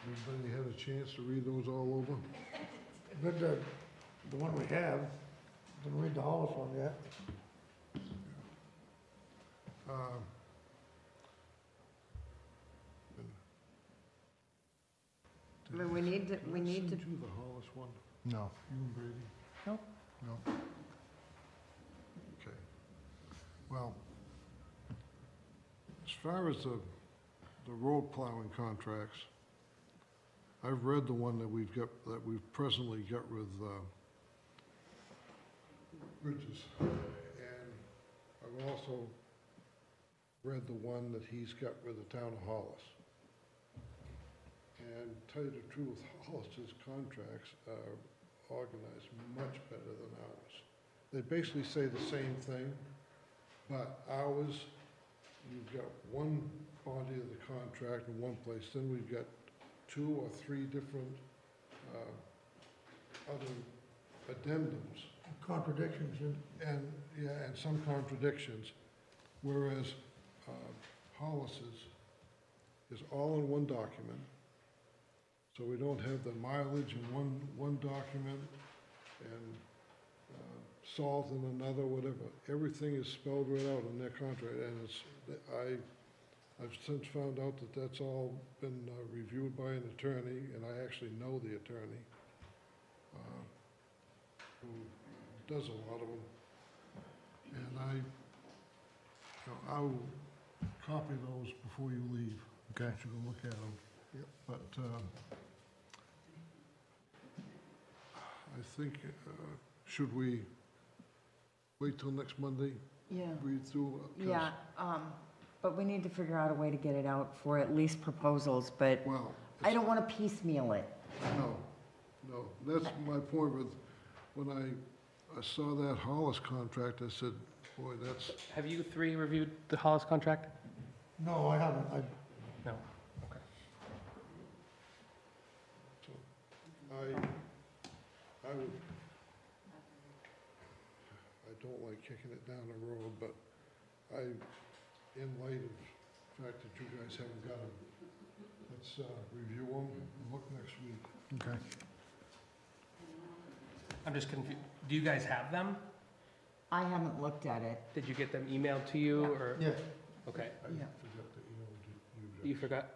Everybody had a chance to read those all over? But the one we have, didn't read the Hollis one yet. I mean, we need to, Send you the Hollis one, No. you and Brady? Nope. No. Okay. Well, as far as the road plowing contracts, I've read the one that we've presently got with, Bridges. And I've also read the one that he's got with the town of Hollis. And to tell you the truth, Hollis's contracts are organized much better than ours. They basically say the same thing, but ours, you've got one body of the contract in one place, then we've got 2 or 3 different other addendums. Contradictions, And, yeah, and some contradictions, whereas Hollis's is all in one document. So we don't have the mileage in one document and salt in another, whatever. Everything is spelled right out in their contract, and I've since found out that that's all been reviewed by an attorney, and I actually know the attorney who does a lot of them. And I'll copy those before you leave. Okay. So you can look at them. Yep. But I think, should we wait till next Monday? Yeah. Read through? 'Cause- Yeah, but we need to figure out a way to get it out for at least proposals, but Well, I don't want to piecemeal it. no, that's my point with, when I saw that Hollis contract, I said, boy, that's, Have you 3 reviewed the Hollis contract? no, I haven't, No. Okay. so, I would, I don't like kicking it down the road, but in light of the fact that you guys haven't got them, let's review them and look next week. Okay. I'm just confused. Do you guys have them? I haven't looked at it. Did you get them emailed to you or? yeah. Okay. I Yeah. forgot to email you. You forgot,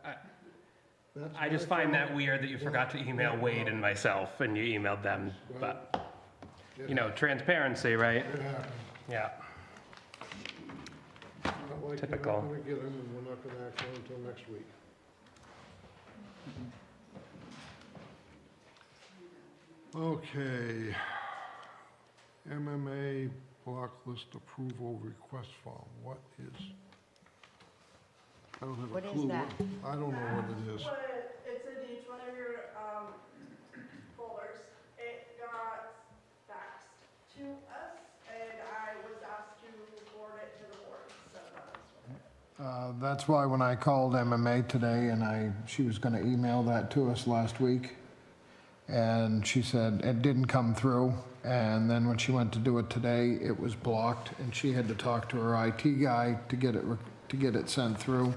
That's I just my find fault. that weird that you forgot to email Wade and myself and you emailed them, but, It you know, transparency, right? It happened. Yeah. Not like Typical. We're not gonna get them, and we're not gonna act on it until next week. Okay. MMA block list approval request form, what is? I don't have a What is clue. that? I don't know what it is. But it's in each one of your folders. It got faxed to us, and I was asked to forward it to the board, so that's what. That's why when I called MMA today and she was gonna email that to us last week, and she said it didn't come through, and then when she went to do it today, it was blocked, and she had to talk to her IT guy to get it sent through.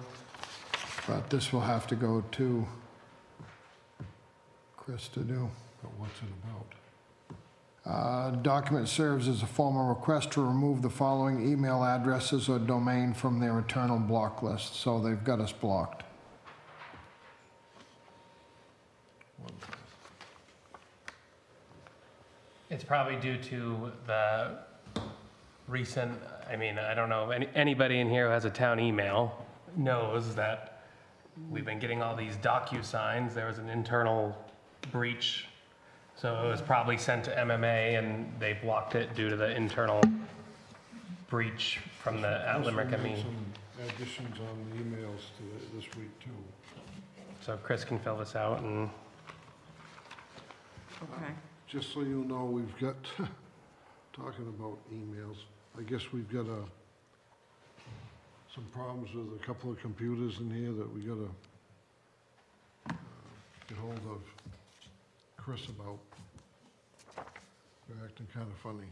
But this will have to go to Chris to do. But what's it about? Document serves as a formal request to remove the following email addresses or domain from their internal block list, so they've got us blocked. It's probably due to the recent, I mean, I don't know, anybody in here who has a town email knows that we've been getting all these docu-signs. There was an internal breach. So it was probably sent to MMA and they blocked it due to the internal breach from from the at Limerick, I mean. Some additions on the emails to this week, too. So Chris can fill this out and, Okay. Just so you know, we've got, talking about emails, I guess we've got some problems with a couple of computers in here that we gotta get hold of Chris about. They're acting kind of funny.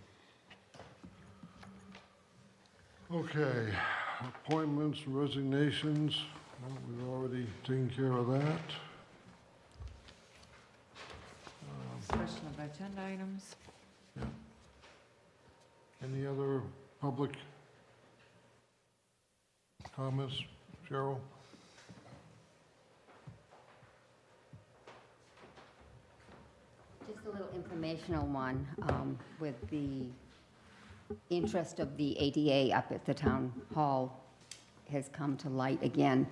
Okay, appointments, resignations, well, we've already taken care of that. Special agenda items. Any other public comments, Cheryl? Just a little informational one, with the interest of the ADA up at the town hall has come to light again.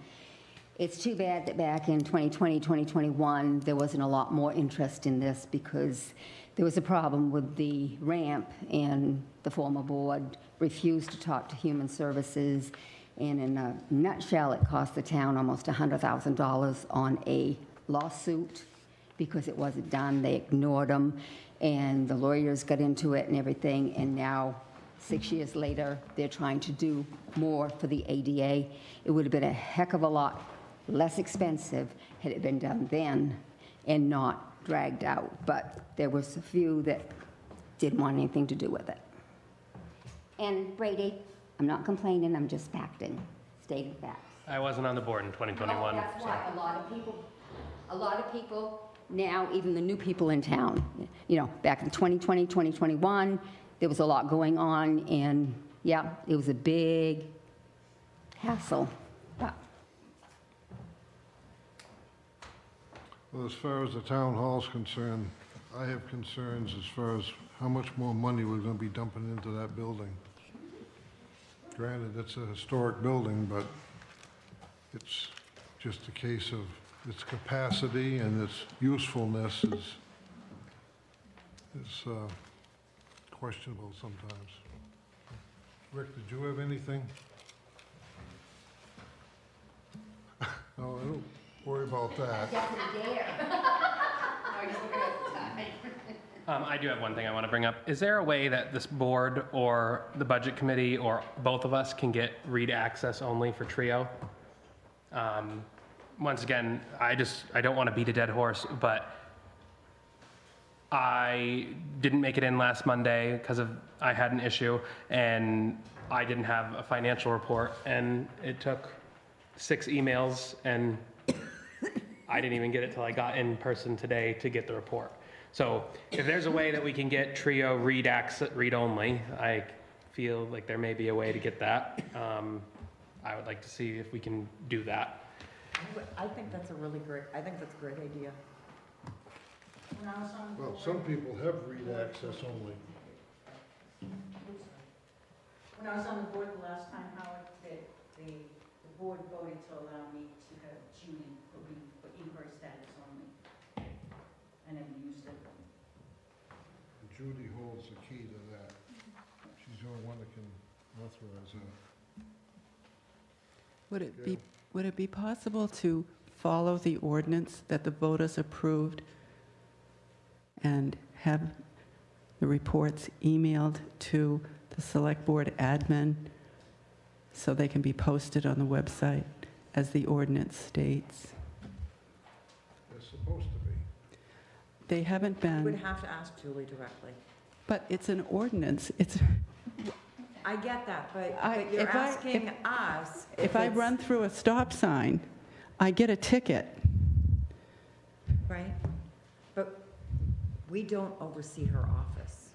It's too bad that back in 2020, 2021, there wasn't a lot more interest in this because there was a problem with the ramp and the former board refused to talk to Human Services. And in a nutshell, it cost the town almost $100,000 on a lawsuit because it wasn't done. They ignored them, and the lawyers got into it and everything, and now, 6 years later, they're trying to do more for the ADA. It would have been a heck of a lot less expensive had it been done then and not dragged out, but there was a few that didn't want anything to do with it. And Brady, I'm not complaining, I'm just stating facts. I wasn't on the board in 2021. No, that's why a lot of people now, even the new people in town, you know, back in 2020, 2021, there was a lot going on, and yeah, it was a big hassle. But Well, as far as the town hall's concerned, I have concerns as far as how much more money we're gonna be dumping into that building. Granted, it's a historic building, but it's just a case of its capacity and its usefulness is questionable sometimes. Rick, did you have anything? No, I don't worry about that. I do have one thing I want to bring up. Is there a way that this board or the budget committee or both of us can get read access only for Trio? Once again, I don't want to beat a dead horse, but I didn't make it in last Monday because I had an issue and I didn't have a financial report, and it took 6 emails and I didn't even get it till I got in person today to get the report. So if there's a way that we can get Trio read only, I feel like there may be a way to get that. I would like to see if we can do that. I think that's a great idea. Well, some people have read access only. When I was on the board the last time, Howard, the board voted to allow me to have Judy for inquiry status only. I never used it. Judy holds the key to that. She's the only one that can authorize that. Would it be possible to follow the ordinance that the voters approved and have the reports emailed to the Select Board admin so they can be posted on the website as the ordinance states? They're supposed to be. They haven't You been, would have to ask Julie directly. but it's an ordinance. I get that, but you're asking us. If I run through a stop sign, I get a ticket. Right, but we don't oversee her office.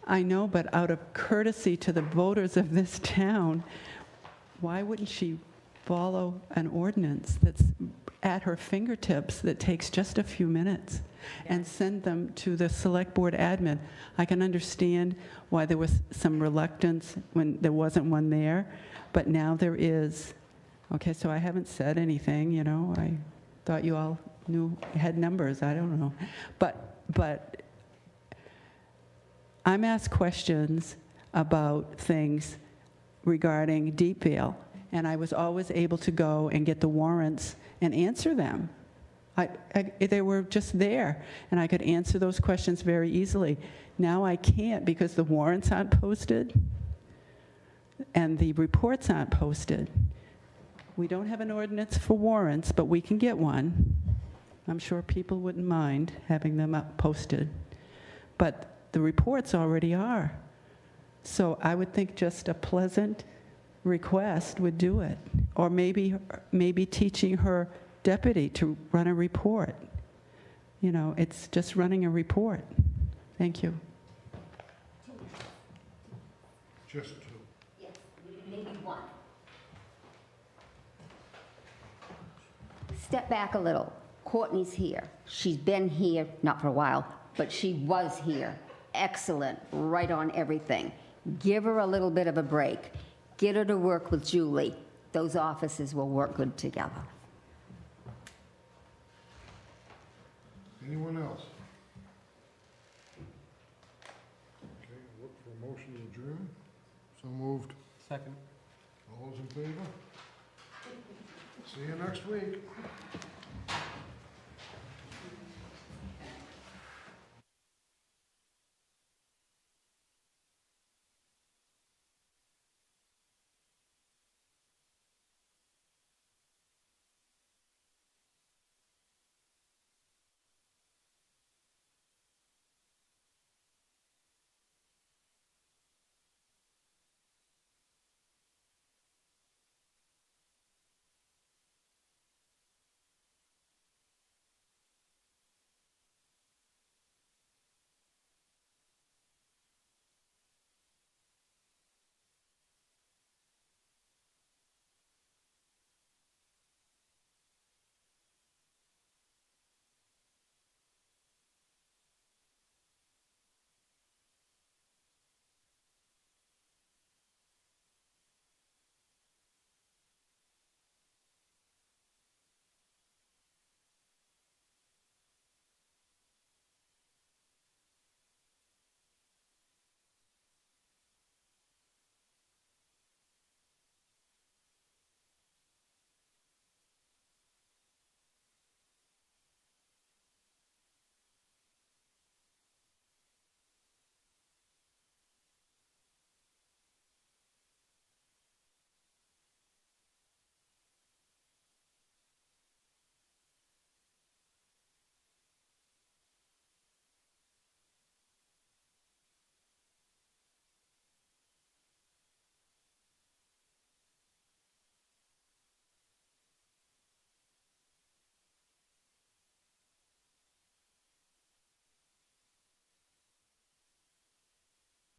I know, but out of courtesy to the voters of this town, why wouldn't she follow an ordinance that's at her fingertips that takes just a few minutes and send them to the Select Board admin? I can understand why there was some reluctance when there wasn't one there, but now there is. Okay, so I haven't said anything, you know. I thought you all had numbers, I don't know. But I'm asked questions about things regarding Deepvale, and I was always able to go and get the warrants and answer them. They were just there, and I could answer those questions very easily. Now I can't because the warrants aren't posted and the reports aren't posted. We don't have an ordinance for warrants, but we can get one. I'm sure people wouldn't mind having them up posted. But the reports already are. So I would think just a pleasant request would do it. Or maybe teaching her deputy to run a report. You know, it's just running a report. Thank you. Just two. Yes, maybe one. Step back a little. Courtney's here. She's been here, not for a while, but she was here. Excellent, right on everything. Give her a little bit of a break. Get her to work with Julie. Those offices will work good together. Anyone else? Okay, look for a motion to adjourn. So moved. Second. All those in favor? See you next week.